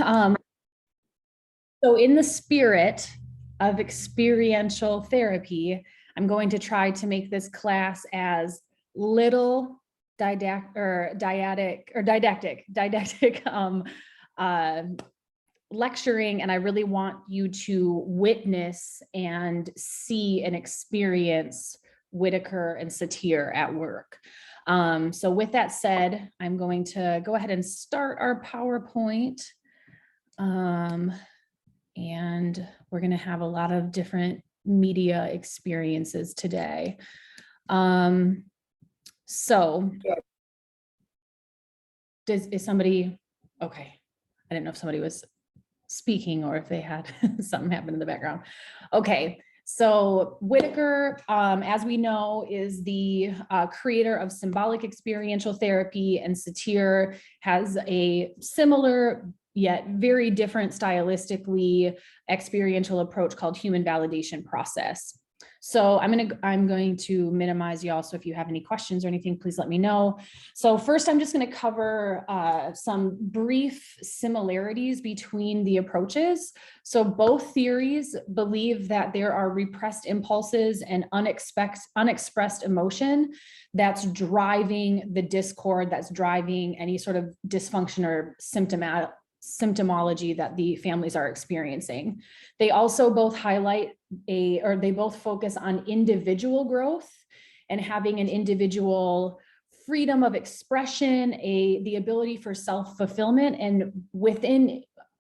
Um, so in the spirit of experiential therapy, I'm going to try to make this class as little didactic lecturing, and I really want you to witness and see and experience Whitaker and Satir at work. So with that said, I'm going to go ahead and start our PowerPoint. And we're going to have a lot of different media experiences today. So is somebody, okay. I didn't know if somebody was speaking or if they had something happen in the background. Okay, so Whitaker, as we know, is the creator of symbolic experiential therapy, and Satir has a similar yet very different stylistically experiential approach called human validation process. So I'm going to minimize y'all. So if you have any questions or anything, please let me know. So first, I'm just going to cover some brief similarities between the approaches. So both theories believe that there are repressed impulses and unexpressed emotion that's driving the discord, that's driving any sort of dysfunction or symptomology that the families are experiencing. They also both highlight they both focus on individual growth and having an individual freedom of expression, the ability for self-fulfillment, and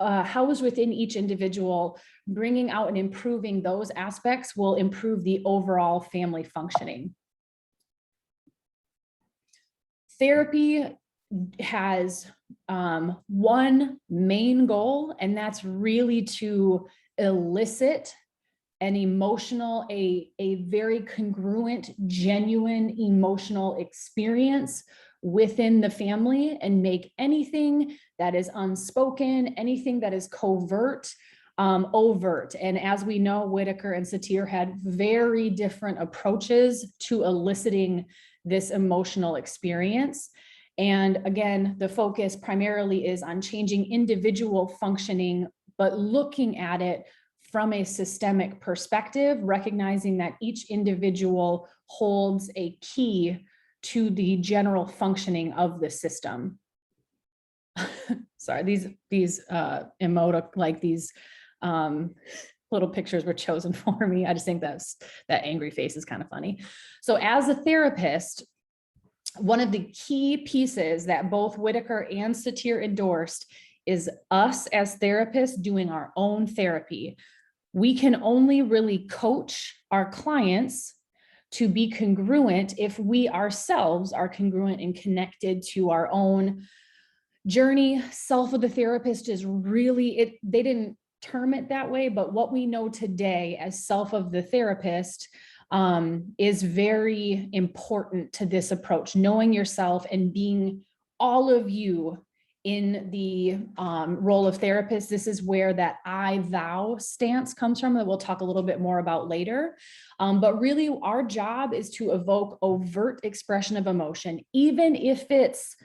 housed within each individual, bringing out and improving those aspects will improve the overall family functioning. Therapy has one main goal, and that's really to elicit an emotional, a very congruent, genuine emotional experience within the family, and make anything that is unspoken, anything that is covert, overt. And as we know, Whitaker and Satir had very different approaches to eliciting this emotional experience. And again, the focus primarily is on changing individual functioning, but looking at it from a systemic perspective, recognizing that each individual holds a key to the general functioning of the system. Sorry, these little pictures were chosen for me. I just think that angry face is kind of funny. So as a therapist, one of the key pieces that both Whitaker and Satir endorsed is us as therapists doing our own therapy. We can only really coach our clients to be congruent if we ourselves are congruent and connected to our own journey. Self of the therapist is really, they didn't term it that way, but what we know today as self of the therapist is very important to this approach, knowing yourself and being all of you in the role of therapist. This is where that I thou stance comes from, that we'll talk a little bit more about later. But really our job is to evoke overt expression of emotion, even if it's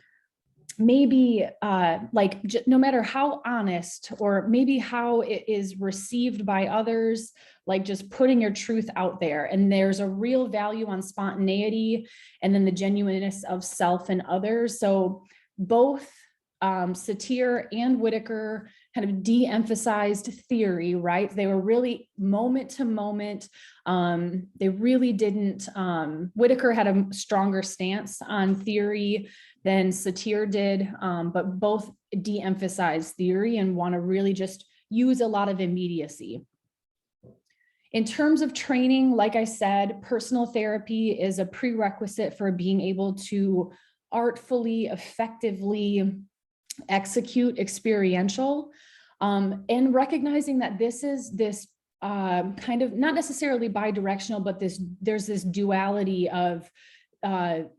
maybe no matter how honest or maybe how it is received by others, like just putting your truth out there. And there's a real value on spontaneity and then the genuineness of self and others. So both Satir and Whitaker kind of de-emphasized theory, right? They were really moment to moment. They really didn't, Whitaker had a stronger stance on theory than Satir did, but both de-emphasize theory and want to really just use a lot of immediacy. In terms of training, like I said, personal therapy is a prerequisite for being able to artfully, effectively execute experiential, and recognizing that this is this kind of not necessarily bi-directional, but there's this duality of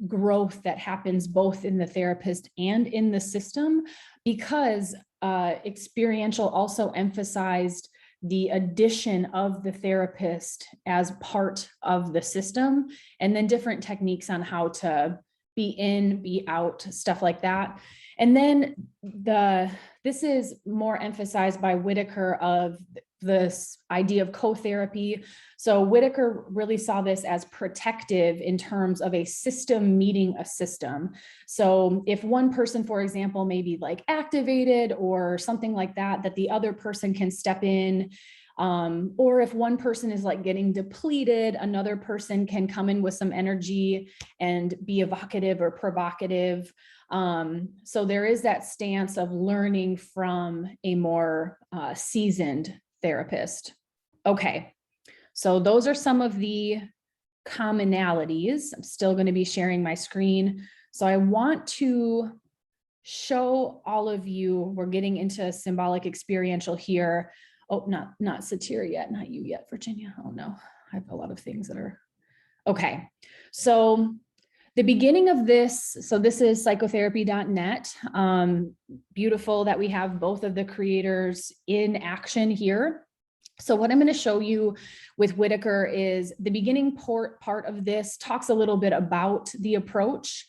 growth that happens both in the therapist and in the system, because experiential also emphasized the addition of the therapist as part of the system, and then different techniques on how to be in, be out, stuff like that. And then this is more emphasized by Whitaker of this idea of co-therapy. So Whitaker really saw this as protective in terms of a system meeting a system. So if one person, for example, may be like activated or something like that, that the other person can step in. Or if one person is like getting depleted, another person can come in with some energy and be evocative or provocative. So there is that stance of learning from a more seasoned therapist. Okay, so those are some of the commonalities. I'm still going to be sharing my screen. So I want to show all of you, we're getting into symbolic experiential here. Oh, not Satir yet, not you yet, Virginia. Oh no, I have a lot of things that are, okay. So the beginning of this, so this is psychotherapy.net. Beautiful that we have both of the creators in action here. So what I'm going to show you with Whitaker is the beginning part of this talks a little bit about the approach.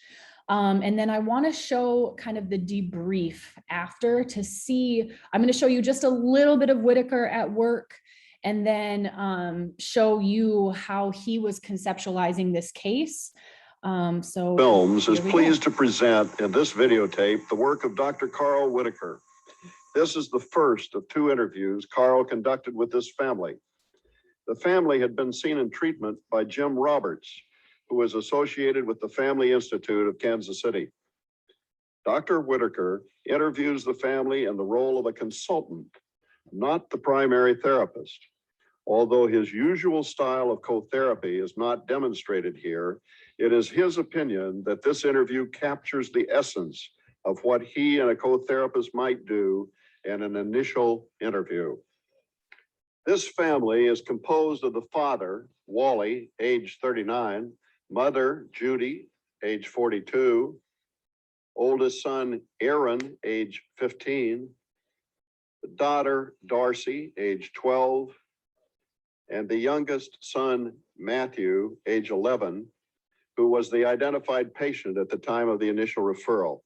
And then I want to show kind of the debrief after to see, I'm going to show you just a little bit of Whitaker at work and then show you how he was conceptualizing this case. So Films is pleased to present in this videotape the work of Dr. Carl Whitaker. This is the first of 2 interviews Carl conducted with this family. The family had been seen in treatment by Jim Roberts, who was associated with the Family Institute of Kansas City. Dr. Whitaker interviews the family in the role of a consultant, not the primary therapist. Although his usual style of co-therapy is not demonstrated here, it is his opinion that this interview captures the essence of what he and a co-therapist might do in an initial interview. This family is composed of the father, Wally, age 39, mother, Judy, age 42, oldest son, Aaron, age 15, the daughter, Darcy, age 12, and the youngest son, Matthew, age 11, who was the identified patient at the time of the initial referral.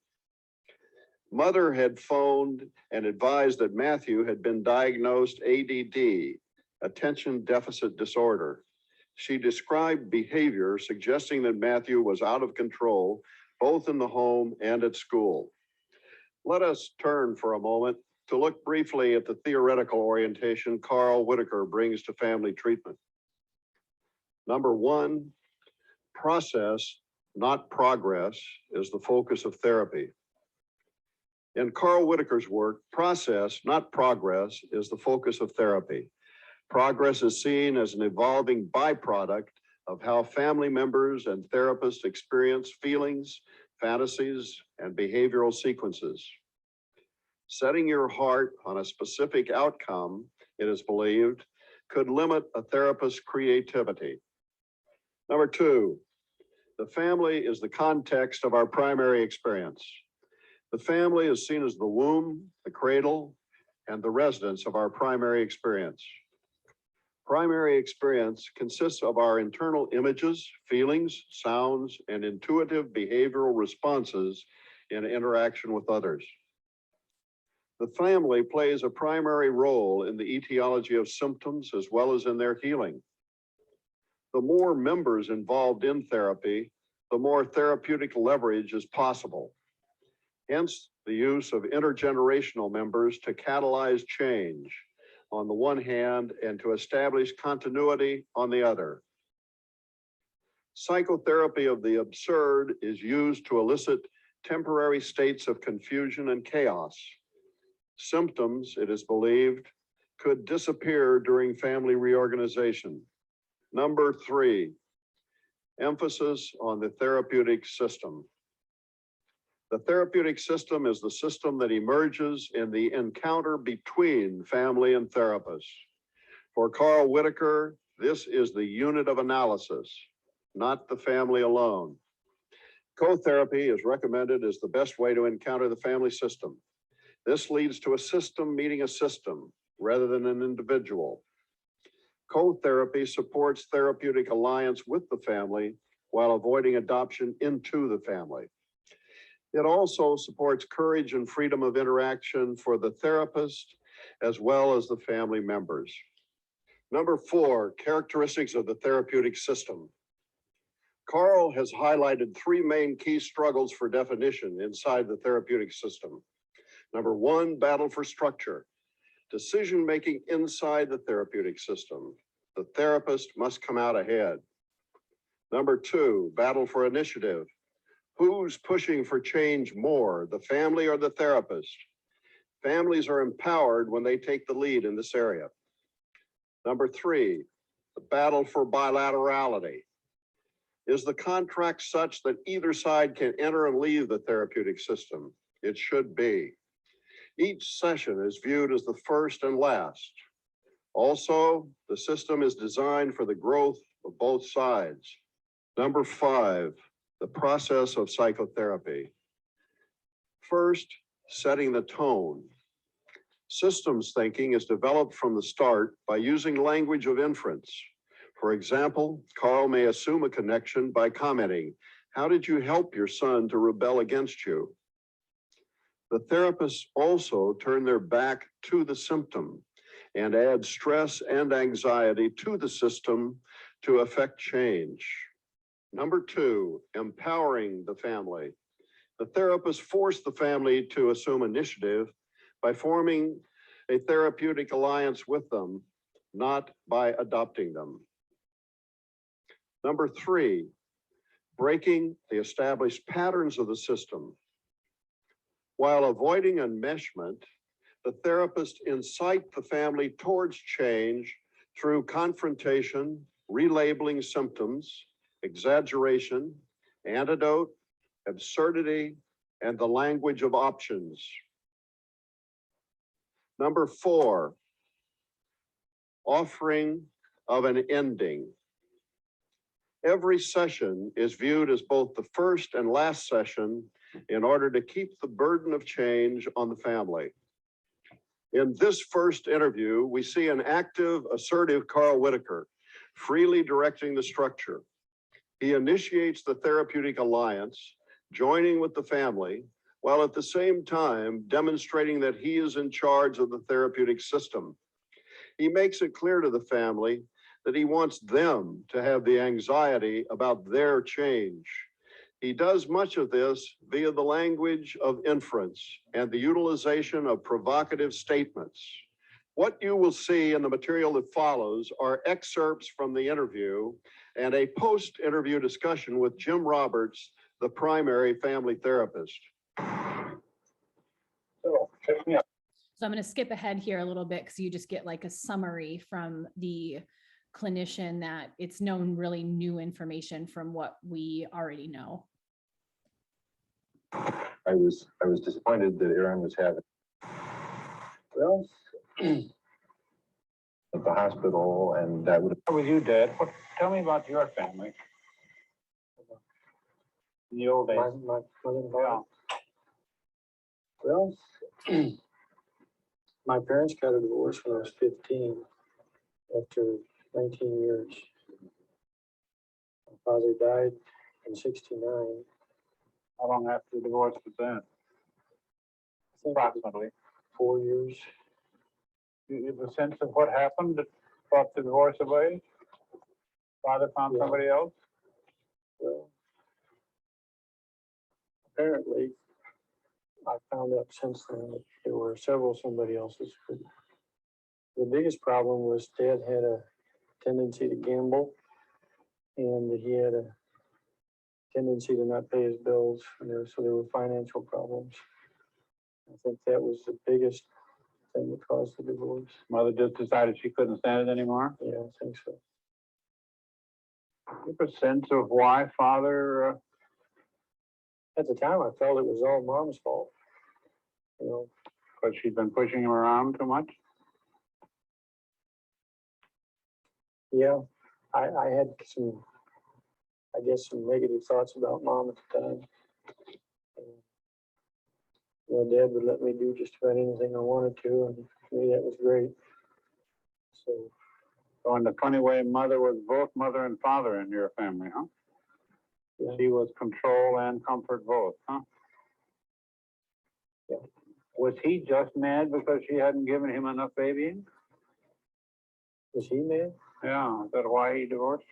Mother had phoned and advised that Matthew had been diagnosed ADD, attention deficit disorder. She described behavior suggesting that Matthew was out of control, both in the home and at school. Let us turn for a moment to look briefly at the theoretical orientation Carl Whitaker brings to family treatment. Number 1, process, not progress, is the focus of therapy. In Carl Whitaker's work, process, not progress, is the focus of therapy. Progress is seen as an evolving byproduct of how family members and therapists experience feelings, fantasies, and behavioral sequences. Setting your heart on a specific outcome, it is believed, could limit a therapist's creativity. Number 2, the family is the context of our primary experience. The family is seen as the womb, the cradle, and the residence of our primary experience. Primary experience consists of our internal images, feelings, sounds, and intuitive behavioral responses in interaction with others. The family plays a primary role in the etiology of symptoms as well as in their healing. The more members involved in therapy, the more therapeutic leverage is possible. Hence, the use of intergenerational members to catalyze change on the one hand and to establish continuity on the other. Psychotherapy of the absurd is used to elicit temporary states of confusion and chaos. Symptoms, it is believed, could disappear during family reorganization. Number 3, emphasis on the therapeutic system. The therapeutic system is the system that emerges in the encounter between family and therapist. For Carl Whitaker, this is the unit of analysis, not the family alone. Co-therapy is recommended as the best way to encounter the family system. This leads to a system meeting a system rather than an individual. Co-therapy supports therapeutic alliance with the family while avoiding adoption into the family. It also supports courage and freedom of interaction for the therapist as well as the family members. Number 4, characteristics of the therapeutic system. Carl has highlighted 3 main key struggles for definition inside the therapeutic system. Number 1, battle for structure. Decision-making inside the therapeutic system. The therapist must come out ahead. Number 2, battle for initiative. Who's pushing for change more, the family or the therapist? Families are empowered when they take the lead in this area. Number 3, the battle for bilaterality. Is the contract such that either side can enter and leave the therapeutic system? It should be. Each session is viewed as the first and last. Also, the system is designed for the growth of both sides. Number 5, the process of psychotherapy. First, setting the tone. Systems thinking is developed from the start by using language of inference. For example, Carl may assume a connection by commenting, "How did you help your son to rebel against you?" The therapists also turn their back to the symptom and add stress and anxiety to the system to affect change. Number 2, empowering the family. The therapists force the family to assume initiative by forming a therapeutic alliance with them, not by adopting them. Number 3, breaking the established patterns of the system. While avoiding enmeshment, the therapist incite the family towards change through confrontation, relabeling symptoms, exaggeration, antidote, absurdity, and the language of options. Number 4, offering of an ending. Every session is viewed as both the first and last session in order to keep the burden of change on the family. In this first interview, we see an active, assertive Carl Whitaker, freely directing the structure. He initiates the therapeutic alliance, joining with the family, while at the same time demonstrating that he is in charge of the therapeutic system. He makes it clear to the family that he wants them to have the anxiety about their change. He does much of this via the language of inference and the utilization of provocative statements. What you will see in the material that follows are excerpts from the interview and a post-interview discussion with Jim Roberts, the primary family therapist. So, check me out. So I'm going to skip ahead here a little bit because you just get like a summary from the clinician that it's known really new information from what we already know. I was disappointed that Aaron was having, well, at the hospital, and that would. How with you, Dad? Tell me about your family. In the old days. My mother-in-law. Well, my parents got a divorce when I was 15, after 19 years. My father died in 69. How long after the divorce was that? I think Approximately. 4 years. You have a sense of what happened that brought the divorce away? Father found Yeah. somebody else? Well, apparently, I found out since then that there were several somebody else's. But the biggest problem was Dad had a tendency to gamble, and he had a tendency to not pay his bills, so there were financial problems. I think that was the biggest thing that caused the divorce. Mother just decided she couldn't stand it anymore? Yeah, I think so. You have a sense of why Father, At the time, I felt it was all Mom's fault. because she'd been pushing him around too much? Yeah, I had some, I guess, some negative thoughts about Mom at the time. Dad would let me do just about anything I wanted to, and for me, that was great. So in the funny way, Mother was both mother and father in your family, huh? Yeah. She was control and comfort both, huh? Was he just mad because she hadn't given him enough babying? Was he mad? Yeah, is that why he divorced?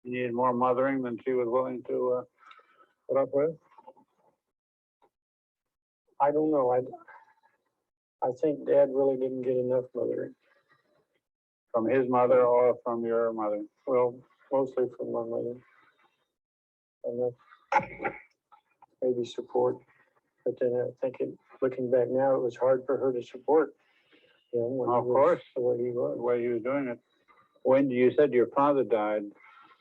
He needed more mothering than she was willing to, put up with? I don't know. I think Dad really didn't get enough mothering. From his mother or from your mother? Well, mostly from my mother. And that's maybe support. But then I think looking back now, it was hard for her to support him when he Of was course. the way he The was. way he was doing it. When you said your father died,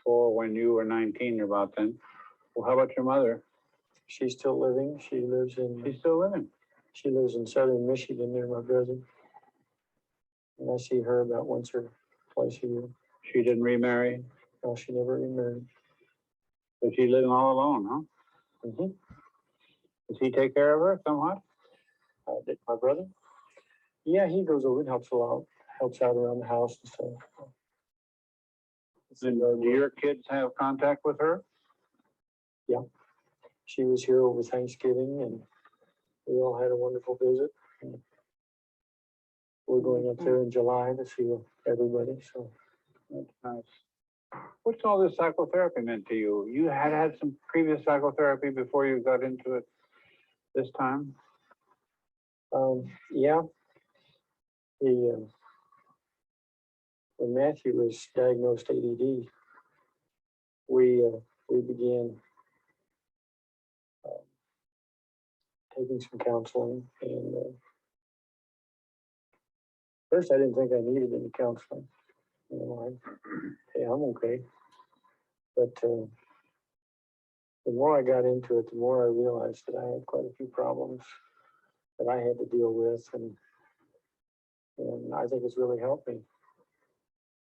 or when you were 19 or about then, well, how about your mother? She's still living. She's still living. She lives in southern Michigan near my brother. And I see her about once or twice a year. She didn't remarry, No, she never remarried. so she's living all alone, huh? Mm-hmm. Does he take care of her somewhat? Did my brother? Yeah, he goes over and helps out around the house and stuff. And do your kids have contact with her? She was here over Thanksgiving and we all had a wonderful visit. And we're going up there in July to see everybody, so. That's nice. What's all this psychotherapy meant to you? You had some previous psychotherapy before you got into it this time? Yeah. When Matthew was diagnosed ADD, we began taking some counseling, and first I didn't think I needed any counseling. You know, hey, I'm okay. But the more I got into it, the more I realized that I had quite a few problems that I had to deal with, and I think it's really helped me.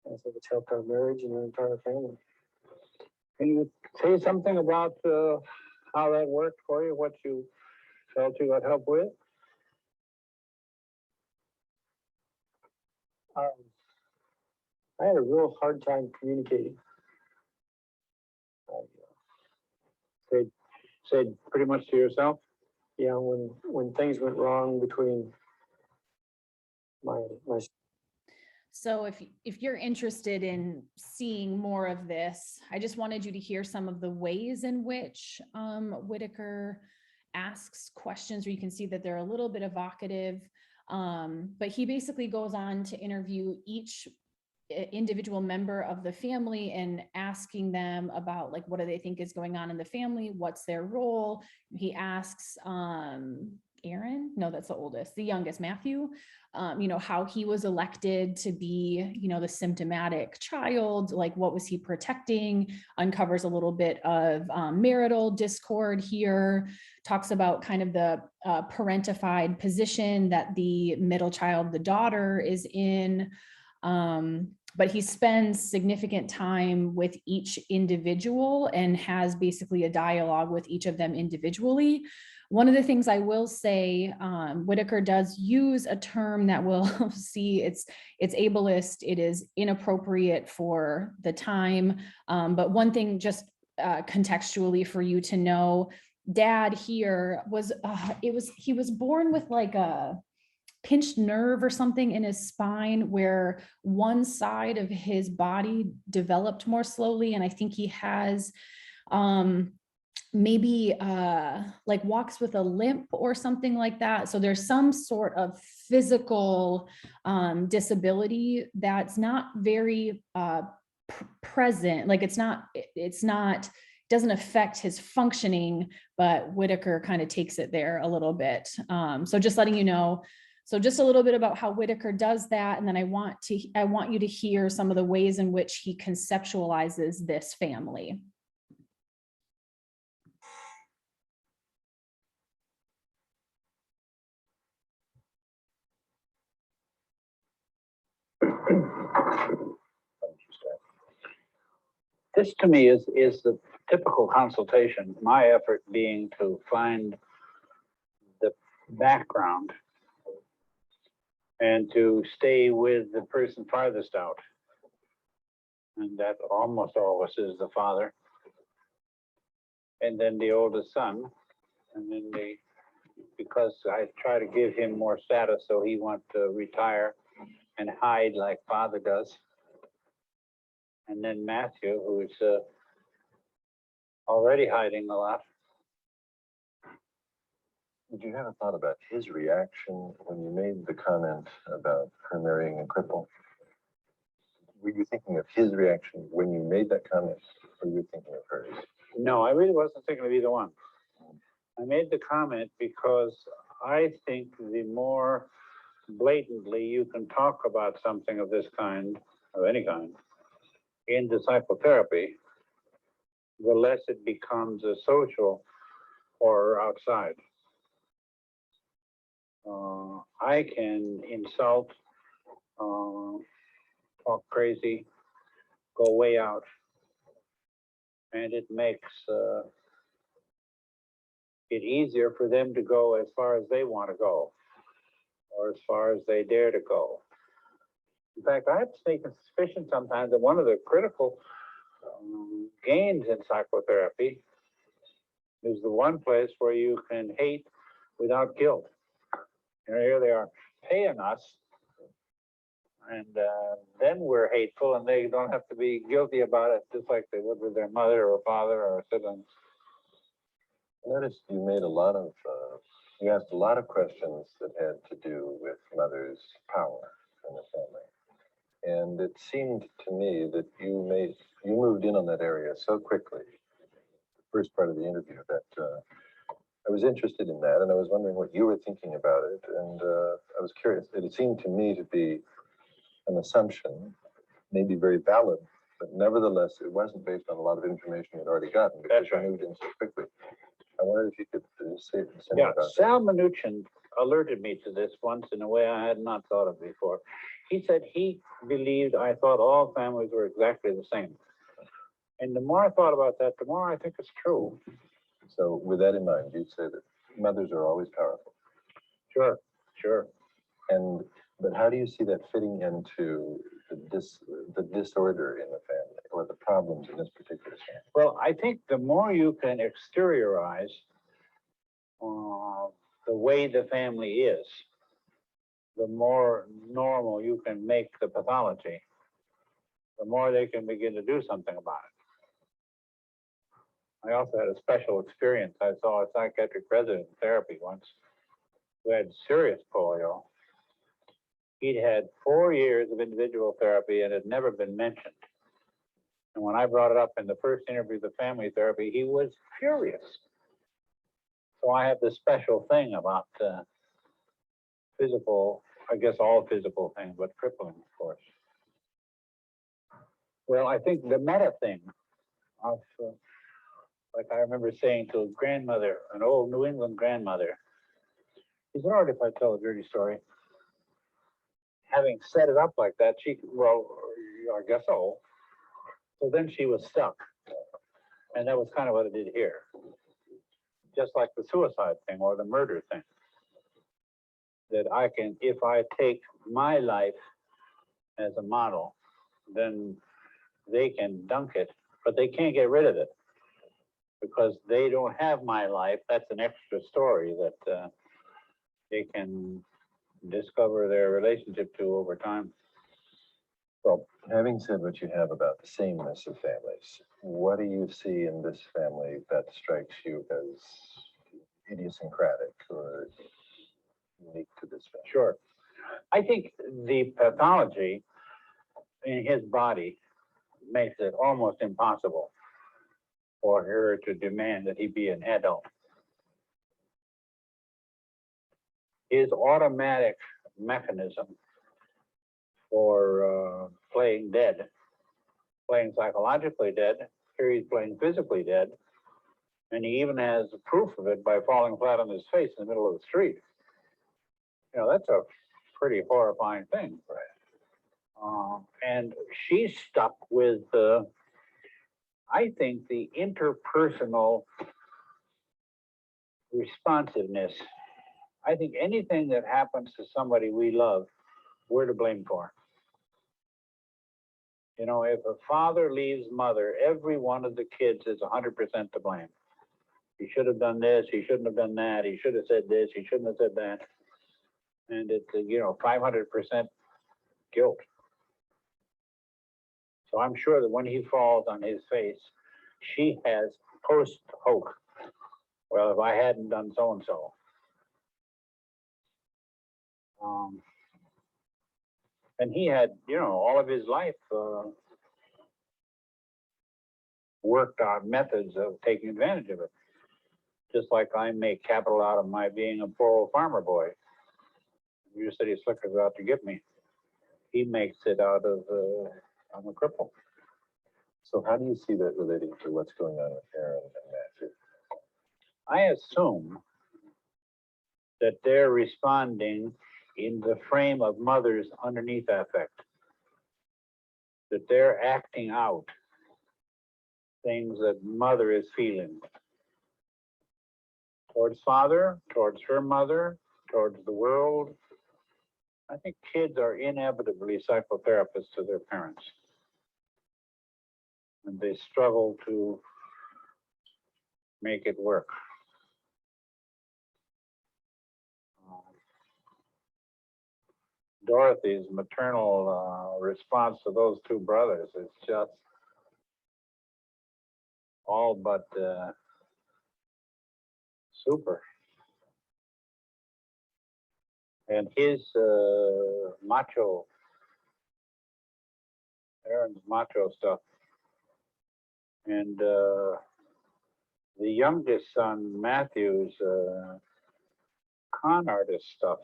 I think it's helped our marriage and our entire family. Can you say something about how that worked for you, what you felt you got help with? I had a real hard time communicating. Said pretty much to yourself? Yeah, when things went wrong between my So if you're interested in seeing more of this, I just wanted you to hear some of the ways in which Whitaker asks questions, where you can see that they're a little bit evocative. But he basically goes on to interview each individual member of the family and asking them about, like, what do they think is going on in the family? What's their role? He asks Aaron, no, that's the oldest, the youngest, Matthew, how he was elected to be, the symptomatic child, like what was he protecting, uncovers a little bit of marital discord here, talks about kind of the parentified position that the middle child, the daughter, is in. But he spends significant time with each individual and has basically a dialogue with each of them individually. One of the things I will say, Whitaker does use a term that we'll see, it's ableist, it is inappropriate for the time. But one thing just contextually for you to know, Dad here was, he was born with like a pinched nerve or something in his spine where one side of his body developed more slowly. And I think he has maybe like walks with a limp or something like that. So there's some sort of physical disability that's not very present. Like it's not doesn't affect his functioning, but Whitaker kind of takes it there a little bit. So just letting you know. So just a little bit about how Whitaker does that. And then I want you to hear some of the ways in which he conceptualizes this family. This to me is the typical consultation, my effort being to find the background and to stay with the person farthest out. And that almost always is the father. And then the oldest son. And then because I try to give him more status, so he wants to retire and hide like father does. And then Matthew, who's already hiding a lot. Did you have a thought about his reaction when you made the comment about her marrying a cripple? Were you thinking of his reaction when you made that comment, or were you thinking of hers? No, I really wasn't thinking of either one. I made the comment because I think the more blatantly you can talk about something of this kind, of any kind, in the psychotherapy, the less it becomes a social or outside. I can insult, talk crazy, go way out, and it makes it easier for them to go as far as they want to go, or as far as they dare to go. In fact, I have a sneaking suspicion sometimes that one of the critical gains in psychotherapy is the one place where you can hate without guilt. You know, here they are paying us, and then we're hateful, and they don't have to be guilty about it, just like they would with their mother or father or siblings. I noticed you made a lot of, you asked a lot of questions that had to do with mother's power in the family. And it seemed to me that you moved in on that area so quickly, the first part of the interview, that I was interested in that, and I was wondering what you were thinking about it. And I was curious. It seemed to me to be an assumption, maybe very valid, but nevertheless, it wasn't based on a lot of information you'd already gotten because That's right. you moved in so quickly. I wondered if you could say something Yeah, about that. Sal Minuchin alerted me to this once in a way I had not thought of before. He said he believed I thought all families were exactly the same. And the more I thought about that, the more I think it's true. So with that in mind, you'd say that mothers are always powerful. Sure, sure. But how do you see that fitting into the disorder in the family, or the problems in this particular family? Well, I think the more you can exteriorize the way the family is, the more normal you can make the pathology, the more they can begin to do something about it. I also had a special experience. I saw a psychiatric resident in therapy once who had serious polio. He'd had 4 years of individual therapy and had never been mentioned. And when I brought it up in the first interview of the family therapy, he was furious. So I have this special thing about physical, I guess all physical things, but crippling, of course. Well, I think the meta thing of, like I remember saying to a grandmother, an old New England grandmother, is it all right if I tell a dirty story? Having set it up like that, well, I guess so. So then she was stuck. And that was kind of what it did here. Just like the suicide thing or the murder thing. That I can, if I take my life as a model, then they can dunk it, but they can't get rid of it because they don't have my life. That's an extra story that they can discover their relationship to over time. Well, having said what you have about the sameness of families, what do you see in this family that strikes you as idiosyncratic or unique to this family? Sure. I think the pathology in his body makes it almost impossible for her to demand that he be an adult. His automatic mechanism for playing dead, playing psychologically dead, here he's playing physically dead, and he even has proof of it by falling flat on his face in the middle of the street. You know, that's a pretty horrifying thing. And she's stuck with, I think, the interpersonal responsiveness. I think anything that happens to somebody we love, we're to blame for. You know, if a father leaves mother, every one of the kids is 100% to blame. He should have done this, he shouldn't have done that, he should have said this, he shouldn't have said that. And it's, 500% guilt. So I'm sure that when he falls on his face, she has post hoc. Well, if I hadn't done so and so. And he had, all of his life worked on methods of taking advantage of it. Just like I make capital out of my being a poor old farmer boy. You City Slicker's out to get me. He makes it out of, I'm a cripple. So how do you see that relating to what's going on with Aaron and Matthew? I assume that they're responding in the frame of mother's underneath affect. That they're acting out things that mother is feeling. Towards father, towards her mother, towards the world. I think kids are inevitably psychotherapists to their parents. And they struggle to make it work. Dorothy's maternal response to those two brothers is just all but super. And his macho, Aaron's macho stuff. And the youngest son, Matthew's con artist stuff.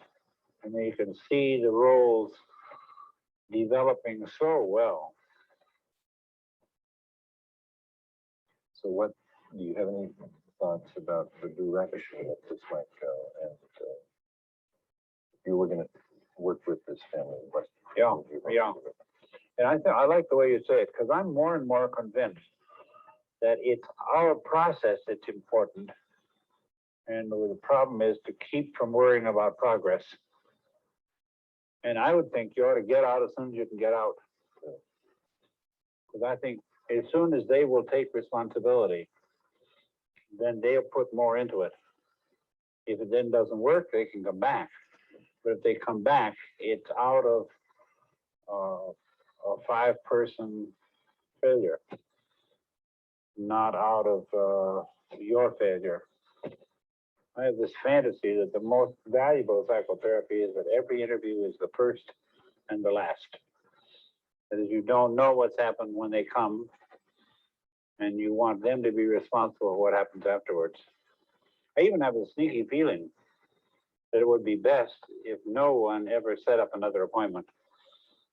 And you can see the roles developing so well. So what, do you have any thoughts about the direction that this might go? And if you were going to work with this family, what? Yeah, would you yeah. do? And I like the way you say it, because I'm more and more convinced that it's our process that's important. And the problem is to keep from worrying about progress. And I would think you ought to get out as soon as you can get out. Because I think as soon as they will take responsibility, then they'll put more into it. If it then doesn't work, they can come back. But if they come back, it's out of a 5-person failure, not out of your failure. I have this fantasy that the most valuable psychotherapy is that every interview is the first and the last. That is, you don't know what's happened when they come, and you want them to be responsible for what happens afterwards. I even have a sneaky feeling that it would be best if no one ever set up another appointment,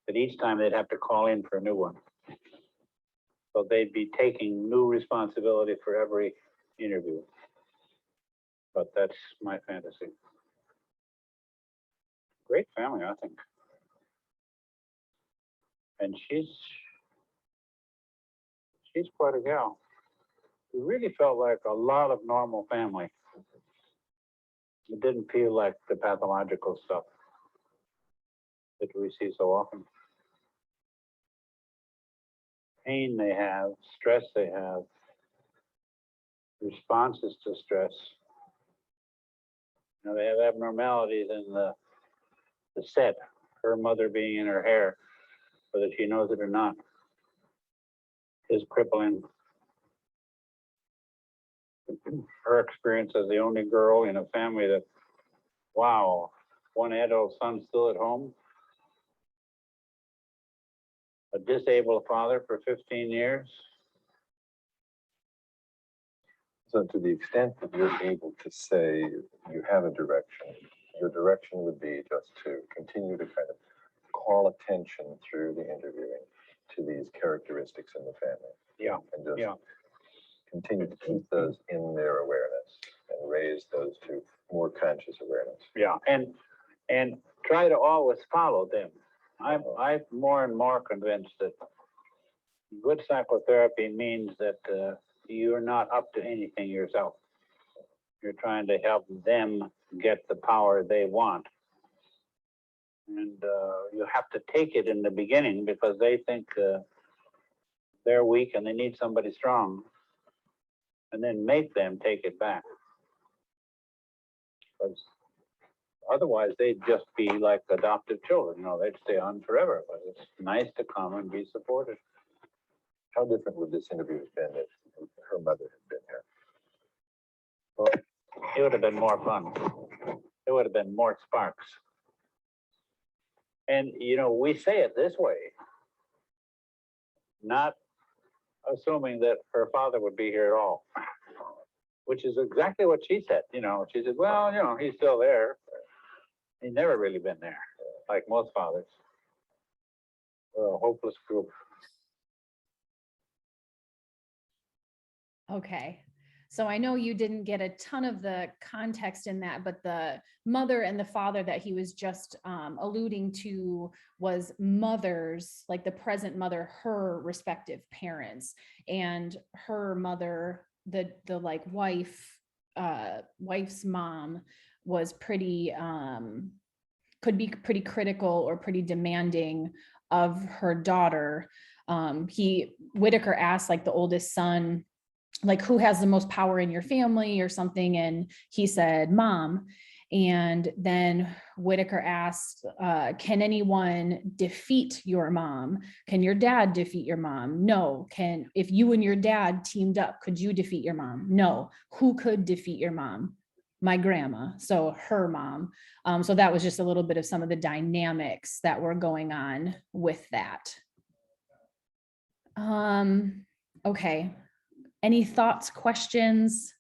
that each time they'd have to call in for a new one. So they'd be taking new responsibility for every interview. But that's my fantasy. Great family, I think. And she's quite a gal. It really felt like a lot of normal family. It didn't feel like the pathological stuff that we see so often. Pain they have, stress they have, responses to stress. They have abnormalities in the set, her mother being in her hair, whether she knows it or not, is crippling. Her experience as the only girl in a family that, wow, one adult son still at home, a disabled father for 15 years. So to the extent that you're able to say you have a direction, your direction would be just to continue to kind of call attention through the interviewing to these characteristics in the family. Yeah, And just yeah. continue to keep those in their awareness and raise those to more conscious awareness. Yeah, and try to always follow them. I'm more and more convinced that good psychotherapy means that you're not up to anything yourself. You're trying to help them get the power they want. And you have to take it in the beginning because they think they're weak and they need somebody strong. and then make them take it back. Because otherwise, they'd just be like adopted children, they'd stay on forever, but it's nice to come and be supported. How different would this interview have been if her mother had been here? Well, it would have been more fun. It would have been more sparks. And, we say it this way, not assuming that her father would be here at all, which is exactly what she said. She said, well, he's still there. He's never really been there, like most fathers. We're a hopeless group. Okay, so I know you didn't get a ton of the context in that, but the mother and the father that he was just alluding to was mothers, like the present mother, her respective parents, and her mother, the like wife's mom was pretty could be pretty critical or pretty demanding of her daughter. Whitaker asked like the oldest son, like, who has the most power in your family or something, and he said mom. And then Whitaker asked, can anyone defeat your mom? Can your dad defeat your mom? No. If you and your dad teamed up, could you defeat your mom? No. Who could defeat your mom? My grandma, so her mom. So that was just a little bit of some of the dynamics that were going on with that. Okay. Any thoughts, questions?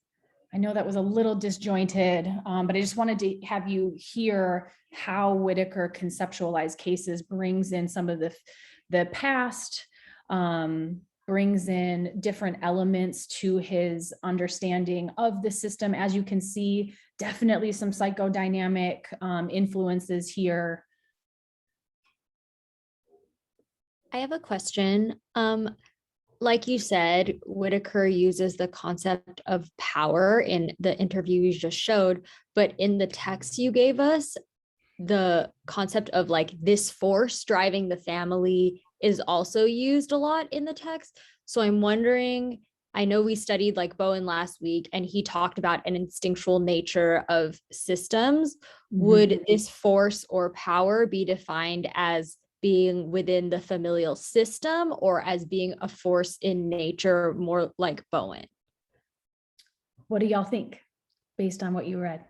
I know that was a little disjointed, but I just wanted to have you hear how Whitaker conceptualized cases, brings in some of the past, brings in different elements to his understanding of the system. As you can see, definitely some psychodynamic influences here. I have a question. Like you said, Whitaker uses the concept of power in the interview you just showed, but in the text you gave us, the concept of like this force driving the family is also used a lot in the text. So I'm wondering, I know we studied like Bowen last week and he talked about an instinctual nature of systems. Would this force or power be defined as being within the familial system or as being a force in nature, more like Bowen? What do y'all think based on what you read?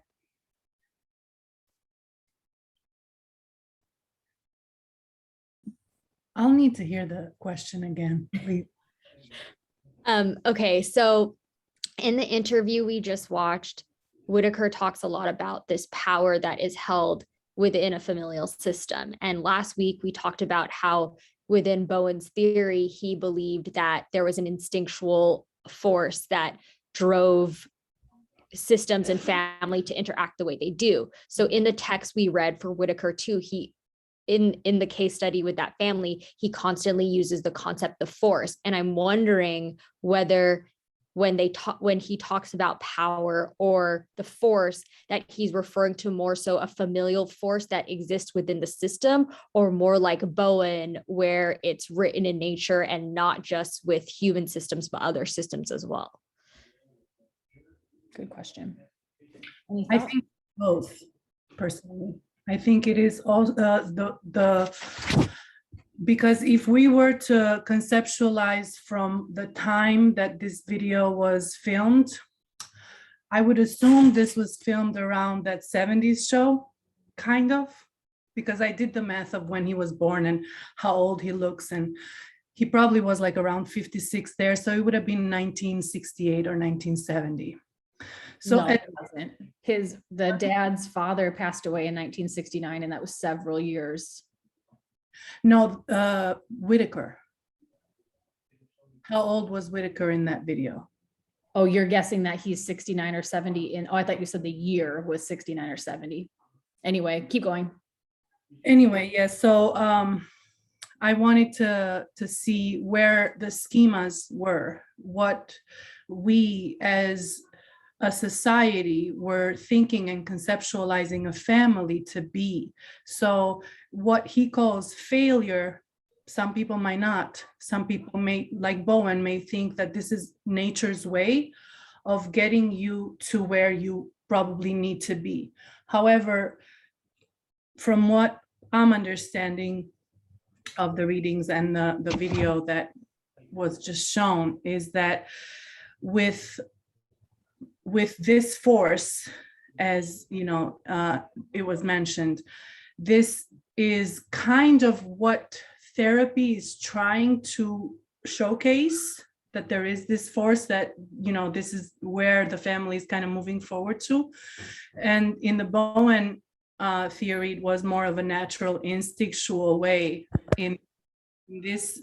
I'll need to hear the question again, please. Okay, so in the interview we just watched, Whitaker talks a lot about this power that is held within a familial system. And last week we talked about how within Bowen's theory, he believed that there was an instinctual force that drove systems and family to interact the way they do. So in the text we read for Whitaker too, in the case study with that family, he constantly uses the concept of force. And I'm wondering whether when he talks about power or the force, that he's referring to more so a familial force that exists within the system, or more like Bowen, where it's written in nature and not just with human systems, but other systems as well. Good question. Any I thoughts? think both, personally. I think it is all because if we were to conceptualize from the time that this video was filmed, I would assume this was filmed around that 70s show, kind of, because I did the math of when he was born and how old he looks, and he probably was like around 56 there, so it would have been 1968 or 1970. So no, it wasn't. The dad's father passed away in 1969, and that was several years. no, Whitaker. How old was Whitaker in that video? Oh, you're guessing that he's 69 or 70 I thought you said the year was 69 or 70. Anyway, keep going. Anyway, yeah, so I wanted to see where the schemas were, what we as a society were thinking and conceptualizing a family to be. So what he calls failure, some people might not. Some people may, like Bowen, may think that this is nature's way of getting you to where you probably need to be. However, from what I'm understanding of the readings and the video that was just shown, is that with this force, as you know, it was mentioned, this is kind of what therapy is trying to showcase, that there is this force, that, you know, this is where the family is kind of moving forward to. And in the Bowen theory, it was more of a natural instinctual way. In this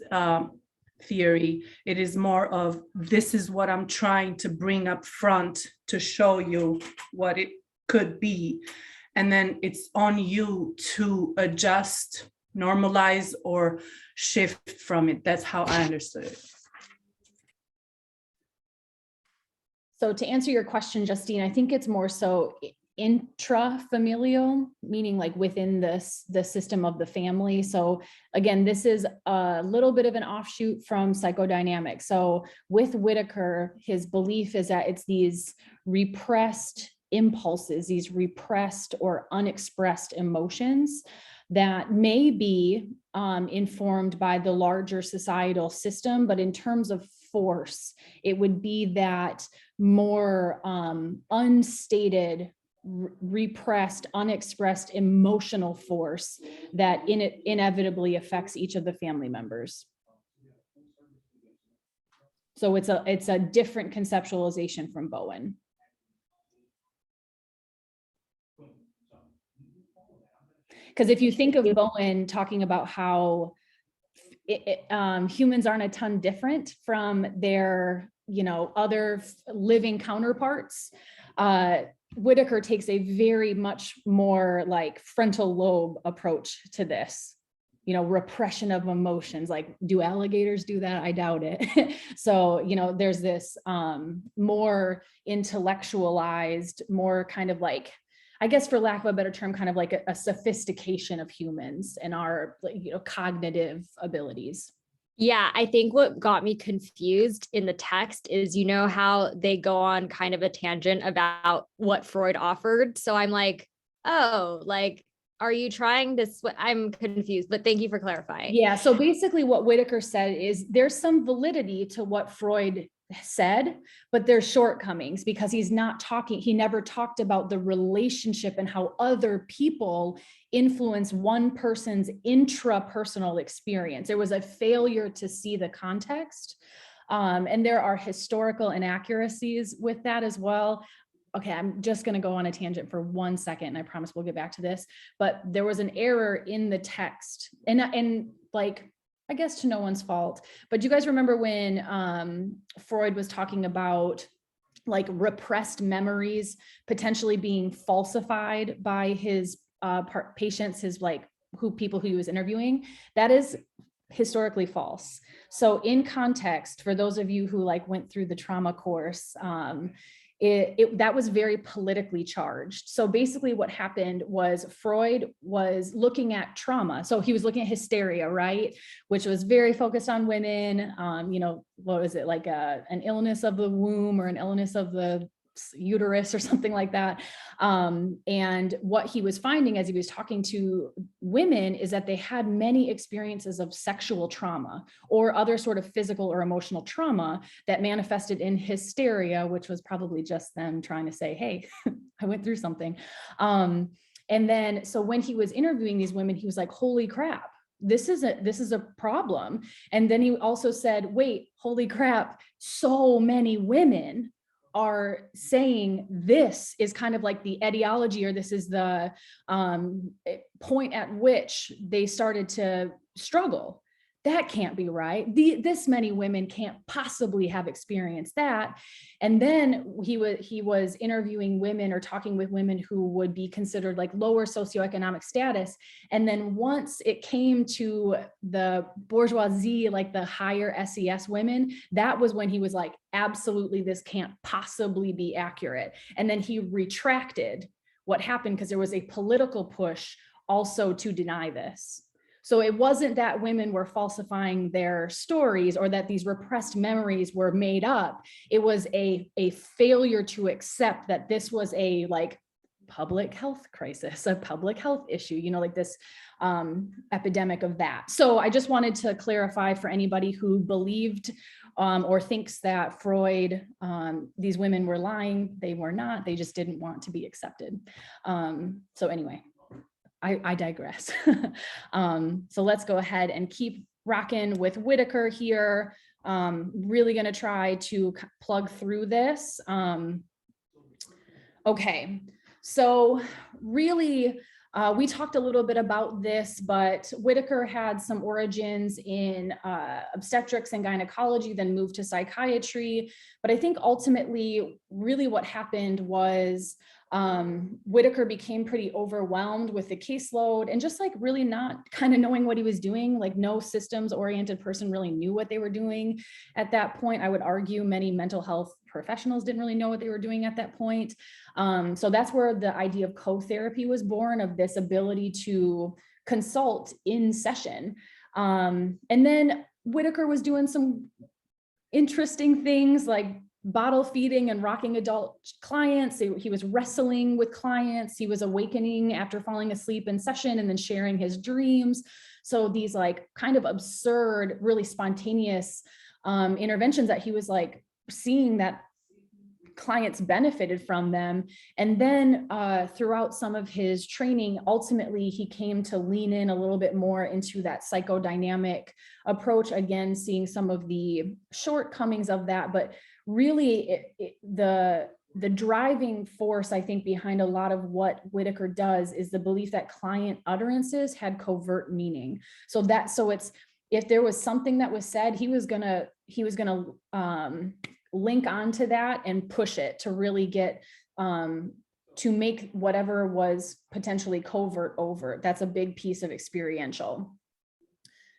theory, it is more of, this is what I'm trying to bring up front to show you what it could be. And then it's on you to adjust, normalize, or shift from it. That's how I understood it. So to answer your question, Justine, I think it's more so intrafamilial, meaning like within the system of the family. So again, this is a little bit of an offshoot from psychodynamics. So with Whitaker, his belief is that it's these repressed impulses, these repressed or unexpressed emotions that may be informed by the larger societal system, but in terms of force, it would be that more unstated, repressed, unexpressed emotional force that inevitably affects each of the family members. So it's a different conceptualization from Bowen. Because if you think of Bowen talking about how humans aren't a ton different from their, you know, other living counterparts, Whitaker takes a very much more like frontal lobe approach to this, you know, repression of emotions. Like, do alligators do that? I doubt it. So, you know, there's this more intellectualized, more kind of like, I guess for lack of a better term, kind of like a sophistication of humans and our, you know, cognitive abilities. Yeah, I think what got me confused in the text is, you know, how they go on kind of a tangent about what Freud offered. So I'm like, oh, like, are you trying this? I'm confused, but thank you for clarifying. Yeah. So basically what Whitaker said is there's some validity to what Freud said, but there's shortcomings because he never talked about the relationship and how other people influence one person's intrapersonal experience. There was a failure to see the context. And there are historical inaccuracies with that as well. Okay, I'm just going to go on a tangent for 1 second, and I promise we'll get back to this. But there was an error in the text, and like, I guess to no one's fault, but do you guys remember when Freud was talking about like repressed memories potentially being falsified by his patients, his like people who he was interviewing? That is historically false. So in context, for those of you who like went through the trauma course, that was very politically charged. So basically what happened was Freud was looking at trauma. So he was looking at hysteria, right? Which was very focused on women. You know, what was it, like an illness of the womb or an illness of the uterus or something like that. And what he was finding as he was talking to women is that they had many experiences of sexual trauma or other sort of physical or emotional trauma that manifested in hysteria, which was probably just them trying to say, hey, I went through something. And then, so when he was interviewing these women, he was like, holy crap, this is a problem. And then he also said, wait, holy crap, so many women are saying this is kind of like the etiology, or this is the point at which they started to struggle. That can't be right. This many women can't possibly have experienced that. And then he was interviewing women or talking with women who would be considered like lower socioeconomic status. And then once it came to the bourgeoisie, like the higher SES women, that was when he was like, absolutely, this can't possibly be accurate. And then he retracted what happened because there was a political push also to deny this. So it wasn't that women were falsifying their stories or that these repressed memories were made up. It was a failure to accept that this was a like public health crisis, a public health issue, you know, like this epidemic of that. So I just wanted to clarify for anybody who believed or thinks that Freud, these women were lying. They were not, they just didn't want to be accepted. So anyway, I digress. So let's go ahead and keep rocking with Whitaker here. Really gonna try to plug through this. Okay, so really, we talked a little bit about this, but Whitaker had some origins in obstetrics and gynecology, then moved to psychiatry. But I think ultimately, really what happened was Whitaker became pretty overwhelmed with the caseload and just like really not kind of knowing what he was doing. Like no systems oriented person really knew what they were doing at that point. I would argue many mental health professionals didn't really know what they were doing at that point. So that's where the idea of co-therapy was born, of this ability to consult in session. And then Whitaker was doing some interesting things like bottle feeding and rocking adult clients. He was wrestling with clients. He was awakening after falling asleep in session and then sharing his dreams. So these like kind of absurd, really spontaneous interventions that he was like seeing that clients benefited from them. And then throughout some of his training, ultimately he came to lean in a little bit more into that psychodynamic approach, again, seeing some of the shortcomings of that, but really the driving force, I think, behind a lot of what Whitaker does is the belief that client utterances had covert meaning. So it's, if there was something that was said, he was gonna link onto that and push it to really get to make whatever was potentially covert overt. That's a big piece of experiential.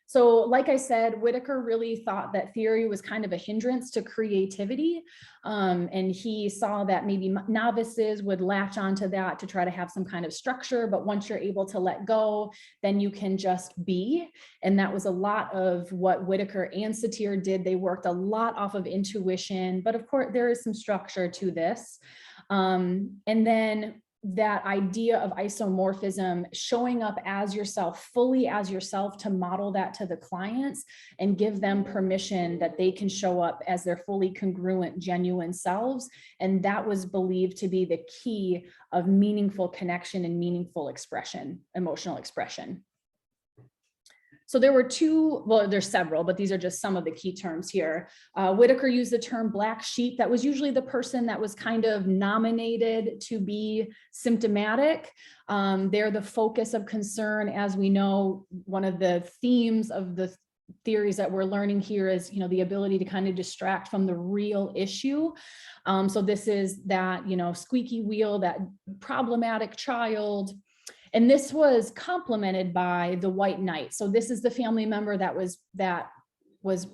So like I said, Whitaker really thought that theory was kind of a hindrance to creativity. And he saw that maybe novices would latch onto that to try to have some kind of structure, but once you're able to let go, then you can just be. And that was a lot of what Whitaker and Satir did. They worked a lot off of intuition, but of course there is some structure to this. And then that idea of isomorphism, showing up as yourself, fully as yourself, to model that to the clients and give them permission that they can show up as their fully congruent, genuine selves. And that was believed to be the key of meaningful connection and meaningful expression, emotional expression. So there were there's several, but these are just some of the key terms here. Whitaker used the term black sheep. That was usually the person that was kind of nominated to be symptomatic. They're the focus of concern. As we know, one of the themes of the theories that we're learning here is, you know, the ability to kind of distract from the real issue. So this is that, you know, squeaky wheel, that problematic child. And this was complemented by the white knight. So this is the family member that was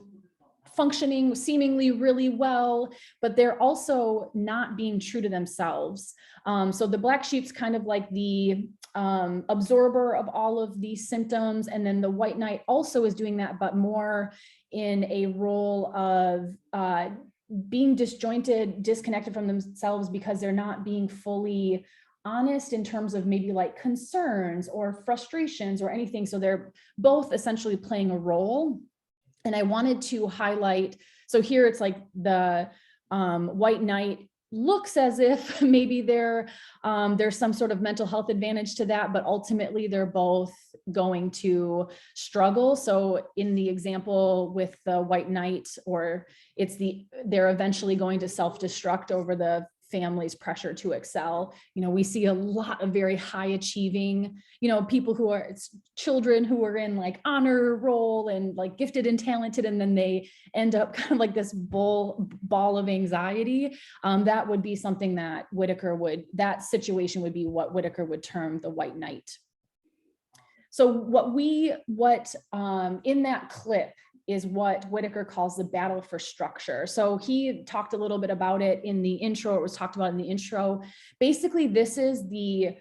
functioning seemingly really well, but they're also not being true to themselves. So the black sheep's kind of like the absorber of all of these symptoms. And then the white knight also is doing that, but more in a role of being disjointed, disconnected from themselves because they're not being fully honest in terms of maybe like concerns or frustrations or anything. So they're both essentially playing a role. And I wanted to highlight, so here it's like the white knight looks as if maybe there's some sort of mental health advantage to that, but ultimately they're both going to struggle. So in the example with the white knight, or they're eventually going to self-destruct over the family's pressure to excel. You know, we see a lot of very high achieving, you know, people who are children who are in like honor roll and like gifted and talented, and then they end up kind of like this ball of anxiety. That would be something that that situation would be what Whitaker would term the white knight. So in that clip is what Whitaker calls the battle for structure. So he talked a little bit about it in the intro. It was talked about in the intro. Basically, this is the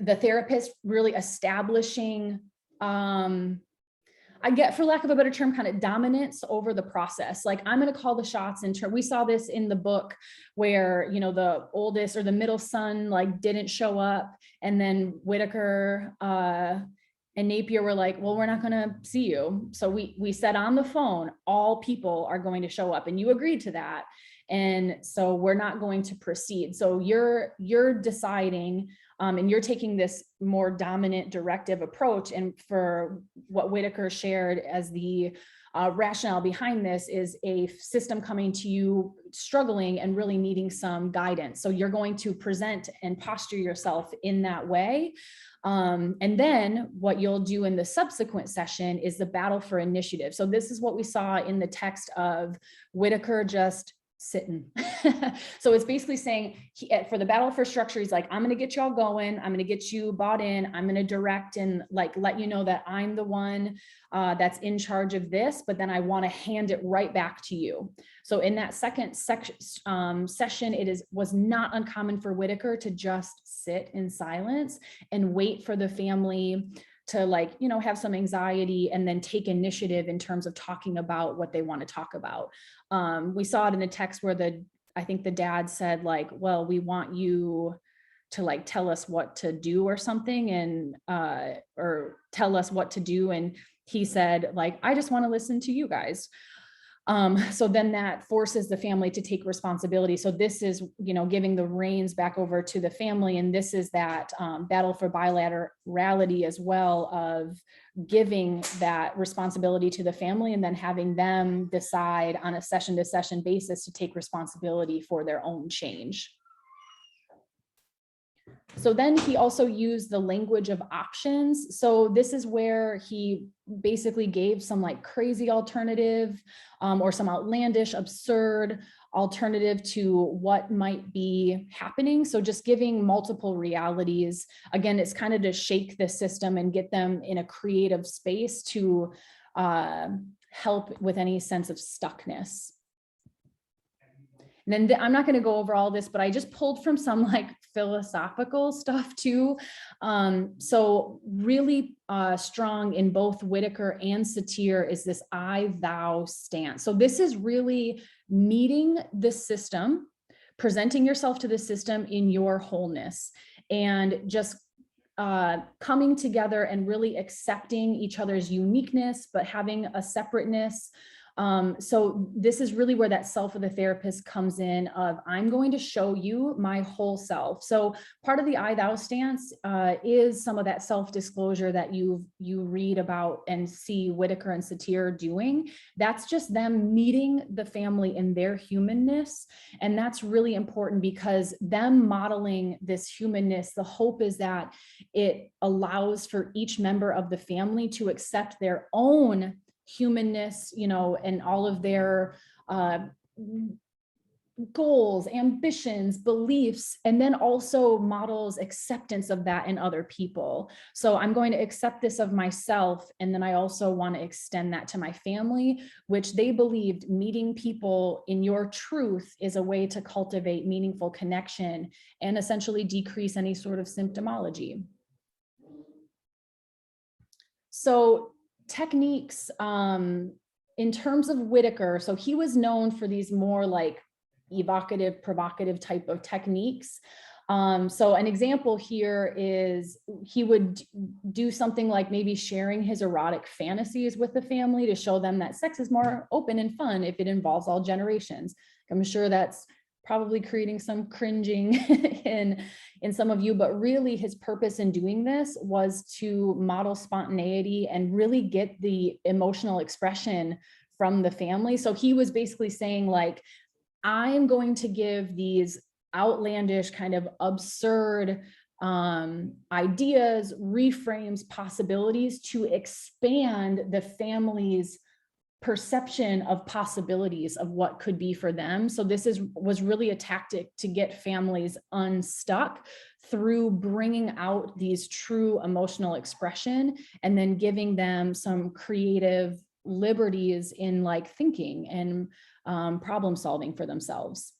therapist really establishing I get, for lack of a better term, kind of dominance over the process. Like, I'm going to call the shots in turn. We saw this in the book where, you know, the oldest or the middle son like didn't show up, and then Whitaker and Napier were like, well, we're not going to see you. So we said on the phone, all people are going to show up, and you agreed to that. And so we're not going to proceed. So you're deciding, and you're taking this more dominant directive approach. And for what Whitaker shared as the rationale behind this is a system coming to you struggling and really needing some guidance. So you're going to present and posture yourself in that way. And then what you'll do in the subsequent session is the battle for initiative. So this is what we saw in the text of Whitaker just sitting. So it's basically saying for the battle for structure, he's like, I'm going to get y'all going. I'm going to get you bought in. I'm going to direct and like, let you know that I'm the one that's in charge of this, but then I want to hand it right back to you. So in that second session, was not uncommon for Whitaker to just sit in silence and wait for the family to, like, you know, have some anxiety and then take initiative in terms of talking about what they want to talk about. We saw it in the text where I think the dad said like, well, we want you to like tell us what to do or something, and or tell us what to do. And he said like, I just want to listen to you guys. So then that forces the family to take responsibility. So this is, you know, giving the reins back over to the family. And this is that battle for bilaterality as well, of giving that responsibility to the family and then having them decide on a session to session basis to take responsibility for their own change. So then he also used the language of options. So this is where he basically gave some like crazy alternative or some outlandish, absurd alternative to what might be happening. So just giving multiple realities. Again, it's kind of to shake the system and get them in a creative space to help with any sense of stuckness. And then I'm not going to go over all this, but I just pulled from some like philosophical stuff too. So really strong in both Whitaker and Satir is this I, thou stance. So this is really meeting the system, presenting yourself to the system in your wholeness, and just coming together and really accepting each other's uniqueness, but having a separateness. So this is really where that self of the therapist comes in, of I'm going to show you my whole self. So part of the I thou stance is some of that self-disclosure that you read about and see Whitaker and Satir doing. That's just them meeting the family in their humanness. And that's really important because them modeling this humanness, the hope is that it allows for each member of the family to accept their own humanness, you know, and all of their goals, ambitions, beliefs, and then also models acceptance of that in other people. So I'm going to accept this of myself, and then I also want to extend that to my family, which they believed meeting people in your truth is a way to cultivate meaningful connection and essentially decrease any sort of symptomology. So techniques in terms of Whitaker, so he was known for these more like evocative, provocative type of techniques. So an example here is he would do something like maybe sharing his erotic fantasies with the family to show them that sex is more open and fun if it involves all generations. I'm sure that's probably creating some cringing in some of you, but really his purpose in doing this was to model spontaneity and really get the emotional expression from the family. So he was basically saying like, I'm going to give these outlandish kind of absurd ideas, reframes, possibilities to expand the family's perception of possibilities of what could be for them. So this was really a tactic to get families unstuck through bringing out these true emotional expression and then giving them some creative liberties in like thinking and problem solving for themselves.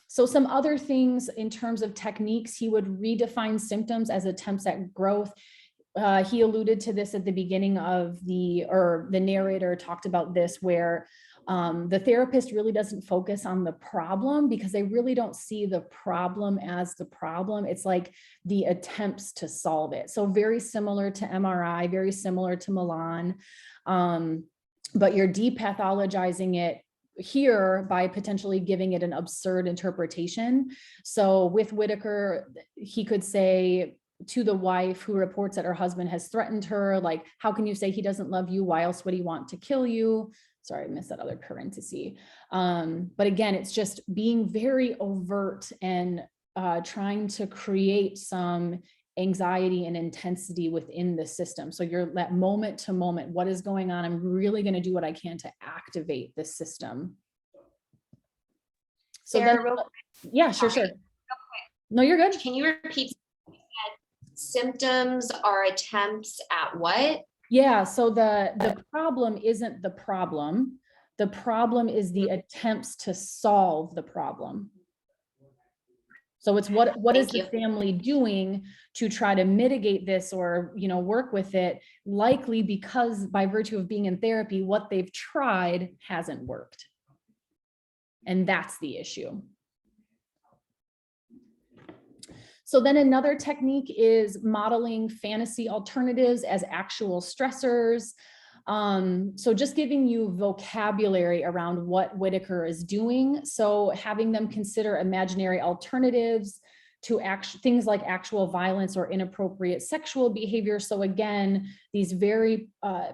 So some other things in terms of techniques, he would redefine symptoms as attempts at growth. he alluded to this at the beginning of or the narrator talked about this, where the therapist really doesn't focus on the problem because they really don't see the problem as the problem. It's like the attempts to solve it. So very similar to MRI, very similar to Milan, but you're depathologizing it here by potentially giving it an absurd interpretation. So with Whitaker, he could say to the wife who reports that her husband has threatened her, like, how can you say he doesn't love you? Why else would he want to kill you? Sorry, I missed that other parenthesis. But again, it's just being very overt and trying to create some anxiety and intensity within the system. So you're that moment to moment, what is going on? I'm really going to do what I can to activate the system. So Sarah, then, real quick, yeah, sure. No, you're good. can you repeat? Symptoms are attempts at what? Yeah, so the problem isn't the problem. The problem is the attempts to solve the problem. So it's what is the family doing to try to mitigate this or, you know, work with it, likely because by virtue of being in therapy, what they've tried hasn't worked. And that's the issue. So then another technique is modeling fantasy alternatives as actual stressors. So just giving you vocabulary around what Whitaker is doing. So having them consider imaginary alternatives to things like actual violence or inappropriate sexual behavior. So again, these very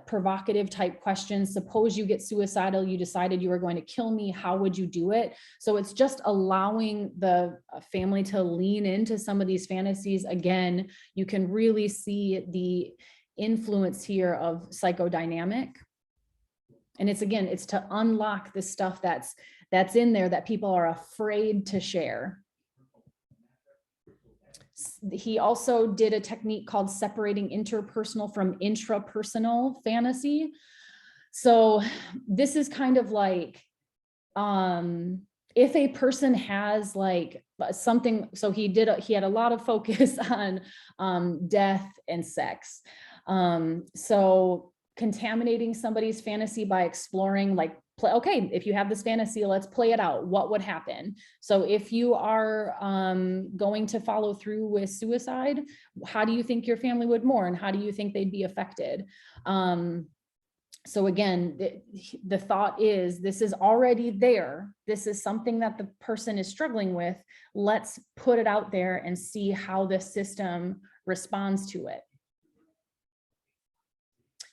provocative type questions. Suppose you get suicidal, you decided you were going to kill me, how would you do it? So it's just allowing the family to lean into some of these fantasies. Again, you can really see the influence here of psychodynamic. And it's, again, it's to unlock the stuff that's in there that people are afraid to share. He also did a technique called separating interpersonal from intrapersonal fantasy. So this is kind of like, if a person has like something, so he had a lot of focus on death and sex. So contaminating somebody's fantasy by exploring like, okay, if you have this fantasy, let's play it out. What would happen? So if you are going to follow through with suicide, how do you think your family would mourn? How do you think they'd be affected? So again, the thought is, this is already there. This is something that the person is struggling with. Let's put it out there and see how the system responds to it.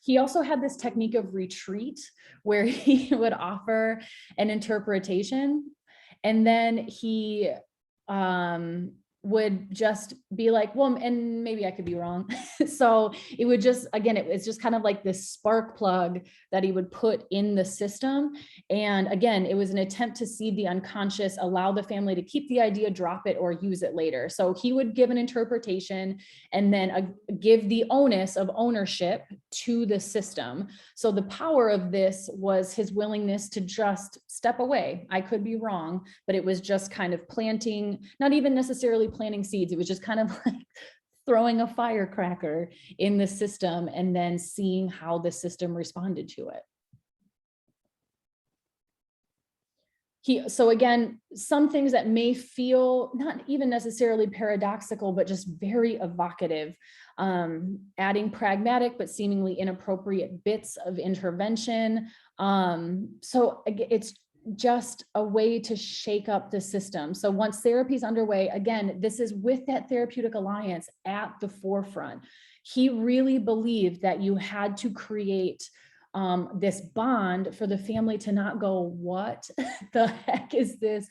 He also had this technique of retreat where he would offer an interpretation, and then he would just be like, well, and maybe I could be wrong. So it would just, again, it's just kind of like this spark plug that he would put in the system. And again, it was an attempt to seed the unconscious, allow the family to keep the idea, drop it, or use it later. So he would give an interpretation and then give the onus of ownership to the system. So the power of this was his willingness to just step away. I could be wrong, but it was just kind of planting, not even necessarily planting seeds. It was just kind of like throwing a firecracker in the system and then seeing how the system responded to it. So again, some things that may feel not even necessarily paradoxical, but just very evocative, adding pragmatic but seemingly inappropriate bits of intervention. So it's just a way to shake up the system. So once therapy is underway, again, this is with that therapeutic alliance at the forefront. He really believed that you had to create this bond for the family to not go, what the heck is this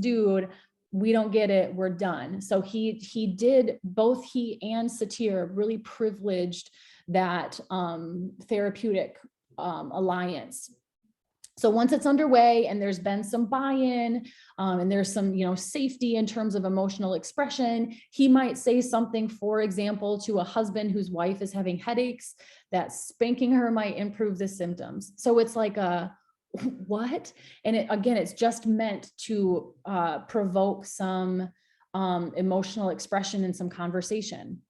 dude? We don't get it, we're done. So he did, both he and Satir really privileged that therapeutic alliance. So once it's underway and there's been some buy-in and there's some, safety in terms of emotional expression, he might say something, for example, to a husband whose wife is having headaches, that spanking her might improve the symptoms. So it's like what? And it's just meant to provoke some emotional expression and some conversation.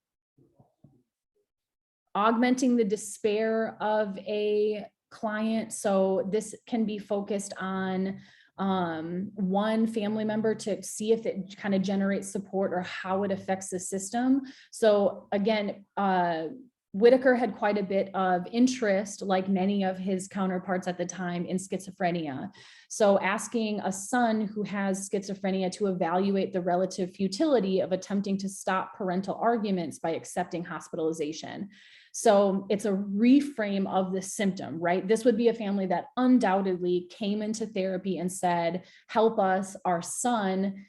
augmenting the despair of a client. So this can be focused on one family member to see if it kind of generates support or how it affects the system. So again, Whitaker had quite a bit of interest, like many of his counterparts at the time, in schizophrenia. So asking a son who has schizophrenia to evaluate the relative futility of attempting to stop parental arguments by accepting hospitalization. So it's a reframe of the symptom, right? This would be a family that undoubtedly came into therapy and said, help us, our son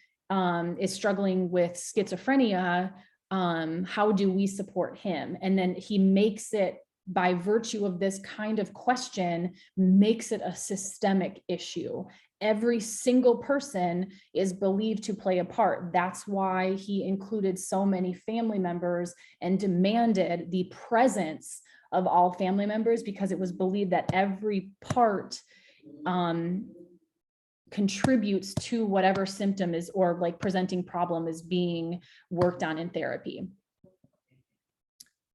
is struggling with schizophrenia. How do we support him? And then he makes it, by virtue of this kind of question, makes it a systemic issue. Every single person is believed to play a part. That's why he included so many family members and demanded the presence of all family members, because it was believed that every part contributes to whatever symptom is, or like presenting problem is being worked on in therapy.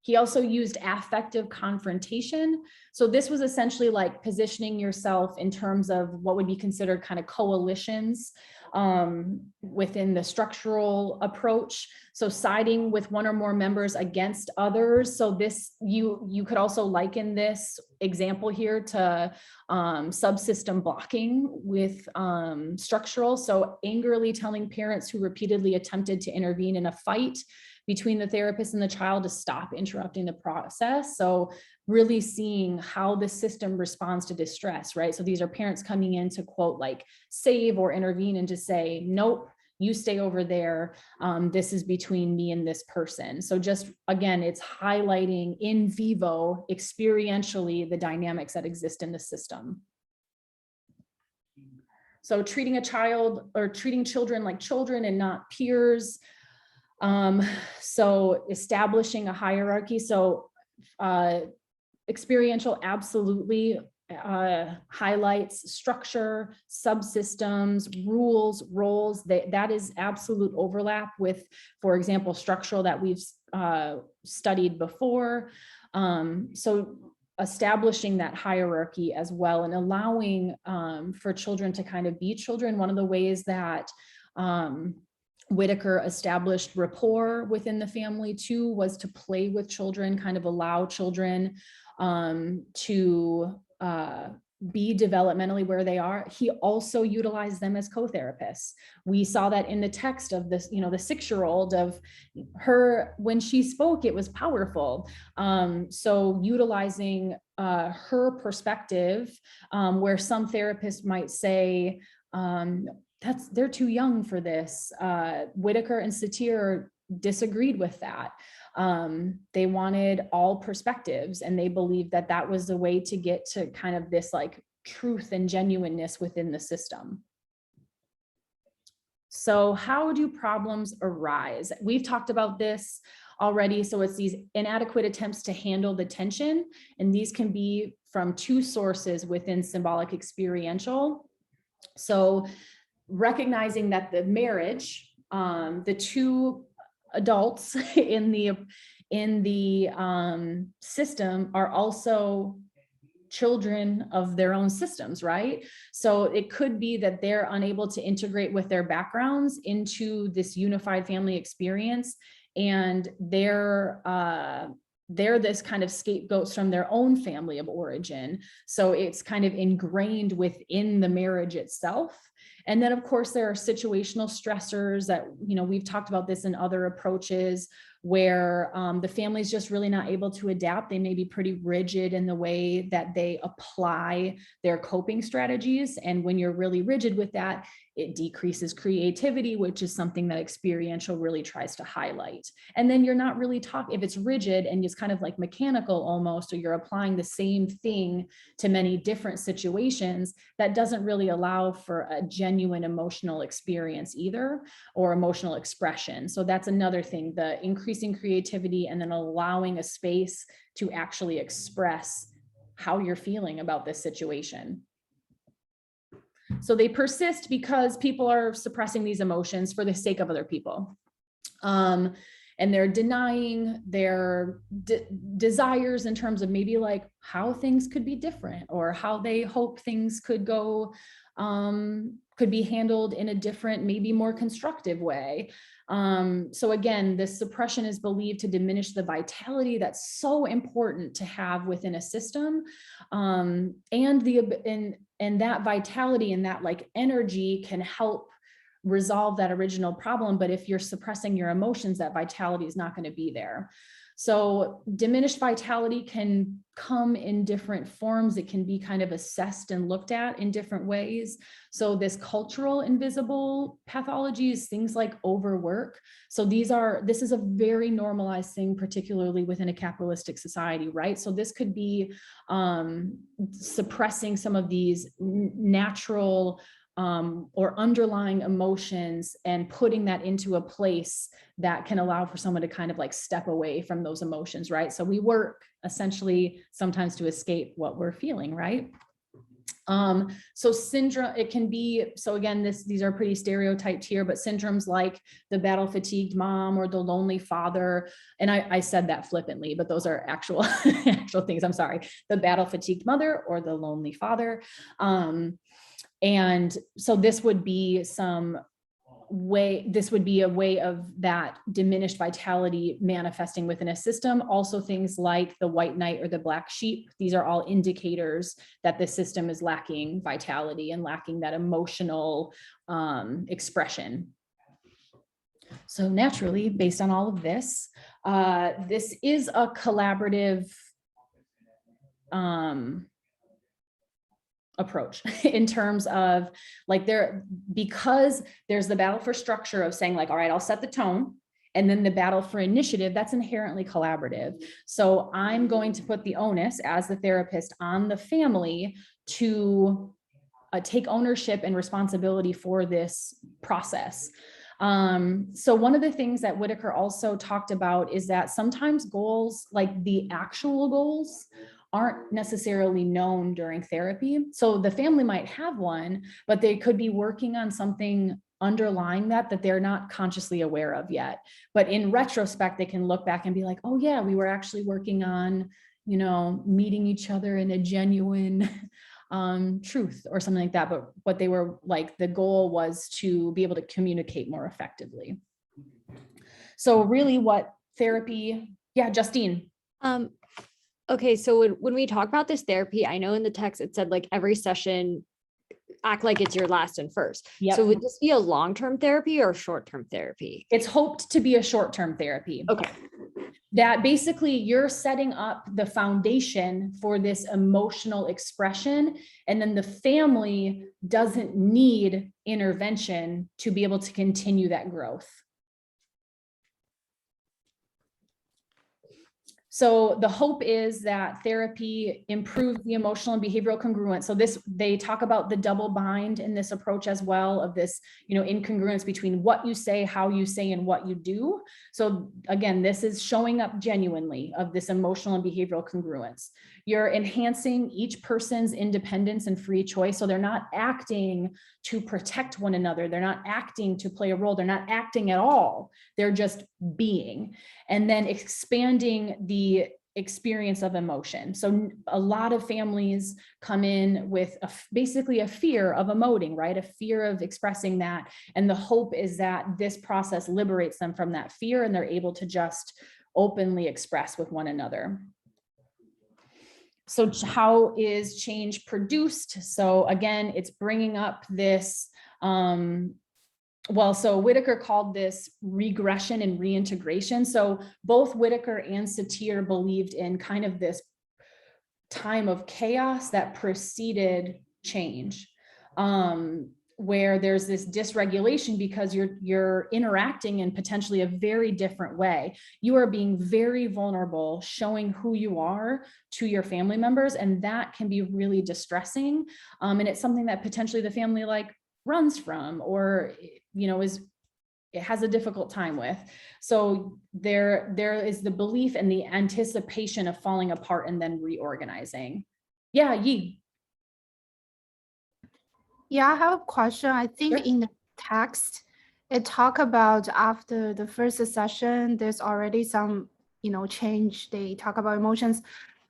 He also used affective confrontation. So this was essentially like positioning yourself in terms of what would be considered kind of coalitions within the structural approach. So siding with one or more members against others. So this, you could also liken this example here to subsystem blocking with structural. So angrily telling parents who repeatedly attempted to intervene in a fight between the therapist and the child to stop interrupting the process. So really seeing how the system responds to distress, right? So these are parents coming in to quote, like, save or intervene, and just say, nope, you stay over there. This is between me and this person. So just, again, it's highlighting in vivo, experientially, the dynamics that exist in the system. So treating a child, or treating children like children and not peers. So establishing a hierarchy. So experiential absolutely highlights structure, subsystems, rules, roles. That is absolute overlap with, for example, structural that we've studied before. So establishing that hierarchy as well, and allowing for children to kind of be children. One of the ways that Whitaker established rapport within the family too was to play with children, kind of allow children to be developmentally where they are. He also utilized them as co-therapists. We saw that in the text of this, the 6-year-old, of her, when she spoke, it was powerful. So utilizing her perspective, where some therapists might say, they're too young for this. Whitaker and Satir disagreed with that. They wanted all perspectives, and they believed that that was the way to get to kind of this like truth and genuineness within the system. So how do problems arise? We've talked about this already. So it's these inadequate attempts to handle the tension, and these can be from 2 sources within symbolic experiential. So recognizing that the marriage, the 2 adults in the system are also children of their own systems, right? So it could be that they're unable to integrate with their backgrounds into this unified family experience, and they're this kind of scapegoats from their own family of origin. So it's kind of ingrained within the marriage itself. And then, of course, there are situational stressors that, we've talked about this in other approaches, where the family is just really not able to adapt. They may be pretty rigid in the way that they apply their coping strategies. And when you're really rigid with that, it decreases creativity, which is something that experiential really tries to highlight. And then you're not really talking, if it's rigid and it's kind of like mechanical almost, or you're applying the same thing to many different situations, that doesn't really allow for a genuine emotional experience either, or emotional expression. So that's another thing, the increasing creativity and then allowing a space to actually express how you're feeling about this situation. So they persist because people are suppressing these emotions for the sake of other people. And and they're denying their desires in terms of maybe like how things could be different or how they hope things could go, could be handled in a different, maybe more constructive way. So again, this suppression is believed to diminish the vitality that's so important to have within a system. And that vitality and that like energy can help resolve that original problem. But if you're suppressing your emotions, that vitality is not going to be there. So diminished vitality can come in different forms. It can be kind of assessed and looked at in different ways. So this cultural invisible pathologies, things like overwork. So this is a very normalized thing, particularly within a capitalistic society, right? So this could be suppressing some of these natural or underlying emotions and putting that into a place that can allow for someone to kind of like step away from those emotions, right? So we work essentially sometimes to escape what we're feeling, right? So syndrome, it can be, so again, these are pretty stereotyped here, but syndromes like the battle fatigued mom or the lonely father. And I said that flippantly, but those are actual things. I'm sorry. The battle fatigued mother or the lonely father. And so this would be a way of that diminished vitality manifesting within a system. Also things like the white knight or the black sheep. These are all indicators that the system is lacking vitality and lacking that emotional expression. So naturally, based on all of this, this is a collaborative approach in terms of like because there's the battle for structure of saying like, all right, I'll set the tone. And then the battle for initiative, that's inherently collaborative. So I'm going to put the onus as the therapist on the family to take ownership and responsibility for this process. So one of the things that Whitaker also talked about is that sometimes goals, like the actual goals, aren't necessarily known during therapy. So the family might have one, but they could be working on something underlying that they're not consciously aware of yet. But in retrospect, they can look back and be like, oh yeah, we were actually working on, meeting each other in a genuine truth or something like that. But what they were like, the goal was to be able to communicate more effectively. So really what therapy, yeah, Justine. Okay, so when we talk about this therapy, I know in the text it said like every session, act like it's your last and first. Yep. So would this be a long-term therapy or short-term therapy? It's hoped to be a short-term therapy. Okay. That basically you're setting up the foundation for this emotional expression, and then the family doesn't need intervention to be able to continue that growth. So the hope is that therapy improves the emotional and behavioral congruence. So they talk about the double bind in this approach as well, of this, incongruence between what you say, how you say, and what you do. So again, this is showing up genuinely of this emotional and behavioral congruence. You're enhancing each person's independence and free choice. So they're not acting to protect one another. They're not acting to play a role. They're not acting at all. They're just being. And then expanding the experience of emotion. So a lot of families come in with basically a fear of emoting, right? A fear of expressing that. And the hope is that this process liberates them from that fear and they're able to just openly express with one another. So how is change produced? So again, it's bringing up this, so Whitaker called this regression and reintegration. So both Whitaker and Satir believed in kind of this time of chaos that preceded change, where there's this dysregulation because you're interacting in potentially a very different way. You are being very vulnerable, showing who you are to your family members, and that can be really distressing. And it's something that potentially the family runs from, or it has a difficult time with. So there is the belief and the anticipation of falling apart and then reorganizing. Yeah, Yi. Yeah, I have a question. I think Sure. in the text, it talk about after the first session, there's already some, change. They talk about emotions.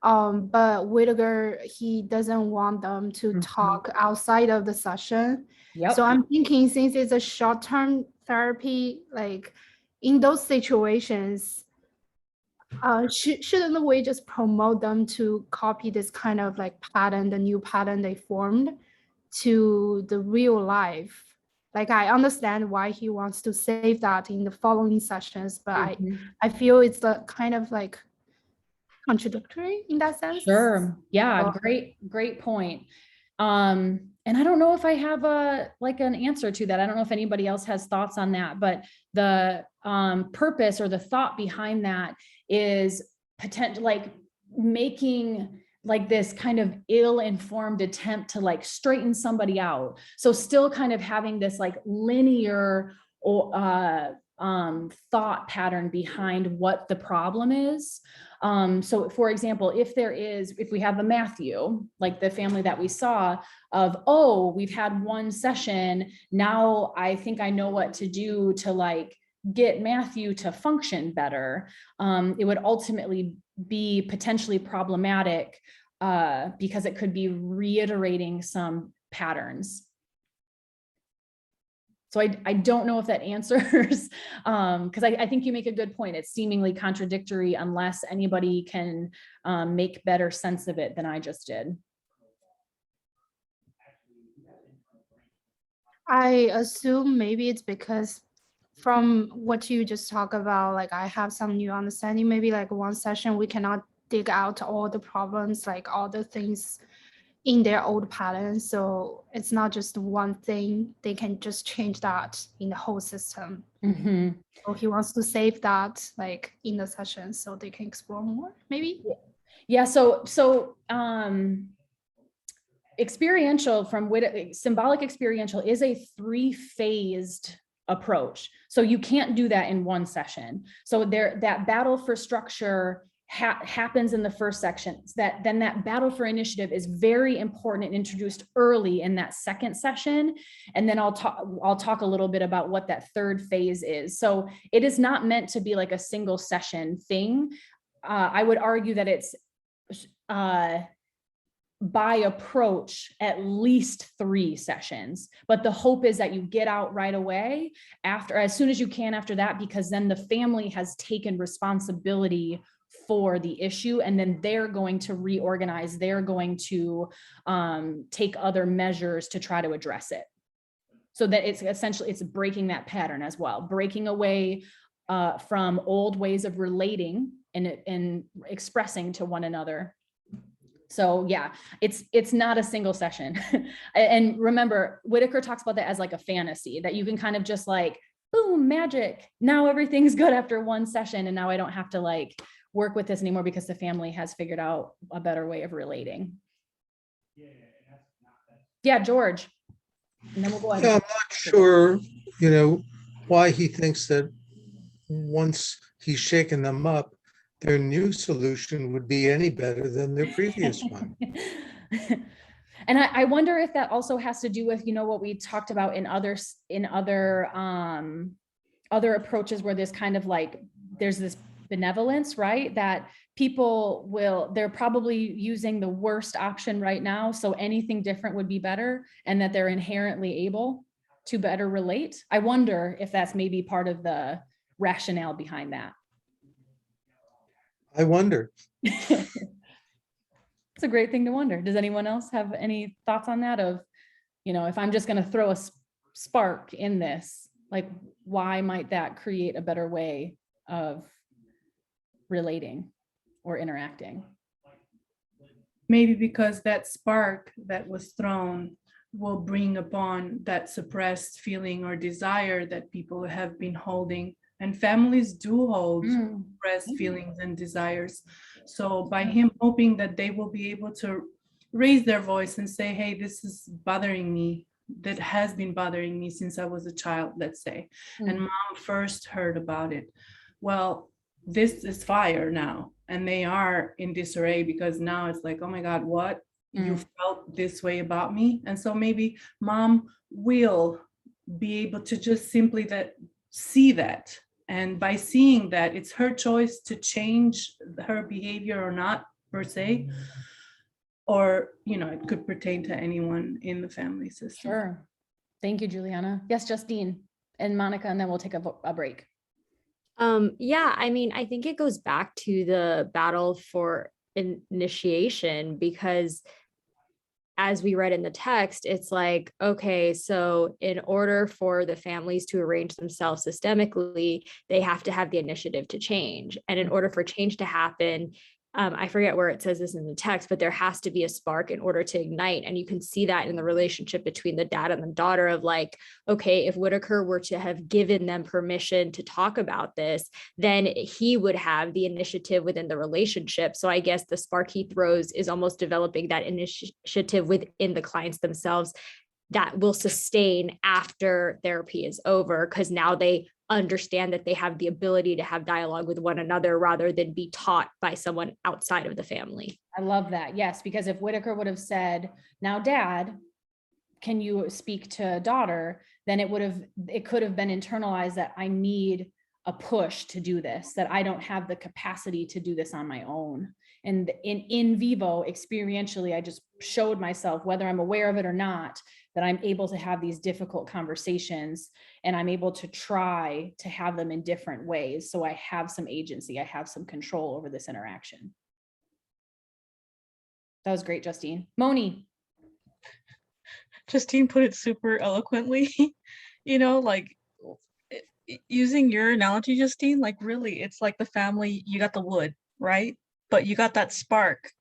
But Whittaker, he doesn't want them to Mhm. talk outside of the session. Yep. So I'm thinking since it's a short-term therapy, like in those situations, shouldn't we just promote them to copy this kind of like pattern, the new pattern they formed to the real life? Like I understand why he wants to save that in the following sessions, but Mhm. I feel it's the kind of like contradictory in that sense. Sure. Yeah, So- great point. And I don't know if I have an answer to that. I don't know if anybody else has thoughts on that, but the purpose or the thought behind that is potential, like making like this kind of ill-informed attempt to like straighten somebody out. So still kind of having this like linear or thought pattern behind what the problem is. So for example, if we have a Matthew, like the family that we saw of, oh, we've had one session, now I think I know what to do to like get Matthew to function better, it would ultimately be potentially problematic because it could be reiterating some patterns. So I don't know if that answers, because I think you make a good point. It's seemingly contradictory unless anybody can make better sense of it than I just did. I assume maybe it's because from what you just talk about, like I have some new understanding, maybe like one session we cannot dig out all the problems, like all the things in their old patterns. So it's not just one thing, they can just change that in the whole system. Mhm. So he wants to save that like in the session so they can explore more, maybe. Yeah, so experiential symbolic experiential is a 3-phased approach. So you can't do that in one session. So that battle for structure happens in the first section. Then that battle for initiative is very important and introduced early in that second session. And then I'll talk a little bit about what that third phase is. So it is not meant to be like a single session thing. I would argue that it's by approach at least 3 sessions, but the hope is that you get out right away as soon as you can after that, because then the family has taken responsibility for the issue and then they're going to reorganize, they're going to take other measures to try to address it. So that it's essentially, it's breaking that pattern as well, breaking away from old ways of relating and expressing to one another. So yeah, it's not a single session. And remember, Whittaker talks about that as like a fantasy, that you can kind of just like, boom, magic. Now everything's good after one session. And now I don't have to like work with this anymore because the family has figured out a better way of relating. Yeah, George. And then we'll go ahead. Yeah, I'm not sure, why he thinks that once he's shaken them up, their new solution would be any better than their previous one. And I wonder if that also has to do with, what we talked about in other approaches where there's kind of like, there's this benevolence, right? That they're probably using the worst option right now. So anything different would be better, and that they're inherently able to better relate. I wonder if that's maybe part of the rationale behind that. I wonder. It's a great thing to wonder. Does anyone else have any thoughts on that of, if I'm just going to throw a spark in this, like, why might that create a better way of relating or interacting? Maybe because that spark that was thrown will bring upon that suppressed feeling or desire that people have been holding. And families do hold suppressed feelings and desires. So by him hoping that they will be able to raise their voice and say, hey, this is bothering me, that has been bothering me since I was a child, let's say, and mom first heard about it. Well, this is fire now, and they are in disarray because now it's like, oh my God, what? You felt this way about me? And so maybe mom will be able to just simply see that. And by seeing that, it's her choice to change her behavior or not, per se. Or, it could pertain to anyone in the family system. Sure. Thank you, Juliana. Yes, Justine and Monica, and then we'll take a break. Yeah, I mean, I think it goes back to the battle for initiation, because as we read in the text, it's like, okay, so in order for the families to arrange themselves systemically, they have to have the initiative to change. And in order for change to happen, I forget where it says this in the text, but there has to be a spark in order to ignite. And you can see that in the relationship between the dad and the daughter of like, okay, if Whitaker were to have given them permission to talk about this, then he would have the initiative within the relationship. So I guess the spark he throws is almost developing that initiative within the clients themselves that will sustain after therapy is over, because now they understand that they have the ability to have dialogue with one another rather than be taught by someone outside of the family. I love that. Yes, because if Whitaker would have said, now dad, can you speak to daughter? Then it could have been internalized that I need a push to do this, that I don't have the capacity to do this on my own. And in vivo, experientially, I just showed myself, whether I'm aware of it or not, that I'm able to have these difficult conversations, and I'm able to try to have them in different ways. So I have some agency, I have some control over this interaction. That was great, Justine. Moni. Justine put it super eloquently, like using your analogy, Justine, like really, it's like the family, you got the wood, right? But you got that spark.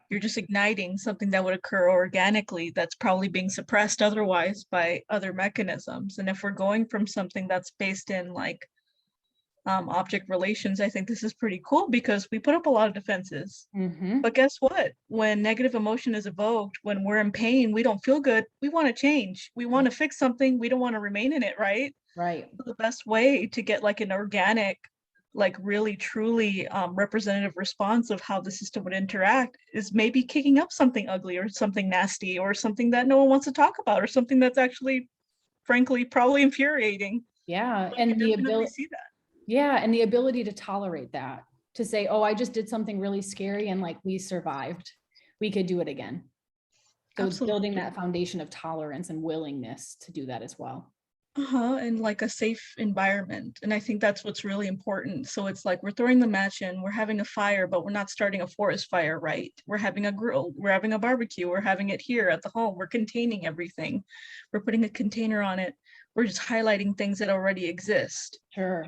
You're just igniting something that would occur organically that's probably being suppressed otherwise by other mechanisms. And if we're going from something that's based in like object relations, I think this is pretty cool because we put up a lot of defenses. Mm-hmm. But guess what? When negative emotion is evoked, when we're in pain, we don't feel good. We want to change. We want to fix something. We don't want to remain in it, right? Right. So the best way to get like an organic, like really truly representative response of how the system would interact is maybe kicking up something ugly or something nasty or something that no one wants to talk about or something that's actually, frankly, probably infuriating. Yeah. But And we the definitely ability, see that. yeah. And the ability to tolerate that, to say, oh, I just did something really scary and like we survived. We could do it again. So it's building that foundation of tolerance and willingness to do that as well. And like a safe environment. And I think that's what's really important. So it's like we're throwing the match in, we're having a fire, but we're not starting a forest fire, right? We're having a grill, we're having a barbecue, we're having it here at the home, we're containing everything. We're putting a container on it. We're just highlighting things that already exist. Sure.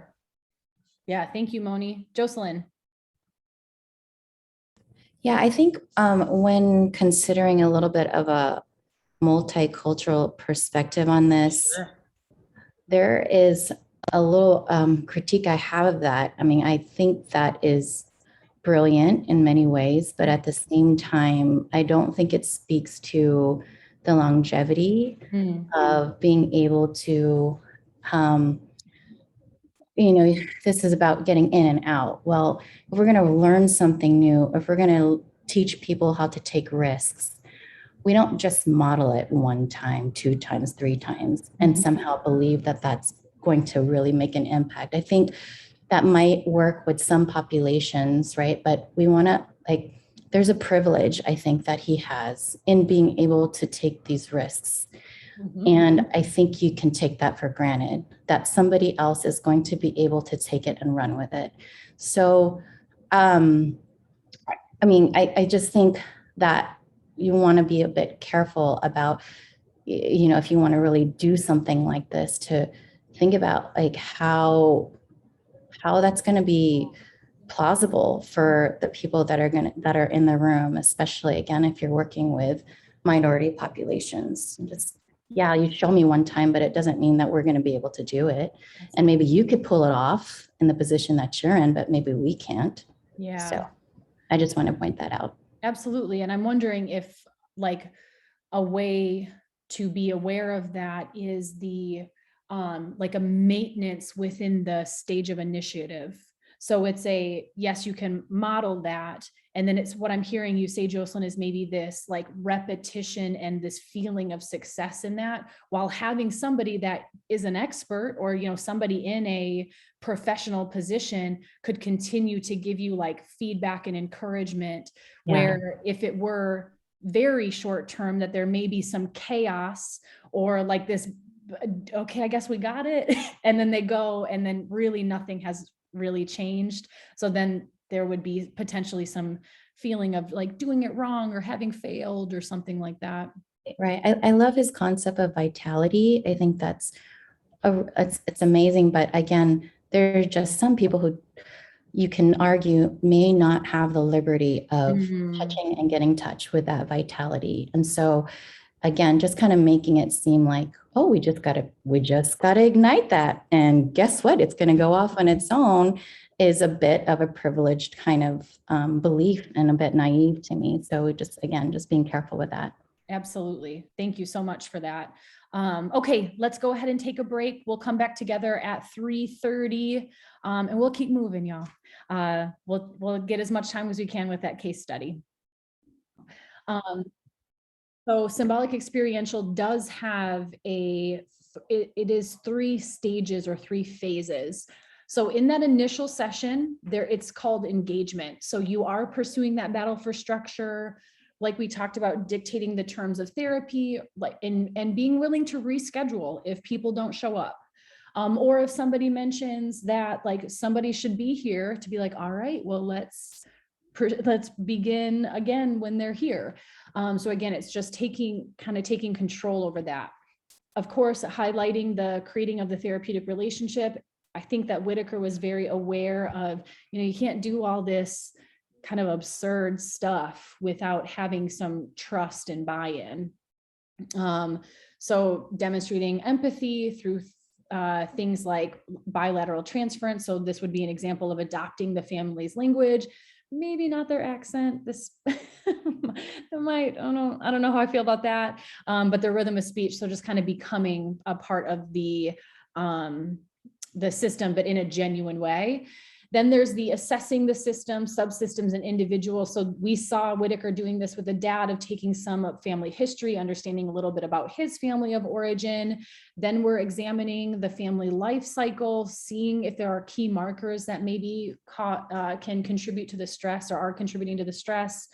Yeah. Thank you, Moni. Jocelyn. Yeah, I think when considering a little bit of a multicultural perspective on this, there is a little critique I have of that. I mean, I think that is brilliant in many ways, but at the same time, I don't think it speaks to the longevity of being able to, this is about getting in and out. Well, if we're going to learn something new, if we're going to teach people how to take risks, we don't just model it 1 time, 2 times, 3 times, and somehow believe that that's going to really make an impact. I think that might work with some populations, right? But we want to, there's a privilege, I think, that he has in being able to take these risks. And I think you can take that for granted, that somebody else is going to be able to take it and run with it. So, I just think that you want to be a bit careful about, if you want to really do something like this, to think about like how that's going to be plausible for the people that are in the room, especially again, if you're working with minority populations. Just, yeah, you show me 1 time, but it doesn't mean that we're going to be able to do it. And maybe you could pull it off in the position that you're in, but maybe we can't. Yeah. So I just want to point that out. Absolutely. And I'm wondering if like a way to be aware of that is the like a maintenance within the stage of initiative. So it's yes, you can model that. And then it's what I'm hearing you say, Jocelyn, is maybe this like repetition and this feeling of success in that, while having somebody that is an expert, or, somebody in a professional position could continue to give you like feedback and encouragement, Yeah. where if it were very short term, that there may be some chaos or like this, okay, I guess we got it. And then they go, and then really nothing has really changed. So then there would be potentially some feeling of like doing it wrong or having failed or something like that. Right. I love his concept of vitality. I think it's amazing. But again, there are just some people who you can argue may not have the liberty of touching and getting in touch with that vitality. And so again, just kind of making it seem like, oh, we just gotta ignite that. And guess what? It's going to go off on its own, is a bit of a privileged kind of belief and a bit naive to me. So just being careful with that. Absolutely. Thank you so much for that. Okay, let's go ahead and take a break. We'll come back together at 3:30 and we'll keep moving, y'all. We'll get as much time as we can with that case study. So symbolic experiential does have it is 3 stages or 3 phases. So in that initial session there, it's called engagement. So you are pursuing that battle for structure, like we talked about, dictating the terms of therapy, like and being willing to reschedule if people don't show up. Or if somebody mentions that like somebody should be here, to be like, all right, well, let's begin again when they're here. So again, it's just taking control over that. Of course, highlighting the creating of the therapeutic relationship. I think that Whitaker was very aware of, you can't do all this kind of absurd stuff without having some trust and buy-in. So demonstrating empathy through things like bilateral transference. So this would be an example of adopting the family's language, maybe not their accent. This I don't know how I feel about that, but their rhythm of speech. So just kind of becoming a part of the system, but in a genuine way. Then there's the assessing the system, subsystems, and individuals. So we saw Whitaker doing this with the dad, of taking some family history, understanding a little bit about his family of origin. Then we're examining the family life cycle, seeing if there are key markers that maybe can contribute to the stress or are contributing to the stress.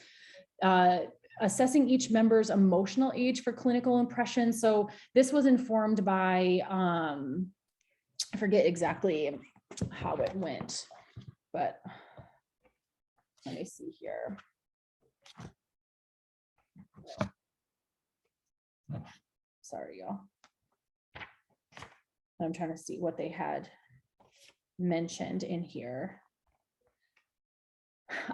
Assessing each member's emotional age for clinical impression. So this was informed by, I forget exactly how it went, but let me see here. Sorry, y'all. I'm trying to see what they had mentioned in here.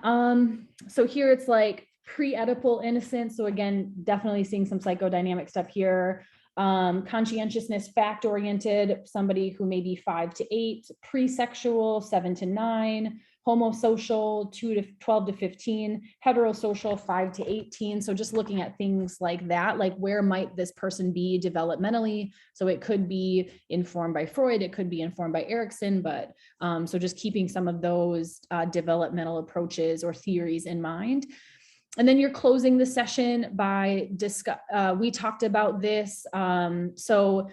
So here it's like pre-Oedipal innocence. So again, definitely seeing some psychodynamic stuff here. Conscientiousness, fact-oriented, somebody who may be 5 to 8, pre-sexual, 7 to 9, homosocial, 12 to 15, heterosocial, 5 to 18. So just looking at things like that, like where might this person be developmentally? So it could be informed by Freud, it could be informed by Erikson, but so just keeping some of those developmental approaches or theories in mind. And then you're closing the session by we talked about this. So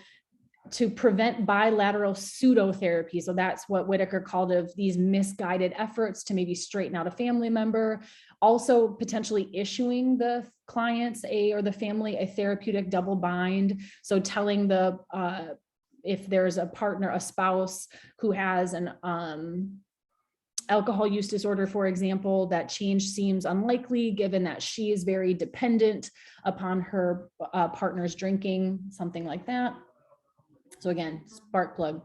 to prevent bilateral pseudotherapy. So that's what Whitaker called of these misguided efforts to maybe straighten out a family member. Also potentially issuing the clients or the family a therapeutic double bind. So telling if there's a partner, a spouse who has an alcohol use disorder, for example, that change seems unlikely given that she is very dependent upon her partner's drinking, something like that. So again, spark plug.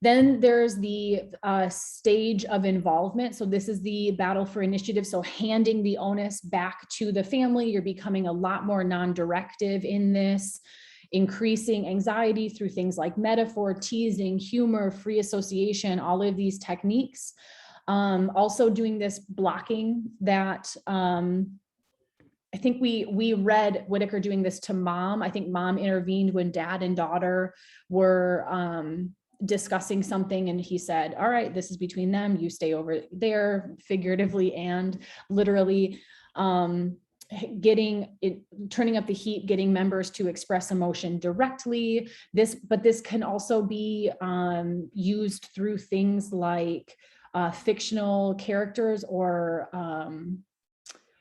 Then there's the stage of involvement. So this is the battle for initiative. So handing the onus back to the family. You're becoming a lot more non-directive in this. Increasing anxiety through things like metaphor, teasing, humor, free association, all of these techniques. Also doing this blocking that I think we read Whitaker doing this to mom. I think mom intervened when dad and daughter were discussing something and he said, all right, this is between them, you stay over there, figuratively and literally, getting it, turning up the heat, getting members to express emotion directly. But this can also be used through things like fictional characters or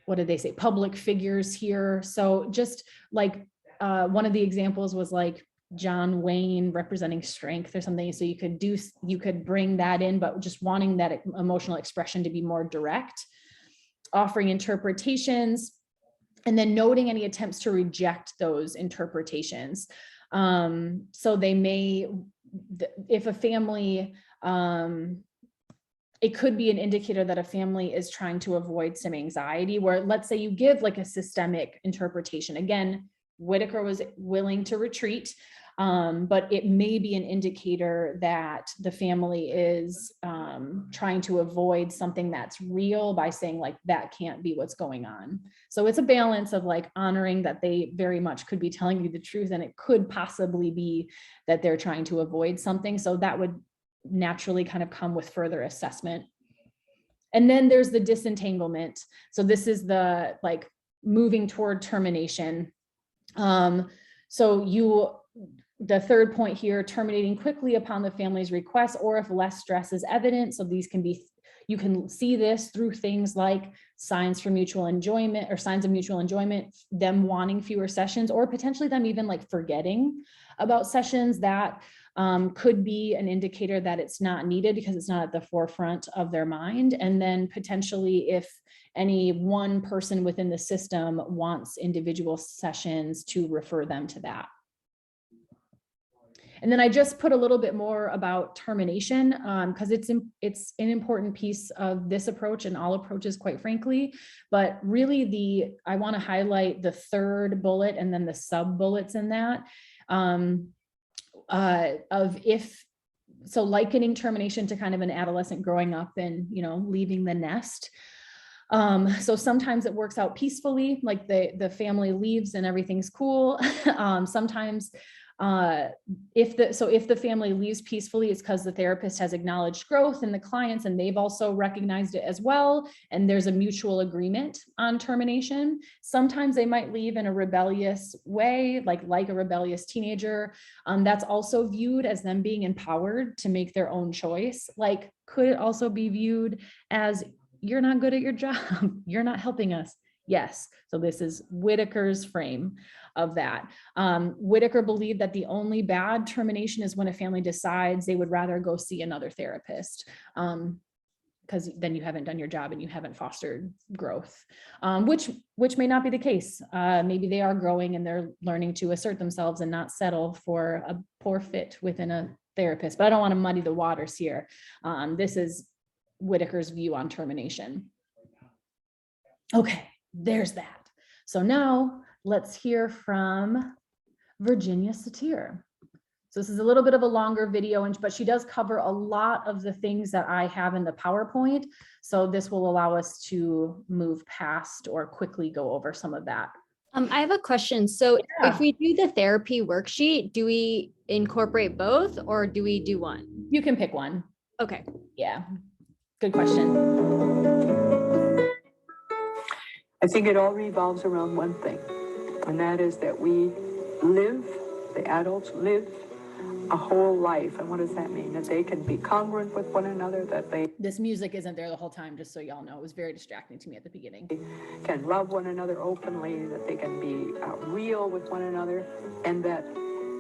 what did they say? Public figures here. So just like one of the examples was like John Wayne representing strength or something. So you could bring that in, but just wanting that emotional expression to be more direct, offering interpretations, and then noting any attempts to reject those interpretations. So they may, if a family, it could be an indicator that a family is trying to avoid some anxiety, where let's say you give like a systemic interpretation. Again, Whitaker was willing to retreat, but it may be an indicator that the family is trying to avoid something that's real by saying like, that can't be what's going on. So it's a balance of like honoring that they very much could be telling you the truth, and it could possibly be that they're trying to avoid something. So that would naturally kind of come with further assessment. And then there's the disentanglement. So this is the like moving toward termination. The third point here, terminating quickly upon the family's request or if less stress is evident. So these can be, you can see this through things like signs for mutual enjoyment or signs of mutual enjoyment, them wanting fewer sessions, or potentially them even like forgetting about sessions. That could be an indicator that it's not needed because it's not at the forefront of their mind. And then potentially if any one person within the system wants individual sessions, to refer them to that. And then I just put a little bit more about termination because it's an important piece of this approach and all approaches, quite frankly. But really I want to highlight the third bullet and then the sub bullets in that so likening termination to kind of an adolescent growing up and, leaving the nest. So sometimes it works out peacefully, like the family leaves and everything's cool. Sometimes if the family leaves peacefully, it's because the therapist has acknowledged growth in the clients and they've also recognized it as well. And there's a mutual agreement on termination. Sometimes they might leave in a rebellious way, like a rebellious teenager. That's also viewed as them being empowered to make their own choice. Like, could it also be viewed as, you're not good at your job, you're not helping us? Yes. So this is Whitaker's frame of that. Whitaker believed that the only bad termination is when a family decides they would rather go see another therapist, because then you haven't done your job and you haven't fostered growth, which may not be the case. Maybe they are growing and they're learning to assert themselves and not settle for a poor fit within a therapist. But I don't want to muddy the waters here. This is Whitaker's view on termination. Okay, there's that. So now let's hear from Virginia Satir. So this is a little bit of a longer video, but she does cover a lot of the things that I have in the PowerPoint. So this will allow us to move past or quickly go over some of that. I have a question. So if we do the therapy worksheet, do we incorporate both or do we do one? You can pick one. Okay. Yeah, good question. I think it all revolves around one thing, and that is that we live, the adults live a whole life. And what does that mean? That they can be congruent with one another, that they... This music isn't there the whole time, just so y'all know. It was very distracting to me at the beginning. Can love one another openly, that they can be real with one another, and that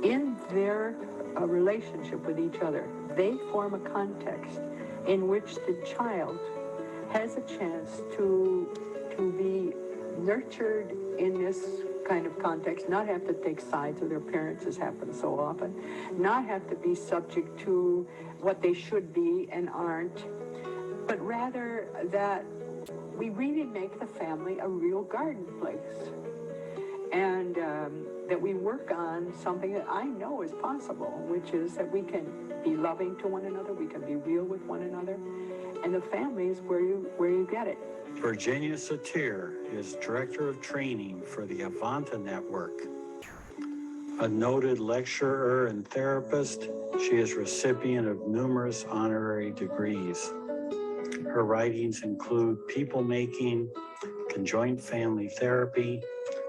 in their relationship with each other, they form a context in which the child has a chance to be nurtured in this kind of context, not have to take sides with their parents, as happens so often, not have to be subject to what they should be and aren't, but rather that we really make the family a real garden place. And that we work on something that I know is possible, which is that we can be loving to one another, we can be real with one another, and the family is where you get it. Virginia Satir is Director of Training for the Avanta Network. A noted lecturer and therapist, she is recipient of numerous honorary degrees. Her writings include People Making, Conjoint Family Therapy,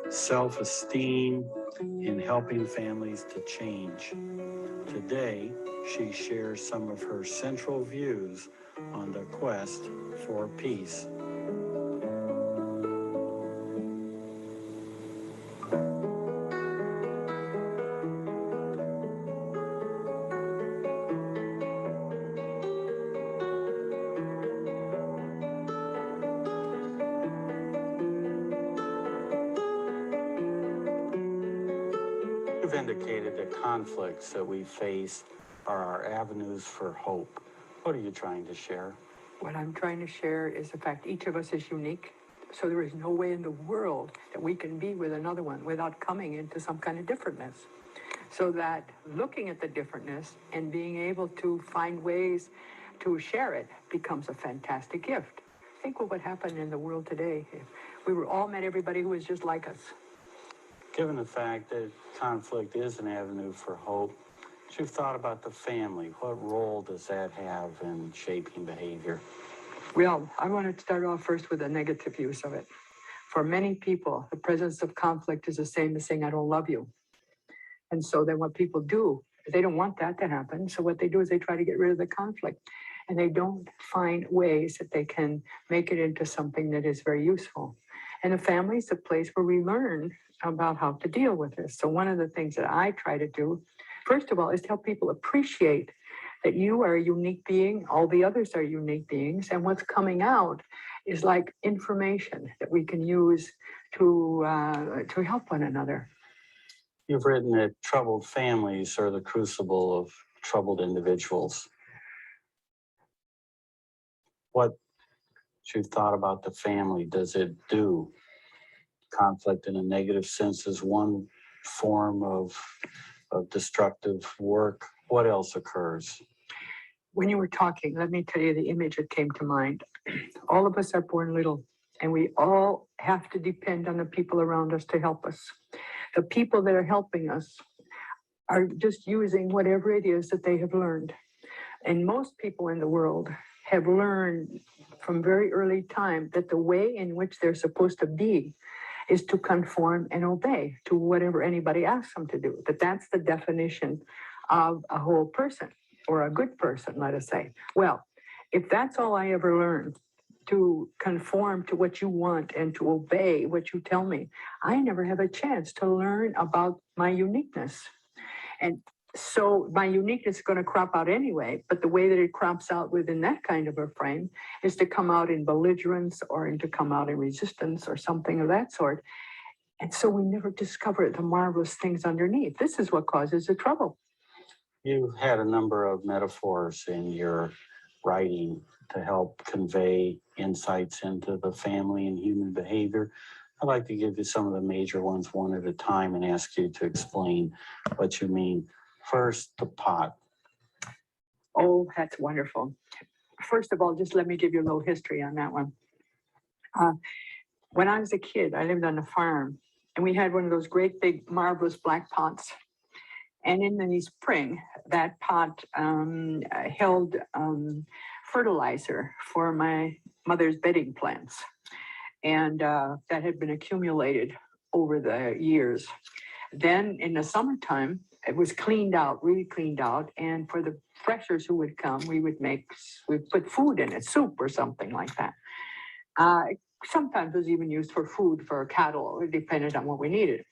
Self-Esteem, and Helping Families to Change. Today, she shares some of her central views on the quest for peace. You've indicated that conflicts that we face are our avenues for hope. What are you trying to share? What I'm trying to share is the fact each of us is unique. So there is no way in the world that we can be with another one without coming into some kind of differentness. So that looking at the differentness and being able to find ways to share it becomes a fantastic gift. Think of what happened in the world today if we were all met everybody who was just like us. Given the fact that conflict is an avenue for hope, you've thought about the family. What role does that have in shaping behavior? Well, I want to start off first with the negative use of it. For many people, the presence of conflict is the same as saying, I don't love you. And so then what people do, they don't want that to happen. So what they do is they try to get rid of the conflict. And they don't find ways that they can make it into something that is very useful. And the family is a place where we learn about how to deal with this. So one of the things that I try to do, first of all, is to help people appreciate that you are a unique being, all the others are unique beings, and what's coming out is like information that we can use to help one another. You've written that troubled families are the crucible of troubled individuals. What you've thought about the family, does it do? Conflict in a negative sense is one form of destructive work. What else occurs? When you were talking, let me tell you the image that came to mind. All of us are born little, and we all have to depend on the people around us to help us. The people that are helping us are just using whatever it is that they have learned. And most people in the world have learned from very early time that the way in which they're supposed to be is to conform and obey to whatever anybody asks them to do. That's the definition of a whole person or a good person, let us say. Well, if that's all I ever learned, to conform to what you want and to obey what you tell me, I never have a chance to learn about my uniqueness. And so my uniqueness is going to crop out anyway, but the way that it crops out within that kind of a frame is to come out in belligerence or to come out in resistance or something of that sort. And so we never discover the marvelous things underneath. This is what causes the trouble. You've had a number of metaphors in your writing to help convey insights into the family and human behavior. I'd like to give you some of the major ones one at a time and ask you to explain what you mean. First, the pot. Oh, that's wonderful. First of all, just let me give you a little history on that one. When I was a kid, I lived on a farm, and we had one of those great big marvelous black pots. And in the spring, that pot held fertilizer for my mother's bedding plants. And that had been accumulated over the years. Then in the summertime, it was cleaned out, really cleaned out. And for the freshers who would come, we'd put food in it, soup or something like that. Sometimes it was even used for food for cattle. It depended on what we needed.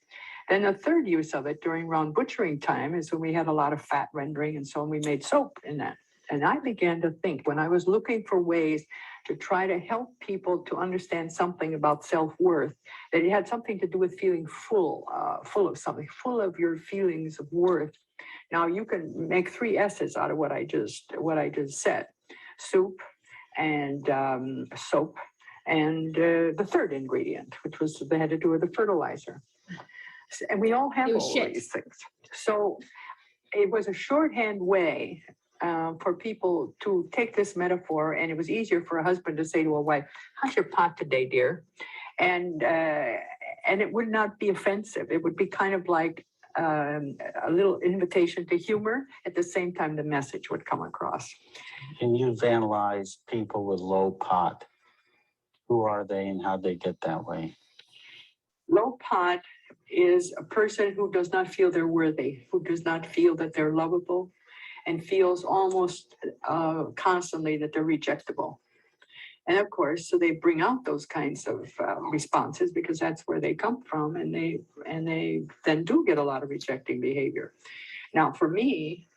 Then the third use of it during round butchering time is when we had a lot of fat rendering, and so we made soap in that. And I began to think, when I was looking for ways to try to help people to understand something about self-worth, that it had something to do with feeling full of something, full of your feelings of worth. Now you can make 3 S's out of what I just said: soup and soap, and the third ingredient, which was they had to do with the fertilizer. And we all have all these things. So it was a shorthand way for people to take this metaphor, and it was easier for a husband to say to a wife, "How's your pot today, dear?" And it would not be offensive. It would be kind of like a little invitation to humor. At the same time, the message would come across. And you've analyzed people with low pot. Who are they and how'd they get that way? Low pot is a person who does not feel they're worthy, who does not feel that they're lovable, and feels almost constantly that they're rejectable. And of course, so they bring out those kinds of responses because that's where they come from, and they then do get a lot of rejecting behavior. Now, for me,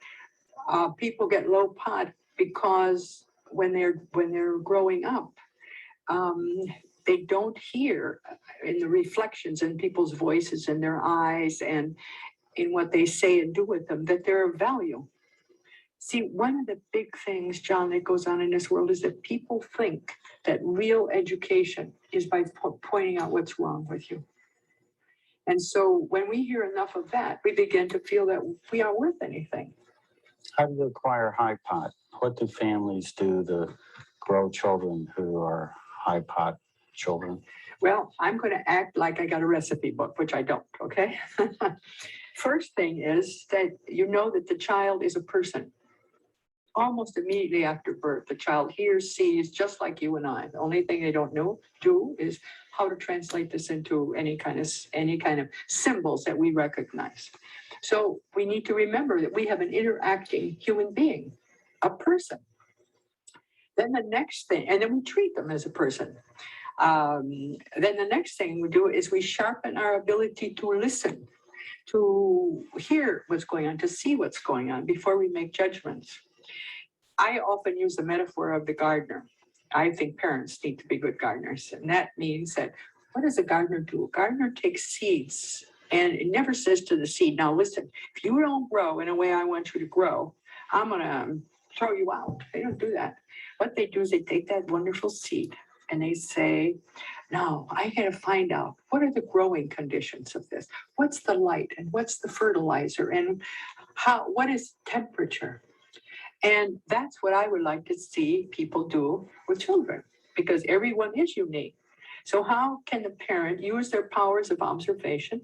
people get low pot because when they're growing up, they don't hear in the reflections in people's voices and their eyes and in what they say and do with them that they're of value. See, one of the big things, John, that goes on in this world is that people think that real education is by pointing out what's wrong with you. And so when we hear enough of that, we begin to feel that we aren't worth anything. How do you acquire high pot? What do families do to grow children who are high pot children? Well, I'm going to act like I got a recipe book, which I don't, okay? First thing is that you know that the child is a person. Almost immediately after birth, the child hears, sees, just like you and I. The only thing they don't do is how to translate this into any kind of symbols that we recognize. So we need to remember that we have an interacting human being, a person. Then the next thing, and then we treat them as a person. Then the next thing we do is we sharpen our ability to listen, to hear what's going on, to see what's going on before we make judgments. I often use the metaphor of the gardener. I think parents need to be good gardeners. And that means that what does a gardener do? A gardener takes seeds and it never says to the seed, now listen, if you don't grow in a way I want you to grow, I'm going to throw you out. They don't do that. What they do is they take that wonderful seed and they say, no, I got to find out what are the growing conditions of this? What's the light and what's the fertilizer and what is temperature? And that's what I would like to see people do with children, because everyone is unique. So how can the parent use their powers of observation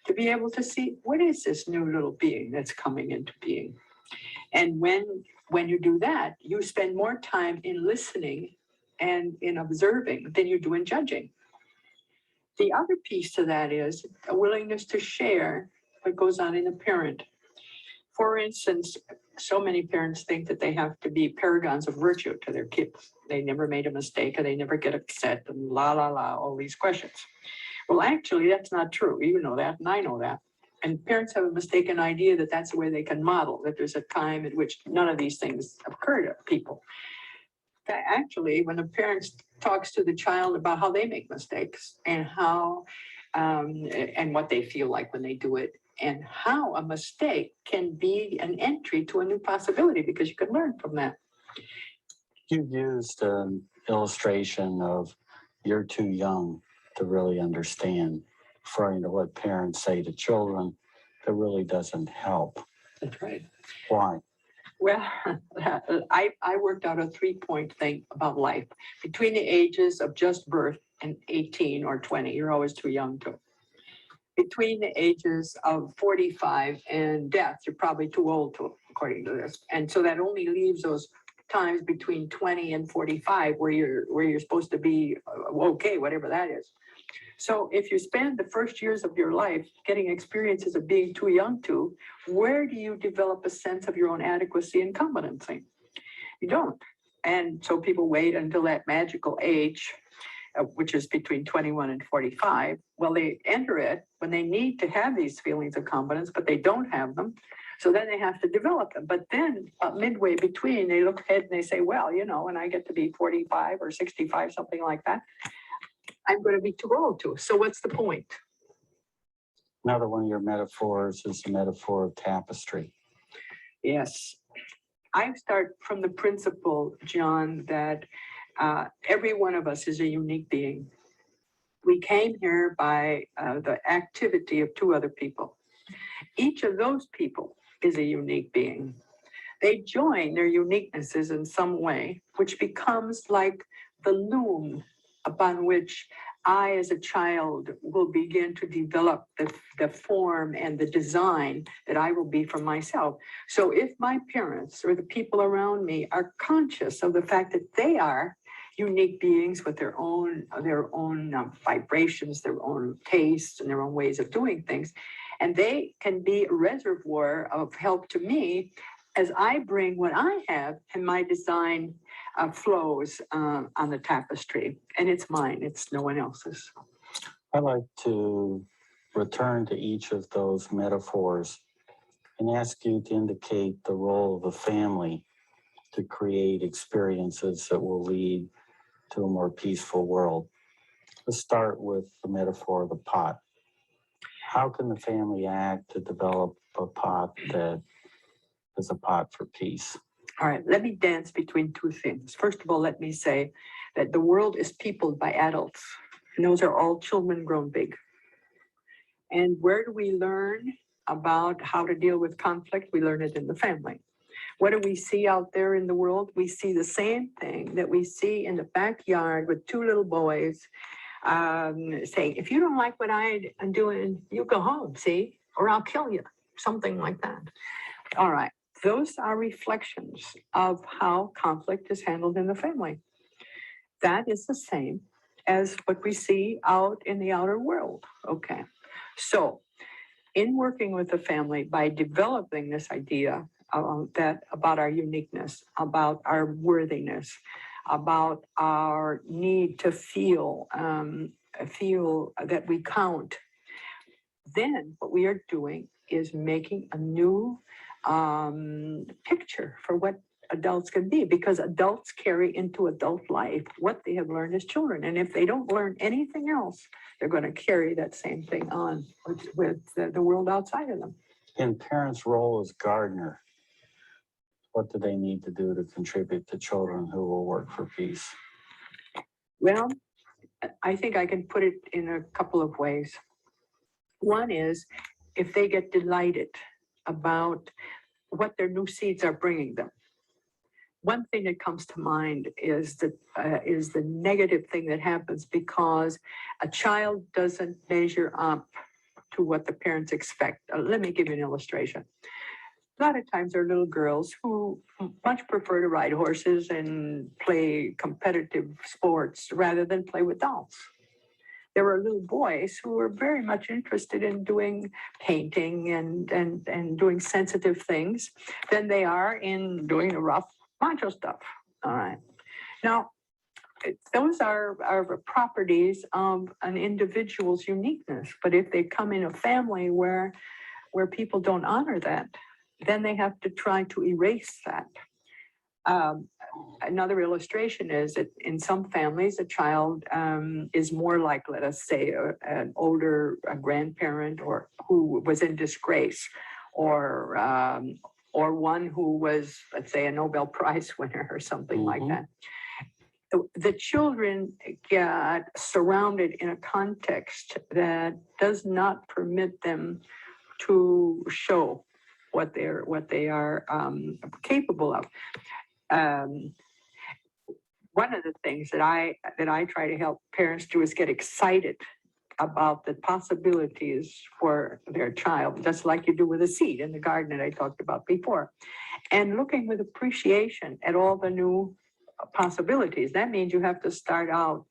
to be able to see what is this new little being that's coming into being? And when you do that, you spend more time in listening and in observing than you do in judging. The other piece to that is a willingness to share what goes on in the parent. For instance, so many parents think that they have to be paragons of virtue to their kids. They never made a mistake, or they never get upset, and all these questions. Well, actually, that's not true. You know that, and I know that. And parents have a mistaken idea that that's the way they can model, that there's a time in which none of these things occur to people. Actually, when the parent talks to the child about how they make mistakes and how and what they feel like when they do it, and how a mistake can be an entry to a new possibility, because you can learn from that. You used an illustration of you're too young to really understand, referring to what parents say to children that really doesn't help. That's right. Why? Well, I worked out a 3-point thing about life. Between the ages of just birth and 18 or 20, you're always too young to. Between the ages of 45 and death, you're probably too old to, according to this. And so that only leaves those times between 20 and 45 where you're supposed to be okay, whatever that is. So if you spend the first years of your life getting experiences of being too young to, where do you develop a sense of your own adequacy and competency? You don't. And so people wait until that magical age, which is between 21 and 45. Well, they enter it when they need to have these feelings of competence, but they don't have them. So then they have to develop them. But then midway between, they look ahead and they say, well, you know, when I get to be 45 or 65, something like that, I'm going to be too old to. So what's the point? Another one of your metaphors is the metaphor of tapestry. Yes. I start from the principle, John, that every one of us is a unique being. We came here by the activity of 2 other people. Each of those people is a unique being. They join their uniquenesses in some way, which becomes like the loom upon which I, as a child, will begin to develop the form and the design that I will be for myself. So if my parents or the people around me are conscious of the fact that they are unique beings with their own vibrations, their own tastes, and their own ways of doing things, and they can be a reservoir of help to me as I bring what I have and my design flows on the tapestry. And it's mine, it's no one else's. I like to return to each of those metaphors and ask you to indicate the role of a family to create experiences that will lead to a more peaceful world. Let's start with the metaphor of the pot. How can the family act to develop a pot that is a pot for peace? All right, let me dance between two things. First of all, let me say that the world is peopled by adults, and those are all children grown big. And where do we learn about how to deal with conflict? We learn it in the family. What do we see out there in the world? We see the same thing that we see in the backyard with two little boys saying, if you don't like what I'm doing, you go home, see, or I'll kill you, something like that. All right. Those are reflections of how conflict is handled in the family. That is the same as what we see out in the outer world. Okay. So in working with the family, by developing this idea about our uniqueness, about our worthiness, about our need to feel that we count, then what we are doing is making a new picture for what adults can be, because adults carry into adult life what they have learned as children. And if they don't learn anything else, they're going to carry that same thing on with the world outside of them. In parents' role as gardener, what do they need to do to contribute to children who will work for peace? Well, I think I can put it in a couple of ways. One is if they get delighted about what their new seeds are bringing them. One thing that comes to mind is the negative thing that happens because a child doesn't measure up to what the parents expect. Let me give you an illustration. A lot of times there are little girls who much prefer to ride horses and play competitive sports rather than play with dolls. There are little boys who are very much interested in doing painting and doing sensitive things than they are in doing the rough macho stuff. All right. Now, those are properties of an individual's uniqueness. But if they come in a family where people don't honor that, then they have to try to erase that. Another illustration is that in some families, a child is more like, let us say, an older grandparent or who was in disgrace, or one who was, let's say, a Nobel Prize winner or something like that. The children get surrounded in a context that does not permit them to show what they are capable of. One of the things that I try to help parents do is get excited about the possibilities for their child, just like you do with a seed in the garden that I talked about before, and looking with appreciation at all the new possibilities. That means you have to start out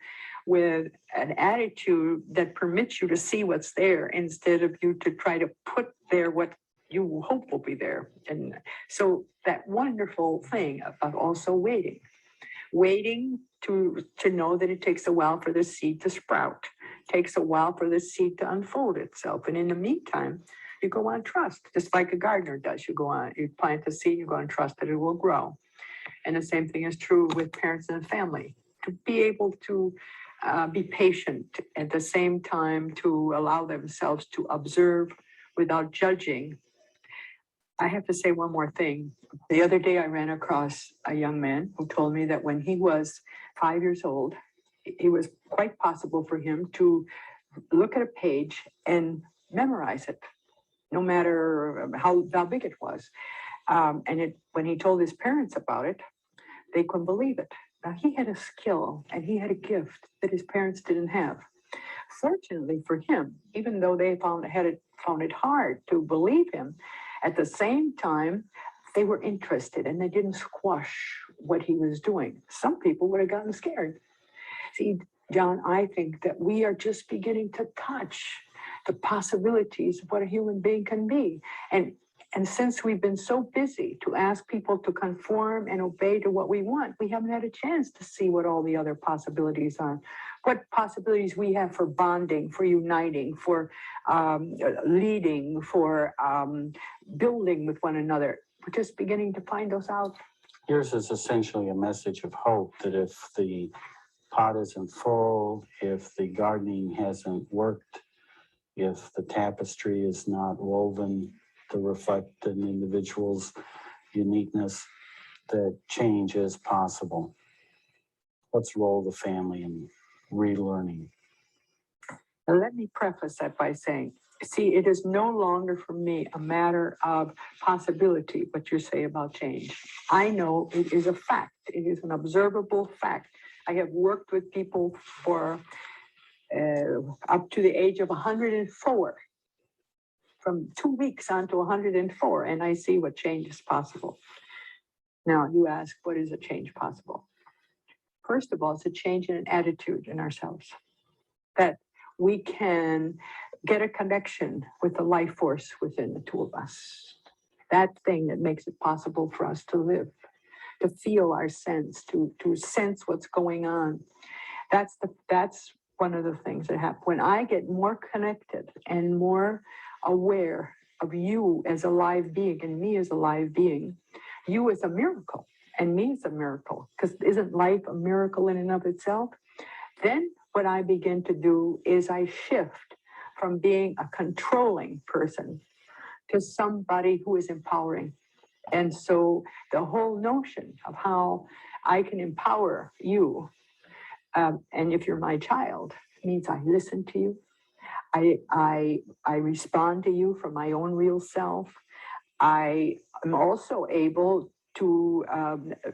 with an attitude that permits you to see what's there instead of you to try to put there what you hope will be there. And so that wonderful thing of also waiting to know that it takes a while for the seed to sprout, takes a while for the seed to unfold itself. And in the meantime, you go on trust, just like a gardener does. You plant the seed, you go on trust that it will grow. And the same thing is true with parents and family. To be able to be patient at the same time, to allow themselves to observe without judging. I have to say one more thing. The other day I ran across a young man who told me that when he was 5 years old, it was quite possible for him to look at a page and memorize it, no matter how big it was. When he told his parents about it, they couldn't believe it. Now, he had a skill and he had a gift that his parents didn't have. fortunately for him, even though they found it hard to believe him, at the same time, they were interested and they didn't squash what he was doing. Some people would have gotten scared. See, John, I think that we are just beginning to touch the possibilities of what a human being can be. And since we've been so busy to ask people to conform and obey to what we want, we haven't had a chance to see what all the other possibilities are. What possibilities we have for bonding, for uniting, for leading, for building with one another. We're just beginning to find those out. Yours is essentially a message of hope that if the pot isn't full, if the gardening hasn't worked, if the tapestry is not woven to reflect an individual's uniqueness, that change is possible. What's the role of the family in relearning? Now, let me preface that by saying, see, it is no longer for me a matter of possibility, what you say about change. I know it is a fact. It is an observable fact. I have worked with people for up to the age of 104, from 2 weeks on to 104, and I see what change is possible. Now, you ask, what is a change possible? First of all, it's a change in an attitude in ourselves, that we can get a connection with the life force within the two of us. That thing that makes it possible for us to live, to feel our sense, to sense what's going on. That's one of the things that happen. When I get more connected and more aware of you as a live being and me as a live being, you as a miracle and me as a miracle, because isn't life a miracle in and of itself? Then what I begin to do is I shift from being a controlling person to somebody who is empowering. And so the whole notion of how I can empower you, and if you're my child, means I listen to you. I respond to you from my own real self. I am also able to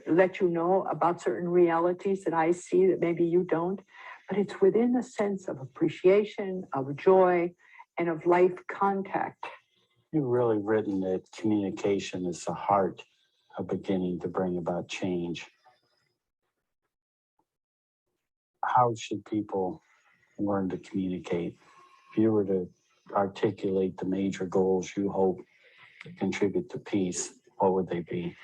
let you know about certain realities that I see that maybe you don't, but it's within a sense of appreciation, of joy, and of life contact. You've really written that communication is the heart of beginning to bring about change. How should people learn to communicate? If you were to articulate the major goals you hope to contribute to peace, what would they be?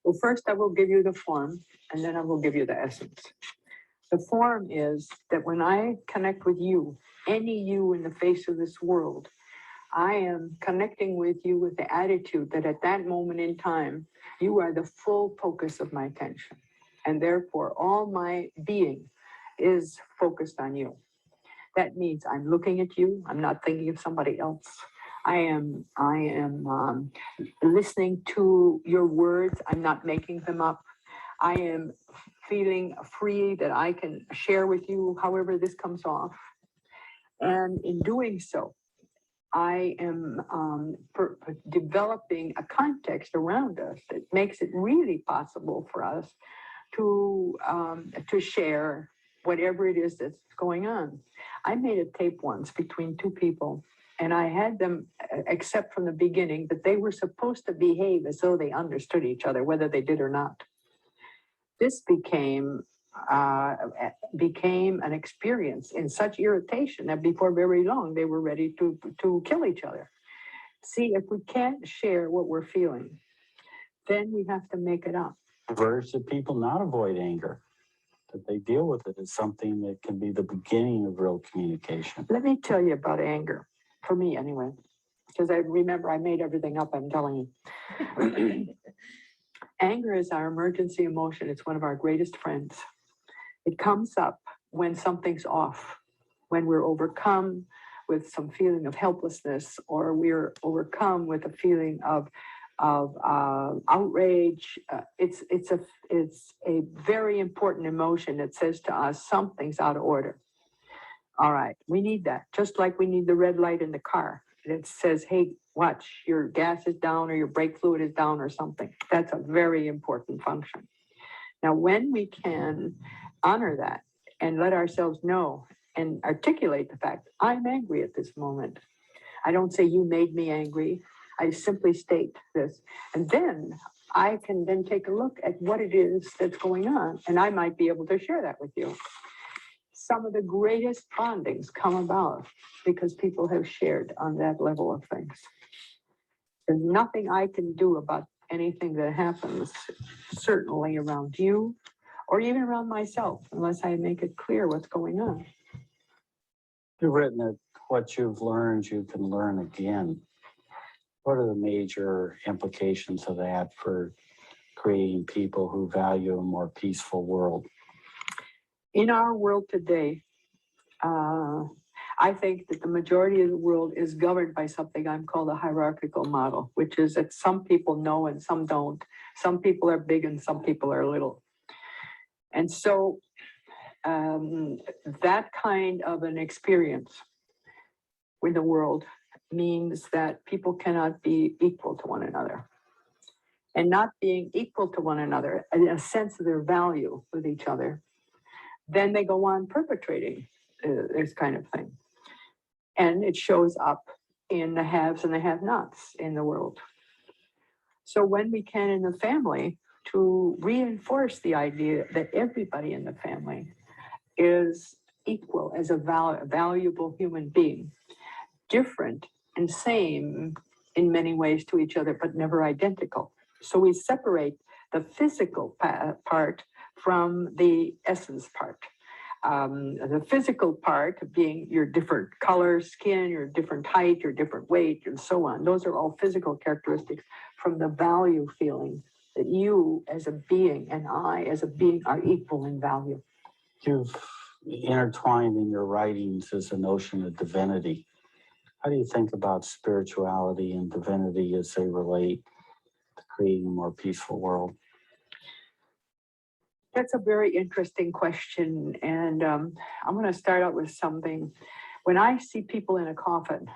Well, first I will give you the form, and then I will give you the essence. The form is that when I connect with you, any you in the face of this world, I am connecting with you with the attitude that at that moment in time, you are the full focus of my attention. And therefore, all my being is focused on you. That means I'm looking at you. I'm not thinking of somebody else. I am listening to your words. I'm not making them up. I am feeling free that I can share with you however this comes off. And in doing so, I am developing a context around us that makes it really possible for us to share whatever it is that's going on. I made a tape once between two people, and I had them accept from the beginning that they were supposed to behave as though they understood each other, whether they did or not. This became an experience in such irritation that before very long they were ready to kill each other. See, if we can't share what we're feeling, then we have to make it up. Encourage the people not avoid anger, that they deal with it as something that can be the beginning of real communication. Let me tell you about anger, for me anyway, because I remember I made everything up, I'm telling you. Anger is our emergency emotion. It's one of our greatest friends. It comes up when something's off, when we're overcome with some feeling of helplessness, or we're overcome with a feeling of outrage. It's a very important emotion that says to us something's out of order. All right, we need that, just like we need the red light in the car. It says, hey, watch, your gas is down or your brake fluid is down or something. That's a very important function. Now, when we can honor that and let ourselves know and articulate the fact, I'm angry at this moment. I don't say you made me angry. I simply state this. And then I can then take a look at what it is that's going on, and I might be able to share that with you. Some of the greatest bondings come about because people have shared on that level of things. There's nothing I can do about anything that happens, certainly around you or even around myself, unless I make it clear what's going on. You've written that what you've learned, you can learn again. What are the major implications of that for creating people who value a more peaceful world? In our world today, I think that the majority of the world is governed by something I'm called a hierarchical model, which is that some people know and some don't. Some people are big and some people are little. And so that kind of an experience with the world means that people cannot be equal to one another. And not being equal to one another, in a sense of their value with each other, then they go on perpetrating this kind of thing. And it shows up in the haves and the have-nots in the world. So when we can in the family to reinforce the idea that everybody in the family is equal as a valuable human being, different and same in many ways to each other, but never identical. So we separate the physical part from the essence part. The physical part being your different color, skin, your different height, your different weight, and so on. Those are all physical characteristics from the value feeling that you as a being and I as a being are equal in value. You've intertwined in your writings is a notion of divinity. How do you think about spirituality and divinity as they relate to creating a more peaceful world? That's a very interesting question. And I'm going to start out with something. When I see people in a coffin,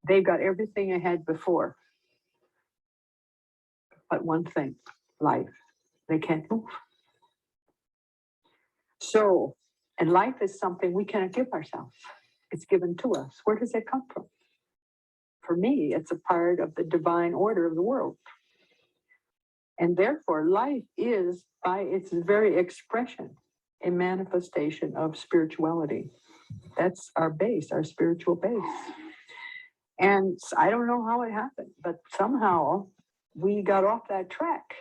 they've got everything they had before. But one thing, life, they can't move. So, and life is something we cannot give ourselves. It's given to us. Where does it come from? For me, it's a part of the divine order of the world. And therefore, life is, by its very expression, a manifestation of spirituality. That's our base, our spiritual base. And I don't know how it happened, but somehow we got off that track.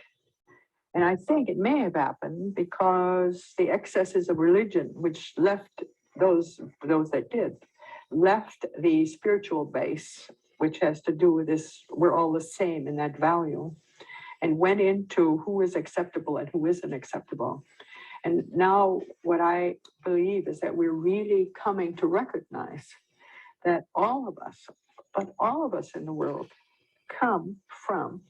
And I think it may have happened because the excesses of religion, which left those that did, left the spiritual base, which has to do with this, we're all the same in that value, and went into who is acceptable and who isn't acceptable. And now what I believe is that we're really coming to recognize that all of us, but all of us in the world, come from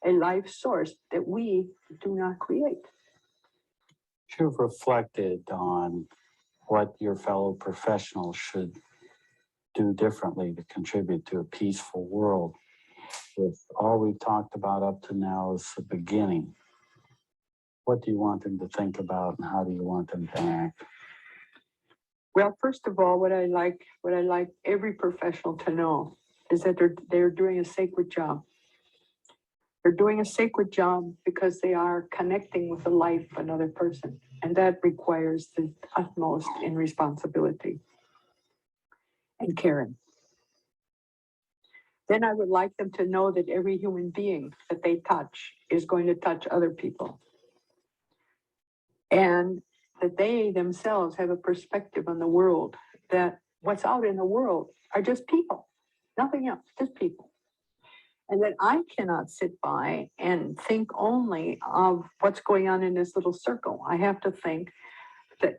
a life source that we do not create. You've reflected on what your fellow professionals should do differently to contribute to a peaceful world. With all we've talked about up to now is the beginning. What do you want them to think about and how do you want them to act? Well, first of all, what I like every professional to know is that they're doing a sacred job. They're doing a sacred job because they are connecting with the life of another person. And that requires the utmost in responsibility and caring. Then I would like them to know that every human being that they touch is going to touch other people. And that they themselves have a perspective on the world, that what's out in the world are just people, nothing else, just people. And that I cannot sit by and think only of what's going on in this little circle. I have to think that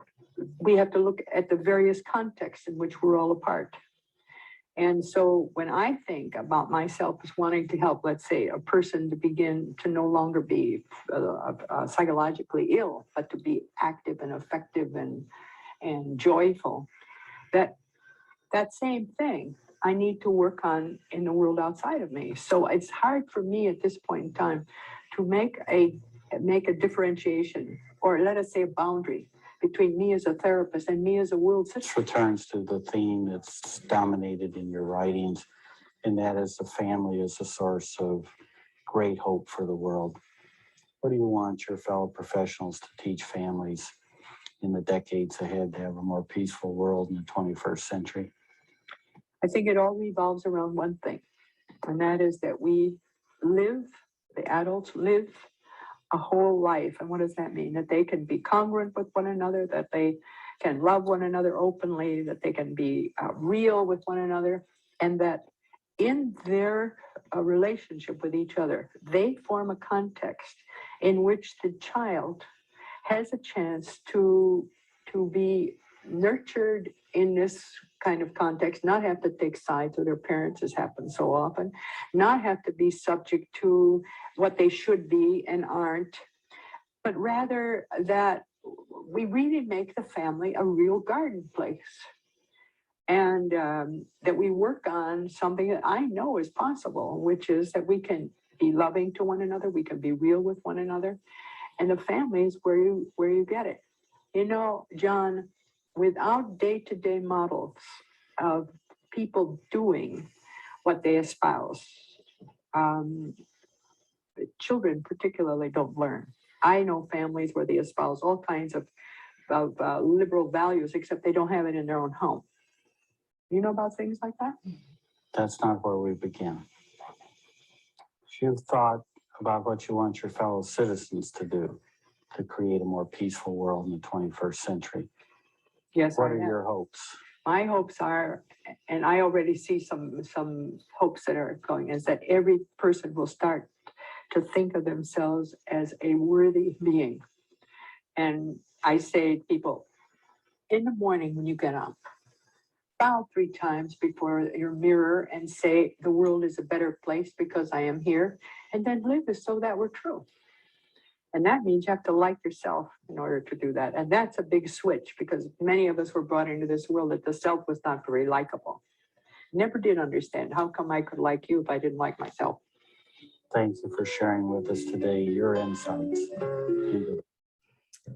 we have to look at the various contexts in which we're all a part. And so when I think about myself as wanting to help, let's say, a person to begin to no longer be psychologically ill, but to be active and effective and joyful, that same thing I need to work on in the world outside of me. So it's hard for me at this point in time to make a differentiation, or let us say a boundary, between me as a therapist and me as a world This citizen. returns to the theme that's dominated in your writings, and that is the family as a source of great hope for the world. What do you want your fellow professionals to teach families in the decades ahead to have a more peaceful world in the 21st century? I think it all revolves around one thing, and that is that we live, the adults live a whole life. And what does that mean? That they can be congruent with one another, that they can love one another openly, that they can be real with one another, and that in their relationship with each other, they form a context in which the child has a chance to be nurtured in this kind of context, not have to take sides with their parents, as happens so often, not have to be subject to what they should be and aren't, but rather that we really make the family a real garden place. And that we work on something that I know is possible, which is that we can be loving to one another, we can be real with one another, and the family is where you get it. You know, John, without day-to-day models of people doing what they espouse, children particularly don't learn. I know families where they espouse all kinds of liberal values, except they don't have it in their own home. You know about things like that? That's not where we begin. If you've thought about what you want your fellow citizens to do to create a more peaceful world in the 21st century, Yes. what are your hopes? My hopes are, and I already see some hopes that are going, is that every person will start to think of themselves as a worthy being. And I say to people, in the morning when you get up, bow 3 times before your mirror and say, the world is a better place because I am here, and then live as though that were true. And that means you have to like yourself in order to do that. And that's a big switch, because many of us were brought into this world that the self was not very likable. Never did understand. How come I could like you if I didn't like myself? Thank you for sharing with us today your insights.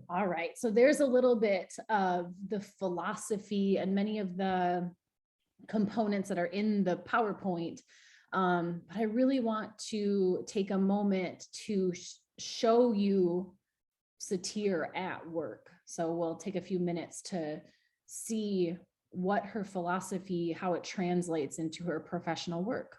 All right, so there's a little bit of the philosophy and many of the components that are in the PowerPoint. But I really want to take a moment to show you Satir at work. So we'll take a few minutes to see what her philosophy, how it translates into her professional work.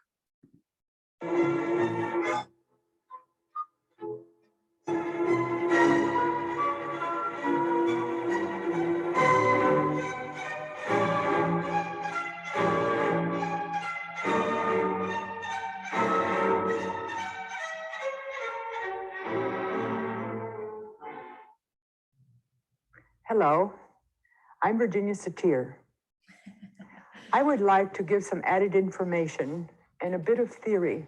Hello, I'm Virginia Satir. I would like to give some added information and a bit of theory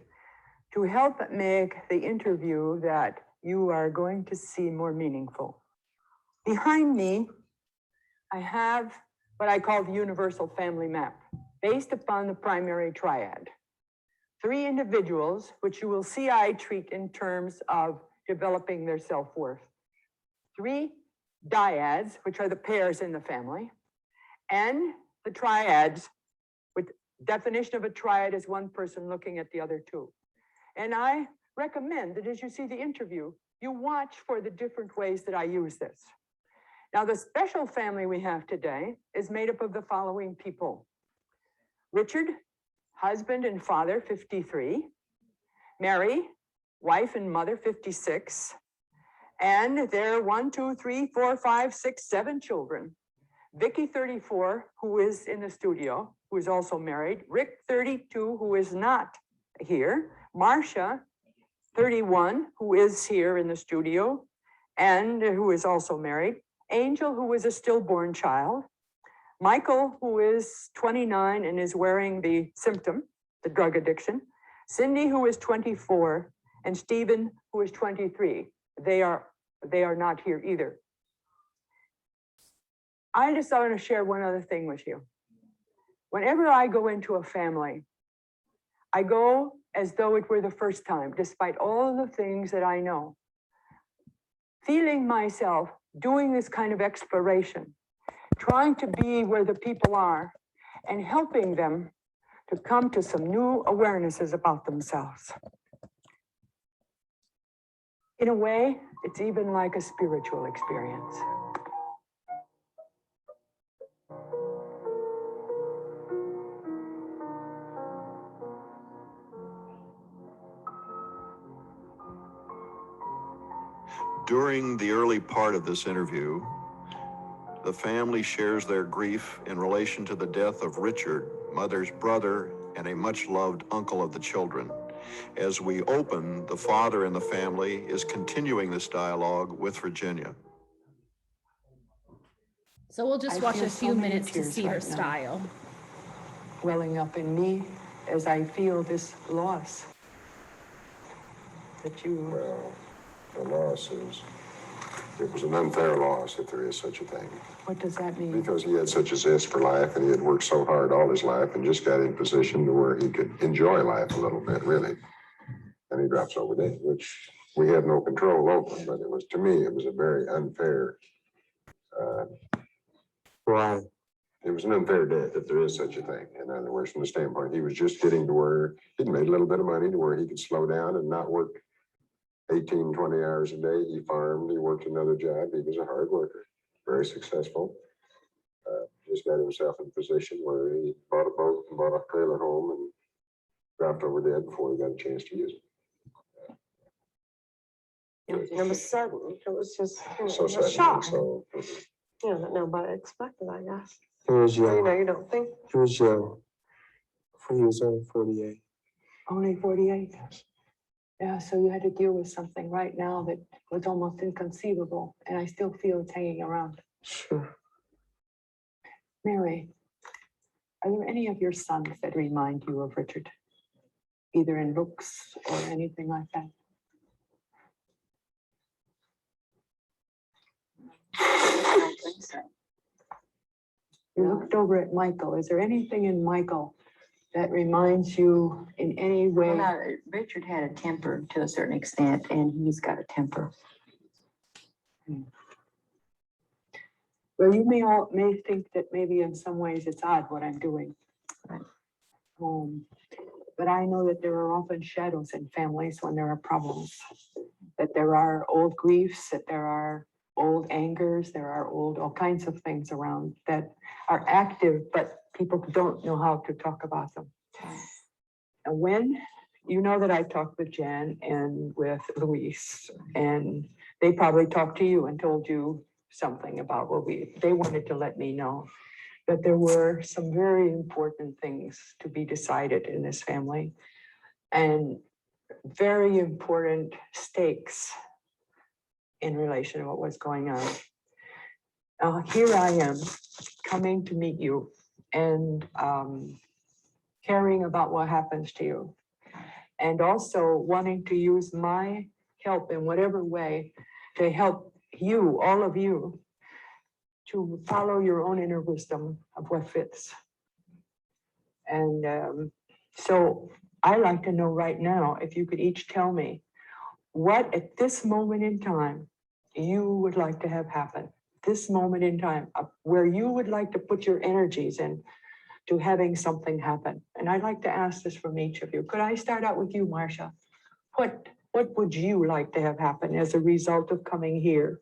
to help make the interview that you are going to see more meaningful. Behind me, I have what I call the universal family map, based upon the primary triad. 3 individuals, which you will see I treat in terms of developing their self-worth. 3 dyads, which are the pairs in the family, and the triads, with definition of a triad is one person looking at the other 2. And I recommend that as you see the interview, you watch for the different ways that I use this. Now, the special family we have today is made up of the following people. Richard, husband and father, 53. Mary, wife and mother, 56. And their 1, 2, 3, 4, 5, 6, 7 children. Vicky, 34, who is in the studio, who is also married. Rick, 32, who is not here. Marcia, 31, who is here in the studio and who is also married. Angel, who is a stillborn child. Michael, who is 29 and is wearing the symptom, the drug addiction. Cindy, who is 24, and Stephen, who is 23. They are not here either. I just want to share one other thing with you. Whenever I go into a family, I go as though it were the first time, despite all the things that I know. Feeling myself doing this kind of exploration, trying to be where the people are and helping them to come to some new awarenesses about themselves. In a way, it's even like a spiritual experience. During the early part of this interview, the family shares their grief in relation to the death of Richard, mother's brother, and a much-loved uncle of the children. As we open, the father in the family is continuing this dialogue with Virginia. So we'll just I watch feel a so few many minutes to tears see her right now. style. Welling up in me as I feel this loss that you. Well, the loss is, it was an unfair loss, if there is such a thing. What does that mean? Because he had such a zest for life and he had worked so hard all his life and just got in position to where he could enjoy life a little bit, really. And he drops over dead, which we had no control over, but it was, to me, it was a very unfair. Why? It was an unfair death, if there is such a thing. In other words, from the standpoint, he was just getting to where he'd made a little bit of money to where he could slow down and not work 18, 20 hours a day. He farmed, he worked another job. He was a hard worker, very successful. Just got himself in a position where he bought a boat and bought a trailer home and dropped over dead before he got a chance to use it. It was sudden. It was just, So a sudden, shock. so That nobody expected, I guess. He was young. You don't think. He was young. He was only 48. Only 48. Yeah, so you had to deal with something right now that was almost inconceivable, and I still feel it's hanging around. Sure. Mary, are there any of your sons that remind you of Richard? Either in looks or anything like that? I don't think so. You looked over at Michael. Is there anything in Michael that reminds you in any way? Richard had a temper to a certain extent, and he's got a temper. Well, you may think that maybe in some ways it's odd what I'm doing. Right. But I know that there are often shadows in families when there are problems, that there are old griefs, that there are old angers, there are all kinds of things around that are active, but people don't know how to talk about them. And when, you know that I talked with Jan and with Luis, and they probably talked to you and told you something about what they wanted to let me know that there were some very important things to be decided in this family and very important stakes in relation to what was going on. Here I am coming to meet you and caring about what happens to you, and also wanting to use my help in whatever way to help you, all of you, to follow your own inner wisdom of what fits. And so I'd like to know right now, if you could each tell me what at this moment in time you would like to have happen, this moment in time, where you would like to put your energies in to having something happen. And I'd like to ask this from each of you. Could I start out with you, Marcia? What would you like to have happen as a result of coming here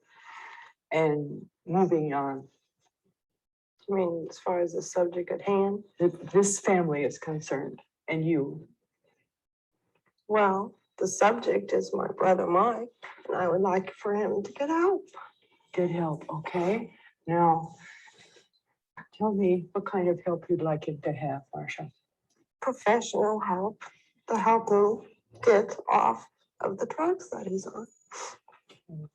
and moving on? I mean, as far as the subject at hand? This family is concerned, and you. Well, the subject is my brother Mike, and I would like for him to get help. Get help, okay? Now, tell me what kind of help you'd like him to have, Marcia. Professional help to help him get off of the drugs that he's on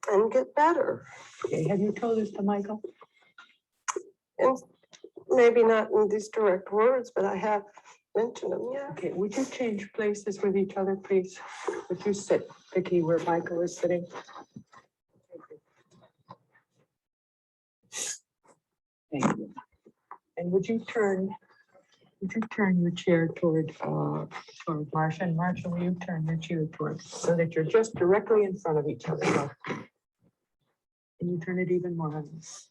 and get better. Okay, have you told this to Michael? And maybe not in these direct words, but I have mentioned them, yeah. Okay, would you change places with each other, please? Would you sit, Vicki, where Michael is sitting? Thank you. And would you turn your chair toward Marcia? And Marcia, will you turn your chair toward so that you're just directly in front of each other? Can you turn it even more on this?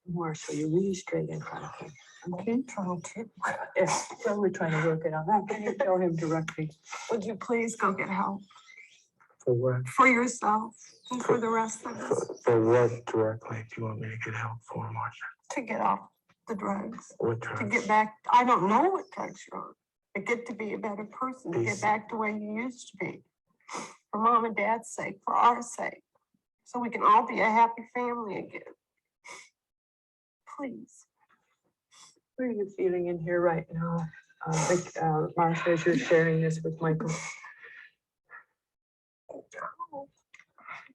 More, so you're really straight in front of him. Okay? Trying to. Yes, well, we're trying to work it out. How can you tell him directly? Would you please go get help For what? for yourself and for the rest of us For what directly do you want me to get help for, Marcia? to get off the drugs? What To drugs? get back, I don't know what drugs you're on. To get to be a better person, to get Peace. back to where you used to be. For mom and dad's sake, for our sake. So we can all be a happy family again. Please. What are you feeling in here right now? Marcia, as you're sharing this with Michael.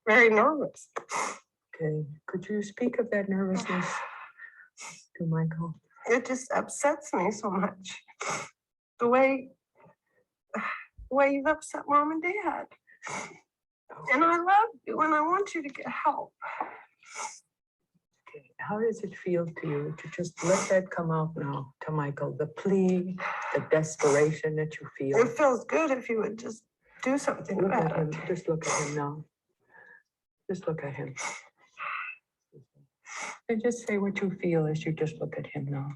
Very nervous. Okay, could you speak of that nervousness to Michael? It just upsets me so much. The way you've upset mom and dad. And I love you and I want you to get help. Okay, how does it feel to you to just let that come out now to Michael? The plea, the desperation that you feel. It feels good if you would just do something Look at about him, it. just look at him now. Just look at him. And just say what you feel as you just look at him now.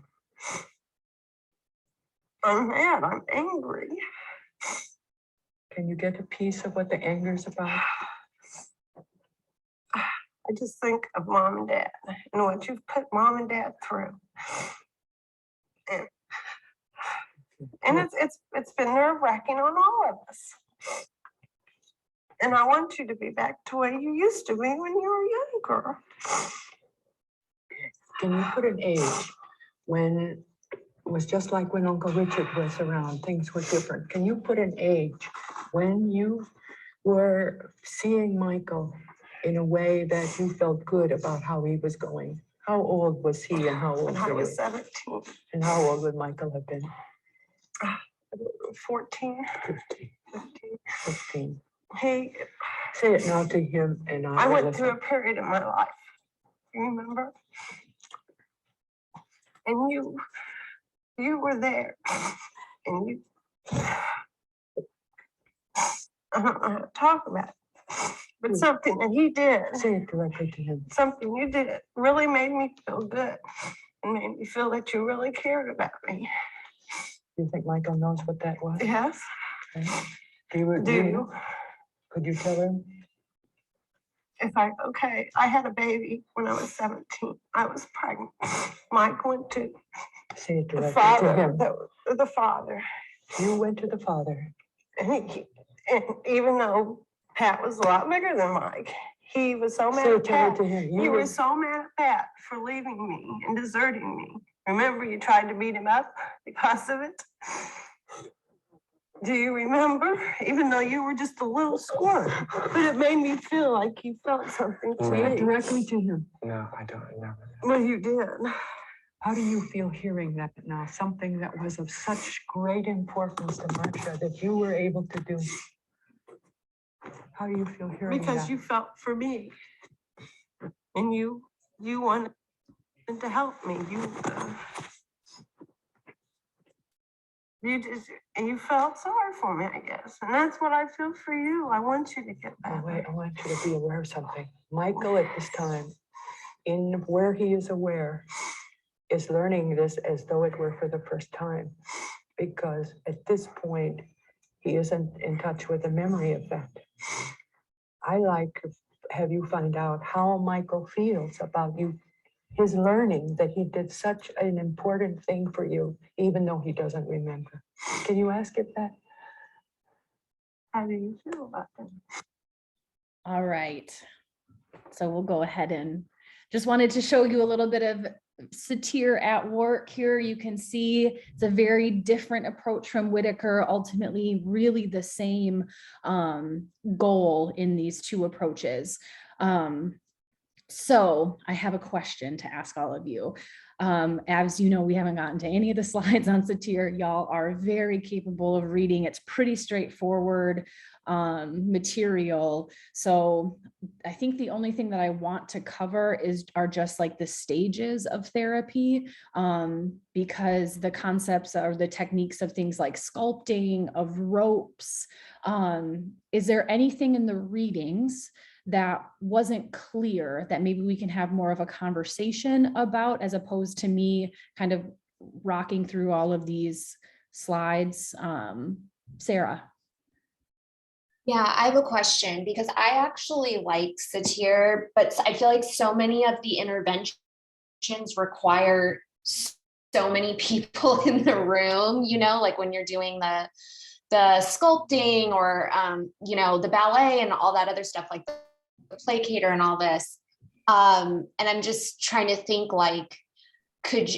I'm mad, I'm angry. Can you get a piece of what the anger is about? I just think of mom and dad and what you've put mom and dad through. And it's been nerve-wracking on all of us. And I want you to be back to where you used to be when you were younger. Can you put an age when it was just like when Uncle Richard was around, things were different? Can you put an age when you were seeing Michael in a way that you felt good about how he was going? How old was he and how old When I were was you? 17, And how old would Michael have been? 14, 15. 15. 15. Hey, Say it now to him and I will went through a listen. period in my life. You remember? And you were there. And you, I don't know how to talk about it, but something that he did, Say it directly to him. something you did really made me feel good and made me feel that you really cared about me. Do you think Michael knows what that was? Yes? Do you? Do you? Could you tell him? Okay, I had a baby when I was 17. I was pregnant. Mike went to Say it the directly to father, him. the father. You went to the father. And even though Pat was a lot bigger than Mike, he was so mad Say at it to her, Pat. to him. He You was so mad at Pat for leaving me and deserting me. Remember, you tried to beat him up because of it? Do you remember? Even though you were just a little squirt, but it made me feel like you felt something to Say it me. directly to him. No, I don't know. Well, you did. How do you feel hearing that now? Something that was of such great importance to Marcia that you were able to do. How do you feel hearing that? Because you felt for me. And you wanted to help me. And you felt sorry for me, I guess. And that's what I feel for you. I want you to get Oh, better. wait, I want you to be aware of something. Michael at this time, in where he is aware, is learning this as though it were for the first time. Because at this point, he isn't in touch with the memory of that. I like to have you find out how Michael feels about you, his learning that he did such an important thing for you, even though he doesn't remember. Can you ask it that? How do you feel about that? All right. So we'll go ahead and just wanted to show you a little bit of Satir at work here. You can see it's a very different approach from Whitaker, ultimately really the same goal in these two approaches. So I have a question to ask all of you. As you know, we haven't gotten to any of the slides on Satir. Y'all are very capable of reading. It's pretty straightforward material. So I think the only thing that I want to cover are just like the stages of therapy, because the concepts or the techniques of things like sculpting, of ropes, is there anything in the readings that wasn't clear that maybe we can have more of a conversation about, as opposed to me kind of rocking through all of these slides? Sarah. Yeah, I have a question because I actually like Satir, but I feel like so many of the interventions require so many people in the room, you know, like when you're doing the sculpting or, you know, the ballet and all that other stuff, like the placator and all this. And I'm just trying to think like,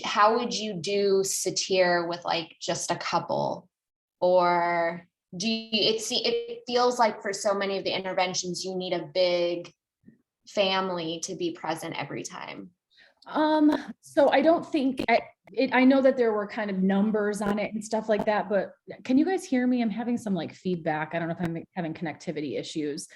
how would you do Satir with like just a couple? Or do you, it feels like for so many of the interventions, you need a big family to be present every time. So I don't think, I know that there were kind of numbers on it and stuff like that, but can you guys hear me? I'm having some like feedback. I don't know if I'm having connectivity issues.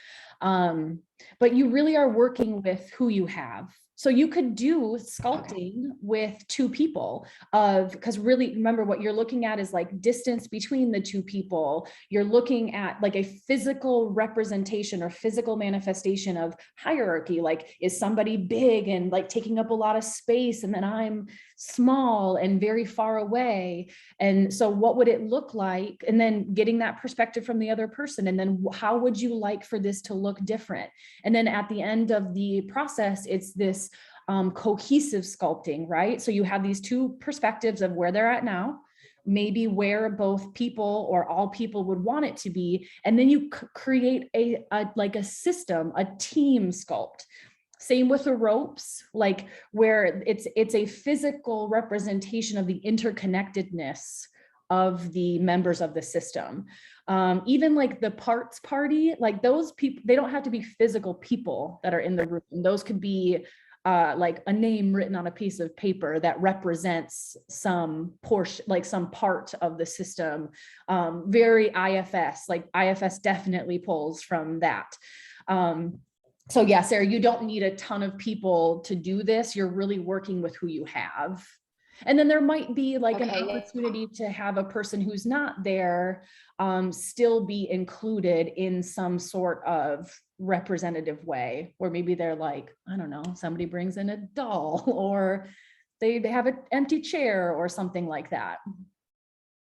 But you really are working with who you have. So you could do sculpting with two people because really remember what you're looking at is like distance between the two people. You're looking at like a physical representation or physical manifestation of hierarchy. Like, is somebody big and like taking up a lot of space, and then I'm small and very far away? And so what would it look like? And then getting that perspective from the other person. And then how would you like for this to look different? And then at the end of the process, it's this cohesive sculpting, right? So you have these two perspectives of where they're at now, maybe where both people or all people would want it to be. And then you create a like a system, a team sculpt. Same with the ropes, like where it's a physical representation of the interconnectedness of the members of the system. Even like the parts party, like those people, they don't have to be physical people that are in the room. Those could be like a name written on a piece of paper that represents some portion, like some part of the system. Very IFS, like IFS definitely pulls from that. So yeah, Sarah, you don't need a ton of people to do this. You're really working with who you have. And then there might be like an opportunity to have a person who's not there still be included in some sort of representative way, where maybe they're like, I don't know, somebody brings in a doll or they have an empty chair or something like that.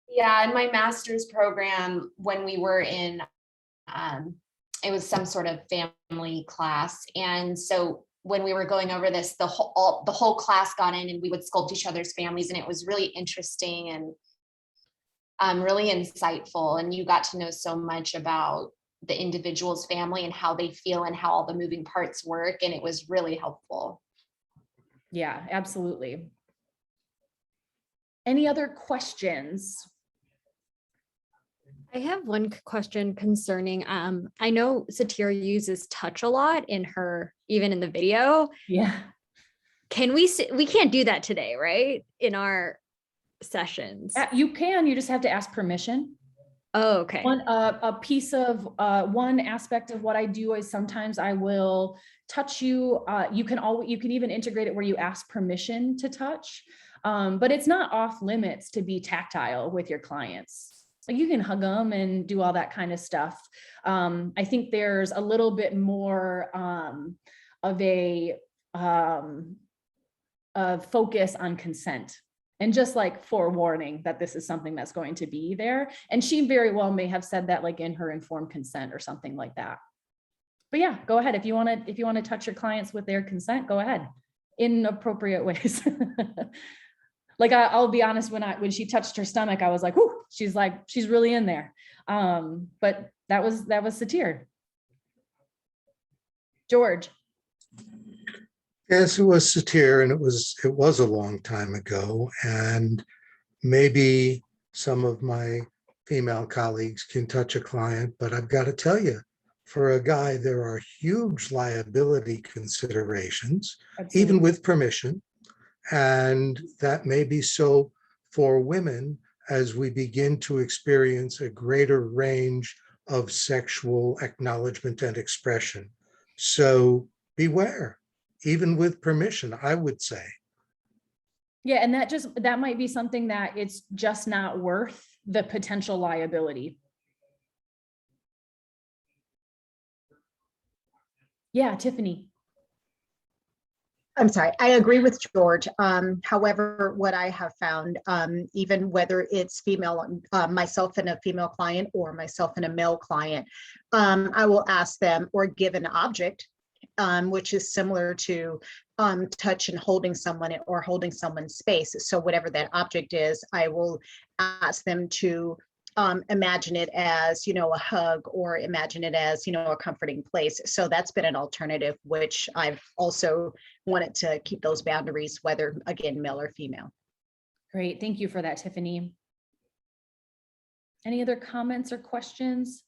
Yeah, in my master's program, when we were in, it was some sort of family class. And so when we were going over this, the whole class got in and we would sculpt each other's families, and it was really interesting and really insightful. And you got to know so much about the individual's family and how they feel and how all the moving parts work. And it was really helpful. Yeah, absolutely. Any other questions? I have one question concerning, I know Satir uses touch a lot in her, even in the video. Yeah. We can't do that today, right? In our sessions. You can, you just have to ask permission. Oh, okay. A piece of, one aspect of what I do is sometimes I will touch you. You can even integrate it where you ask permission to touch, but it's not off limits to be tactile with your clients. Like you can hug them and do all that kind of stuff. I think there's a little bit more of a focus on consent, and just like forewarning that this is something that's going to be there. And she very well may have said that like in her informed consent or something like that. But yeah, go ahead. If you want to touch your clients with their consent, go ahead in appropriate ways. Like I'll be honest, when she touched her stomach, I was like, whoo, she's really in there. But that was Satir. George. Yes, it was Satir, and it was a long time ago, and maybe some of my female colleagues can touch a client, but I've got to tell you, for a guy, there are huge liability considerations, even with permission. And that may be so for women as we begin to experience a greater range of sexual acknowledgement and expression. So beware, even with permission, I would say. Yeah, and that might be something that it's just not worth the potential liability. Yeah, Tiffany. I'm sorry, I agree with George. However, what I have found, even whether it's female, myself and a female client or myself and a male client, I will ask them or give an object, which is similar to touch and holding someone or holding someone's space. So whatever that object is, I will ask them to imagine it as, you know, a hug, or imagine it as, you know, a comforting place. So that's been an alternative, which I've also wanted to keep those boundaries, whether again, male or female. Great. Thank you for that, Tiffany. Any other comments or questions?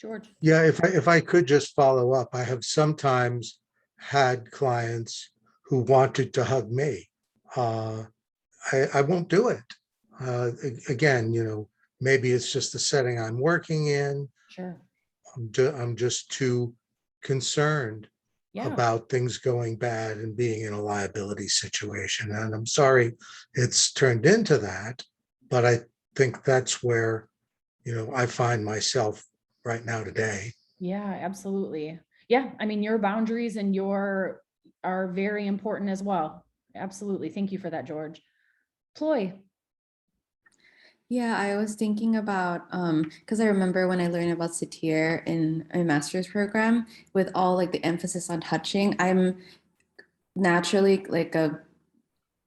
George. Yeah, if I could just follow up, I have sometimes had clients who wanted to hug me. I won't do it. Again, you know, maybe it's just the setting I'm working in. Sure. I'm just too concerned about things going bad and being in a liability situation. And I'm sorry it's turned into that, but I think that's where, you know, I find myself right now today. Yeah, absolutely. Yeah, I mean, your boundaries and are very important as well. Absolutely. Thank you for that, George. Ploy. Yeah, I was thinking about, because I remember when I learned about Satir in a master's program, with all like the emphasis on touching, I'm naturally like a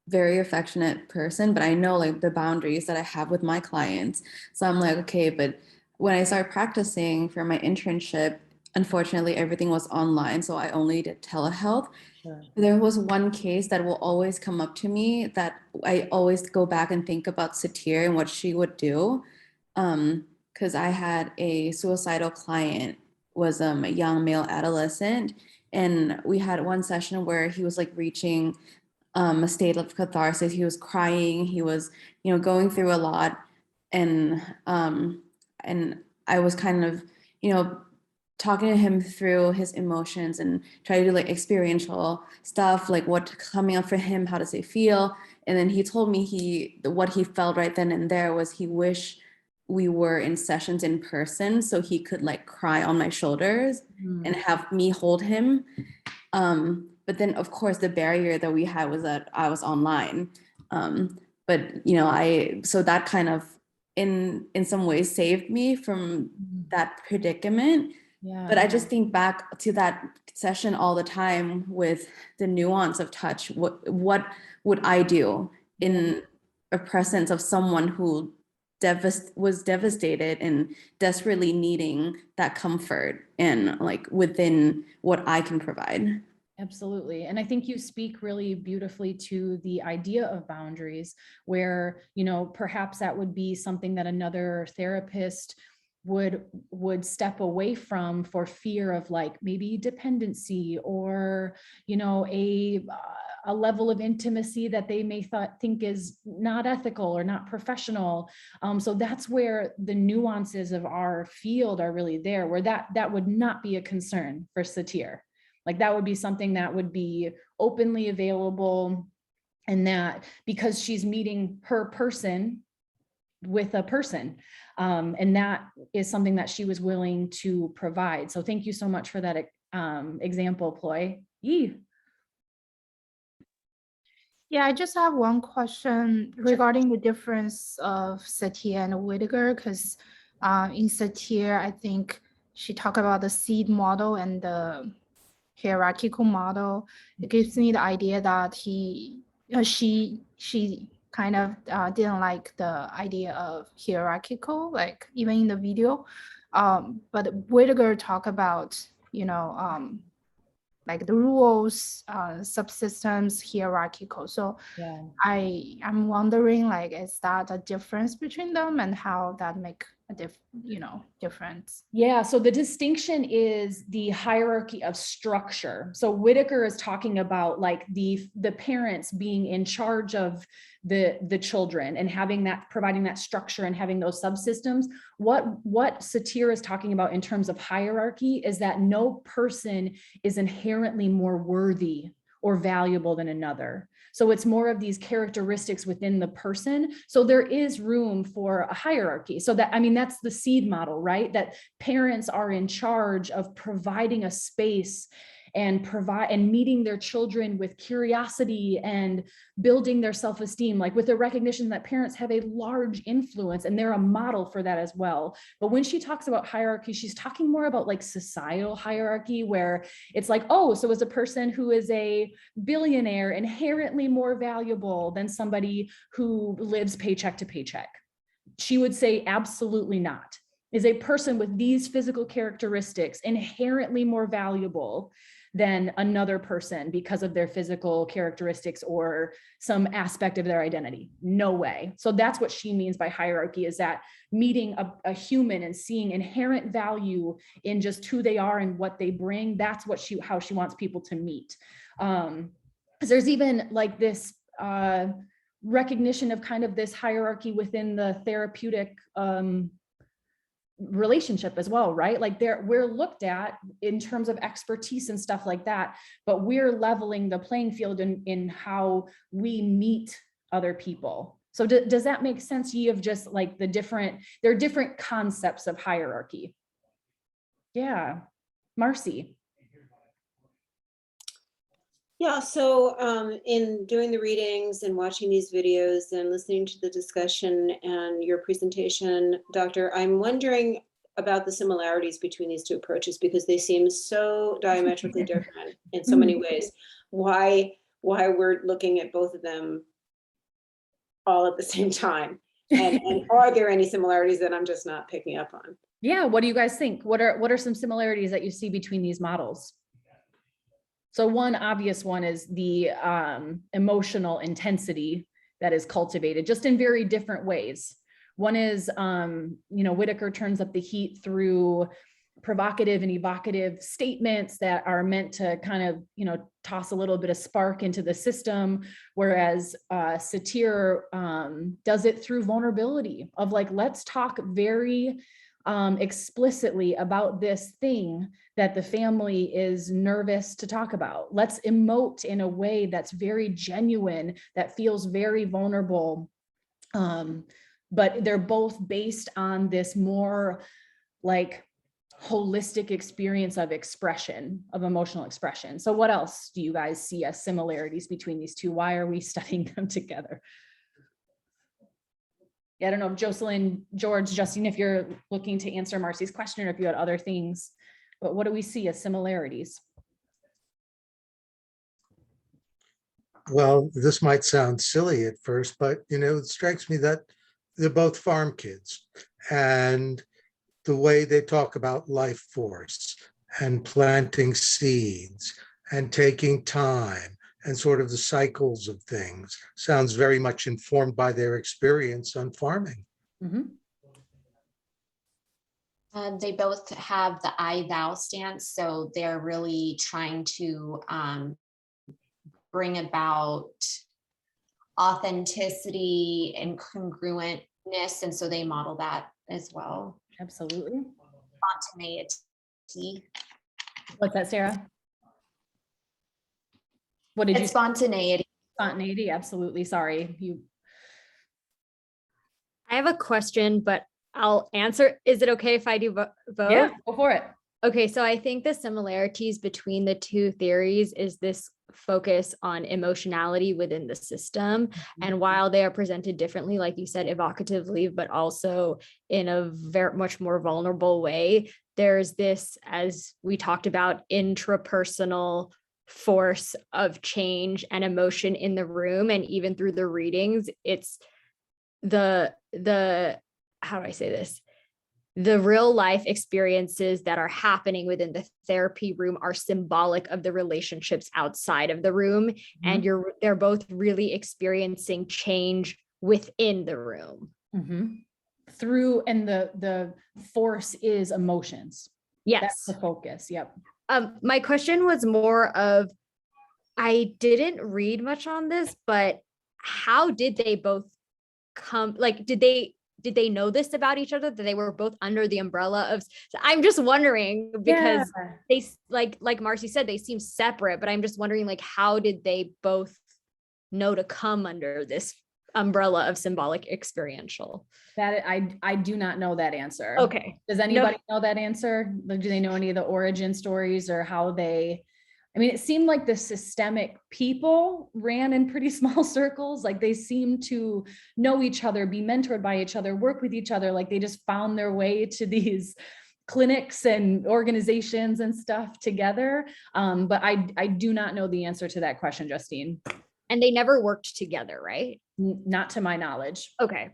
very affectionate person, but I know like the boundaries that I have with my clients. So I'm like, okay, but when I started practicing for my internship, unfortunately, everything was online. So I only did telehealth. Sure. There was one case that will always come up to me that I always go back and think about Satir and what she would do. Because I had a suicidal client, was a young male adolescent. And we had one session where he was like reaching a state of catharsis. He was crying, he was, you know, going through a lot. And I was kind of, you know, talking to him through his emotions and try to do like experiential stuff, like what coming up for him, how does it feel? And then he told me what he felt right then and there was he wished we were in sessions in person so he could like cry on my shoulders and have me hold him. But then of course the barrier that we had was that I was online. But you know, so that kind of in some ways saved me from that predicament. Yeah. But I just think back to that session all the time with the nuance of touch. What would I do in a presence of someone who was devastated and desperately needing that comfort and like within what I can provide? Absolutely. And I think you speak really beautifully to the idea of boundaries where, you know, perhaps that would be something that another therapist would step away from for fear of like maybe dependency or, you know, a level of intimacy that they may think is not ethical or not professional. So that's where the nuances of our field are really there, where that would not be a concern for Satir. Like that would be something that would be openly available, and that because she's meeting her person with a person, and that is something that she was willing to provide. So thank you so much for that example, Ploy. Yee. Yeah, I just have one question regarding the difference of Satir and Whitaker, because in Satir, I think she talked about the seed model and the hierarchical model. It gives me the idea that she kind of didn't like the idea of hierarchical, like even in the video. But Whitaker talk about, you know, like the rules, subsystems, hierarchical. So yeah. I'm wondering, like, is that a difference between them and how that make a difference? Yeah, so the distinction is the hierarchy of structure. So Whitaker is talking about like the parents being in charge of the children and providing that structure and having those subsystems. What Satir is talking about in terms of hierarchy is that no person is inherently more worthy or valuable than another. So it's more of these characteristics within the person. So there is room for a hierarchy. So that, I mean, that's the seed model, right? That parents are in charge of providing a space and meeting their children with curiosity and building their self-esteem, like with the recognition that parents have a large influence and they're a model for that as well. But when she talks about hierarchy, she's talking more about like societal hierarchy, where it's like, oh, so is a person who is a billionaire inherently more valuable than somebody who lives paycheck to paycheck? She would say absolutely not. Is a person with these physical characteristics inherently more valuable than another person because of their physical characteristics or some aspect of their identity? No way. So that's what she means by hierarchy, is that meeting a human and seeing inherent value in just who they are and what they bring. That's what how she wants people to meet. There's even like this recognition of kind of this hierarchy within the therapeutic relationship as well, right? Like we're looked at in terms of expertise and stuff like that, but we're leveling the playing field in how we meet other people. So does that make sense? You have just like there are different concepts of hierarchy. Yeah, Marcy. Yeah, so in doing the readings and watching these videos and listening to the discussion and your presentation, Doctor, I'm wondering about the similarities between these two approaches, because they seem so diametrically different in so many ways. Why we're looking at both of them all at the same time? And are there any similarities that I'm just not picking up on? Yeah, what do you guys think? What are some similarities that you see between these models? So one obvious one is the emotional intensity that is cultivated just in very different ways. One is, Whitaker turns up the heat through provocative and evocative statements that are meant to kind of, toss a little bit of spark into the system, whereas Satir does it through vulnerability of like, let's talk very explicitly about this thing that the family is nervous to talk about. Let's emote in a way that's very genuine, that feels very vulnerable. But they're both based on this more like holistic experience of expression, of emotional expression. So what else do you guys see as similarities between these two? Why are we studying them together? Yeah, I don't know, Jocelyn, George, Justine, if you're looking to answer Marcy's question or if you had other things, but what do we see as similarities? Well, this might sound silly at first, but it strikes me that they're both farm kids, and the way they talk about life force and planting seeds and taking time and sort of the cycles of things sounds very much informed by their experience on farming. Mm-hmm. They both have the I thou stance, so they're really trying to bring about authenticity and congruentness, and so they model that as well. Absolutely. Spontaneity. What's that, Sarah? What did you? Spontaneity. Spontaneity, absolutely. Sorry. I have a question, but I'll answer. Is it okay if I do both? Yeah, go for it. Okay, so I think the similarities between the two theories is this focus on emotionality within the system. And while they are presented differently, like you said, evocatively, but also in a very much more vulnerable way, there's this, as we talked about, intrapersonal force of change and emotion in the room. And even through the readings, it's the how do I say this? The real life experiences that are happening within the therapy room are symbolic of the relationships outside of the room. Mm-hmm. And they're both really experiencing change within the room. Mm-hmm. And the force is emotions. Yes. That's the focus. Yep. My question was more of, I didn't read much on this, but how did they both come? Like, did did they know this about each other, that they were both under the umbrella of, so I'm just wondering because they like Marcy said, they seem separate, but I'm just wondering like, how did they both know to come under this umbrella of symbolic experiential? That I do not know that answer. Okay. Does anybody know that answer? Like, do they know any of the origin stories or how they, I mean, it seemed like the systemic people ran in pretty small circles. Like they seemed to know each other, be mentored by each other, work with each other. Like they just found their way to these clinics and organizations and stuff together. But I do not know the answer to that question, Justine. And they never worked together, right? Not to my knowledge. Okay.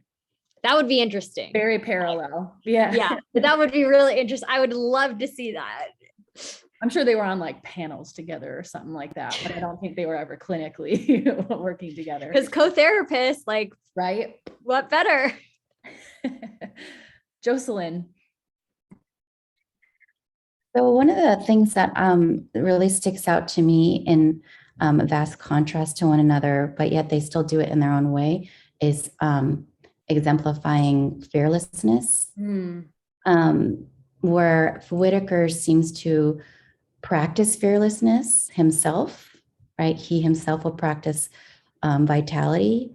That would be interesting. Very parallel. Yeah. Yeah. But that would be really interesting. I would love to see that. I'm sure they were on like panels together or something like that, but I don't think they were ever clinically working together. Because co-therapists, like, right? What better? Jocelyn. So one of the things that really sticks out to me in a vast contrast to one another, but yet they still do it in their own way, is exemplifying fearlessness, where Whitaker seems to practice fearlessness himself, right? He himself will practice vitality.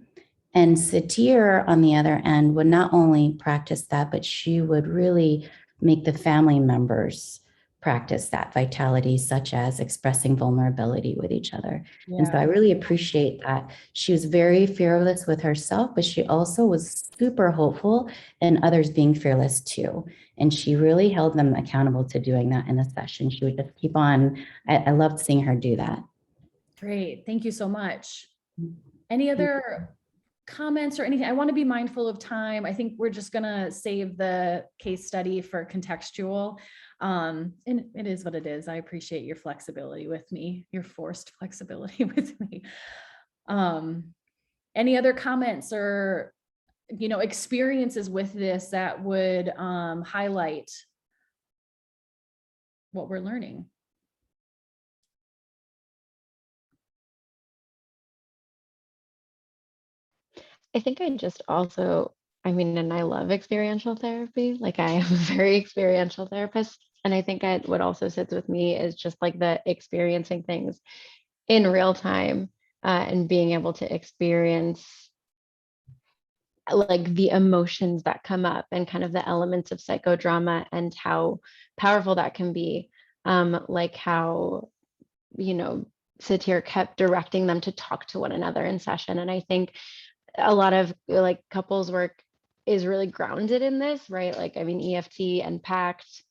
And Satir, on the other end, would not only practice that, but she would really make the family members practice that vitality, such as expressing vulnerability with each other. And so I really appreciate that. She was very fearless with herself, but she also was super hopeful in others being fearless too. And she really held them accountable to doing that in a session. She would just keep on. I loved seeing her do that. Great. Thank you so much. Any other comments or anything? I want to be mindful of time. I think we're just going to save the case study for contextual. And it is what it is. I appreciate your flexibility with me, your forced flexibility with me. Any other comments or, experiences with this that would highlight what we're learning? I think I just also, and I love experiential therapy. Like I am a very experiential therapist. And I think what also sits with me is just like the experiencing things in real time and being able to experience like the emotions that come up and kind of the elements of psychodrama and how powerful that can be. Like how, Satir kept directing them to talk to one another in session. And I think a lot of like couples work is really grounded in this, right? Like, EFT and PACT,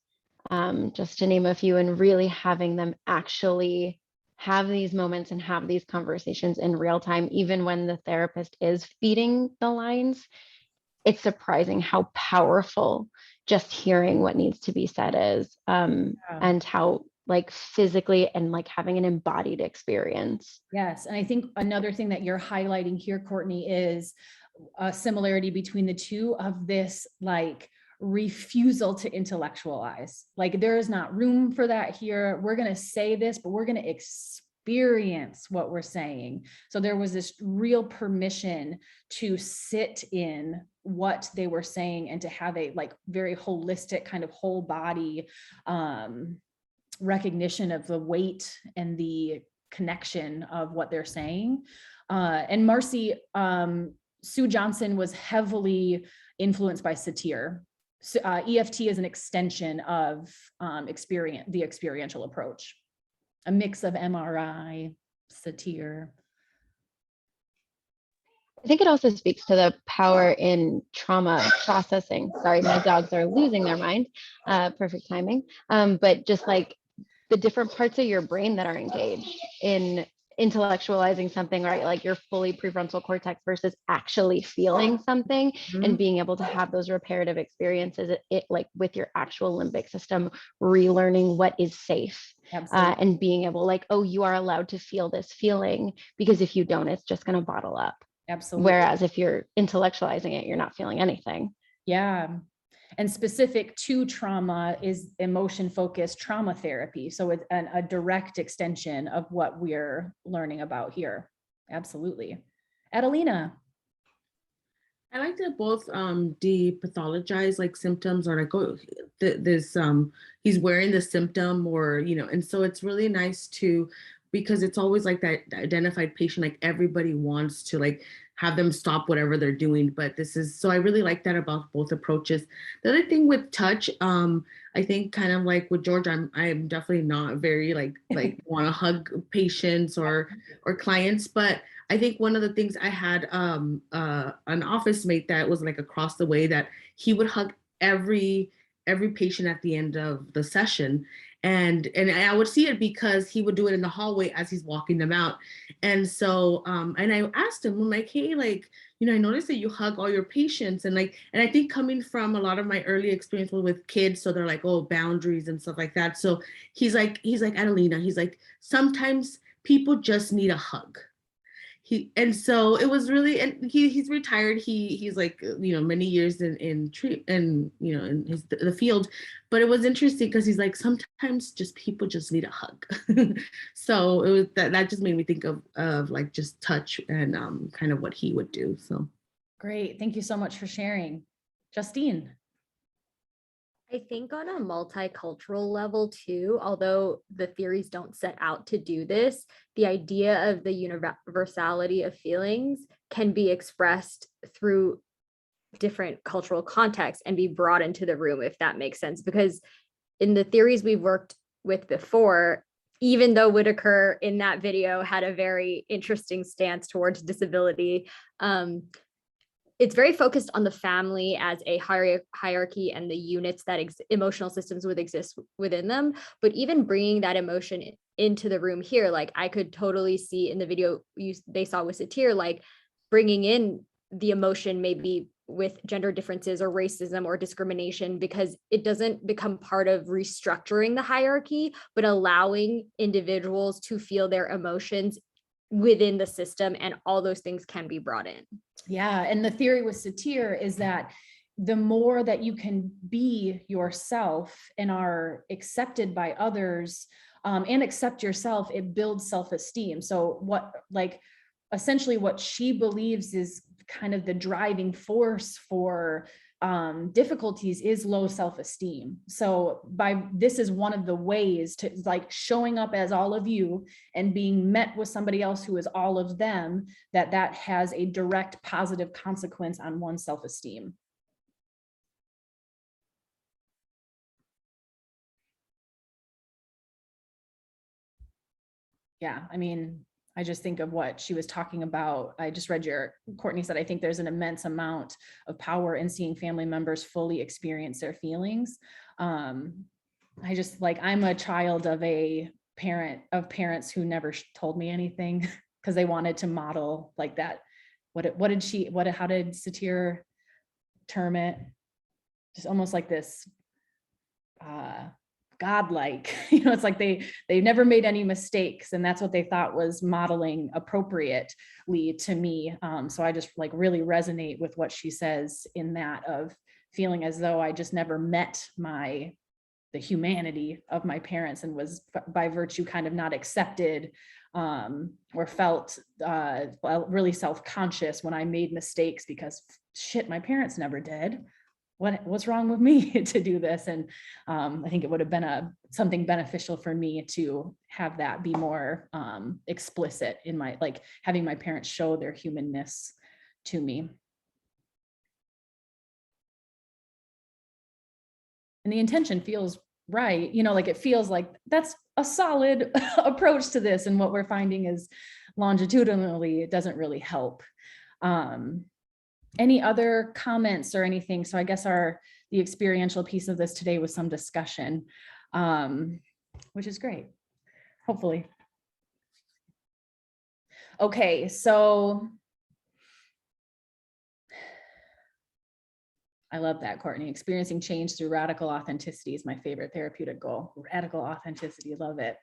just to name a few, and really having them actually have these moments and have these conversations in real time, even when the therapist is feeding the lines. It's surprising how powerful just hearing what needs to be said is, and how like physically and like having an embodied experience. Yes. And I think another thing that you're highlighting here, Courtney, is a similarity between the two of this like refusal to intellectualize. Like there is not room for that here. We're going to say this, but we're going to experience what we're saying. So there was this real permission to sit in what they were saying and to have a like very holistic kind of whole body recognition of the weight and the connection of what they're saying. And Marcy, Sue Johnson was heavily influenced by Satir. So, EFT is an extension of the experiential approach, a mix of MRI, Satir. I think it also speaks to the power in trauma processing. Sorry, my dogs are losing their mind. Perfect timing. But just like the different parts of your brain that are engaged in intellectualizing something, right? Like your fully prefrontal cortex versus actually feeling something and being able to have those reparative experiences, it like with your actual limbic system, relearning what is safe. And being able like, oh, you are allowed to feel this feeling, because if you don't, it's just going to bottle up. Absolutely. Whereas if you're intellectualizing it, you're not feeling anything. Yeah. And specific to trauma is emotion-focused trauma therapy. So it's a direct extension of what we're learning about here. Absolutely. Adelina. I like to both depathologize like symptoms, or like, oh, this he's wearing the symptom, or and so it's really nice to, because it's always like that identified patient, like everybody wants to like have them stop whatever they're doing, but this is, so I really like that about both approaches. The other thing with touch, I think kind of like with George, I'm definitely not very like want to hug patients or clients, but I think one of the things, I had an office mate that was like across the way, that he would hug every patient at the end of the session. And I would see it because he would do it in the hallway as he's walking them out. And so and I asked him, I'm like, hey, like, I noticed that you hug all your patients, and I think coming from a lot of my early experience with kids, so they're like, oh, boundaries and stuff like that. So he's like, Adelina, he's like, sometimes people just need a hug. And so it was really, and he's retired. He's like, many years in the field, but it was interesting because he's like, sometimes just people just need a hug. So it was that just made me think of like just touch and kind of what he would do. So Great. Thank you so much for sharing. Justine. I think on a multicultural level too, although the theories don't set out to do this, the idea of the universality of feelings can be expressed through different cultural contexts and be brought into the room, if that makes sense. Because in the theories we've worked with before, even though Whitaker in that video had a very interesting stance towards disability, it's very focused on the family as a hierarchy and the units that emotional systems would exist within them. But even bringing that emotion into the room here, like I could totally see in the video they saw with Satir, like bringing in the emotion maybe with gender differences or racism or discrimination, because it doesn't become part of restructuring the hierarchy, but allowing individuals to feel their emotions within the system, and all those things can be brought in. Yeah, and the theory with Satir is that the more that you can be yourself and are accepted by others, and accept yourself, it builds self-esteem. So essentially what she believes is kind of the driving force for difficulties is low self-esteem. So this is one of the ways to, like, showing up as all of you and being met with somebody else who is all of them, that has a direct positive consequence on one's self-esteem. Yeah, I mean, I just think of what she was talking about. I just read Courtney said, I think there's an immense amount of power in seeing family members fully experience their feelings. I just I'm a child of parents who never told me anything because they wanted to model like that. How did Satir term it? Just almost like this, godlike, it's like they never made any mistakes, and that's what they thought was modeling appropriately to me. So I just really resonate with what she says in that, of feeling as though I just never met the humanity of my parents, and was by virtue kind of not accepted, or felt really self-conscious when I made mistakes, because shit, my parents never did. What's wrong with me to do this? And I think it would have been something beneficial for me to have that be more explicit in my, having my parents show their humanness to me. And the intention feels right, it feels like that's a solid approach to this. And what we're finding is longitudinally, it doesn't really help. Any other comments or anything? So I guess the experiential piece of this today was some discussion, which is great, hopefully. Okay, so I love that, Courtney. Experiencing change through radical authenticity is my favorite therapeutic goal. Radical authenticity, love it.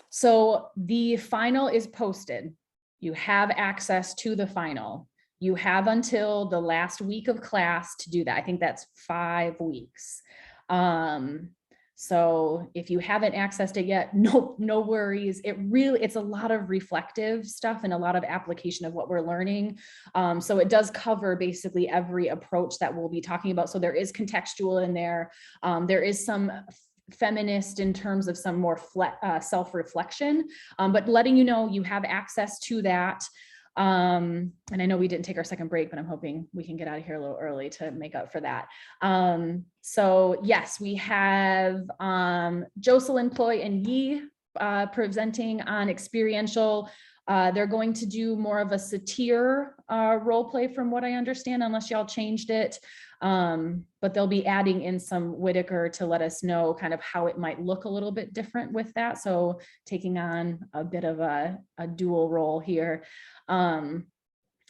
So the final is posted. You have access to the final. You have until the last week of class to do that. I think that's 5 weeks. So if you haven't accessed it yet, no worries. It's a lot of reflective stuff and a lot of application of what we're learning. So it does cover basically every approach that we'll be talking about. So there is contextual in there. There is some feminist in terms of some more self-reflection, but letting you know you have access to that. And I know we didn't take our second break, but I'm hoping we can get out of here a little early to make up for that. So yes, we have Jocelyn, Ploy, and Yi presenting on experiential. They're going to do more of a satir role play from what I understand, unless y'all changed it. But they'll be adding in some Whitaker to let us know kind of how it might look a little bit different with that. So taking on a bit of a dual role here.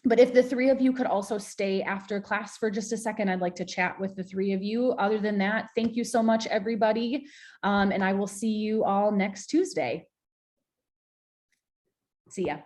But if the three of you could also stay after class for just a second, I'd like to chat with the three of you. Other than that, thank you so much, everybody. And I will see you all next Tuesday. See ya.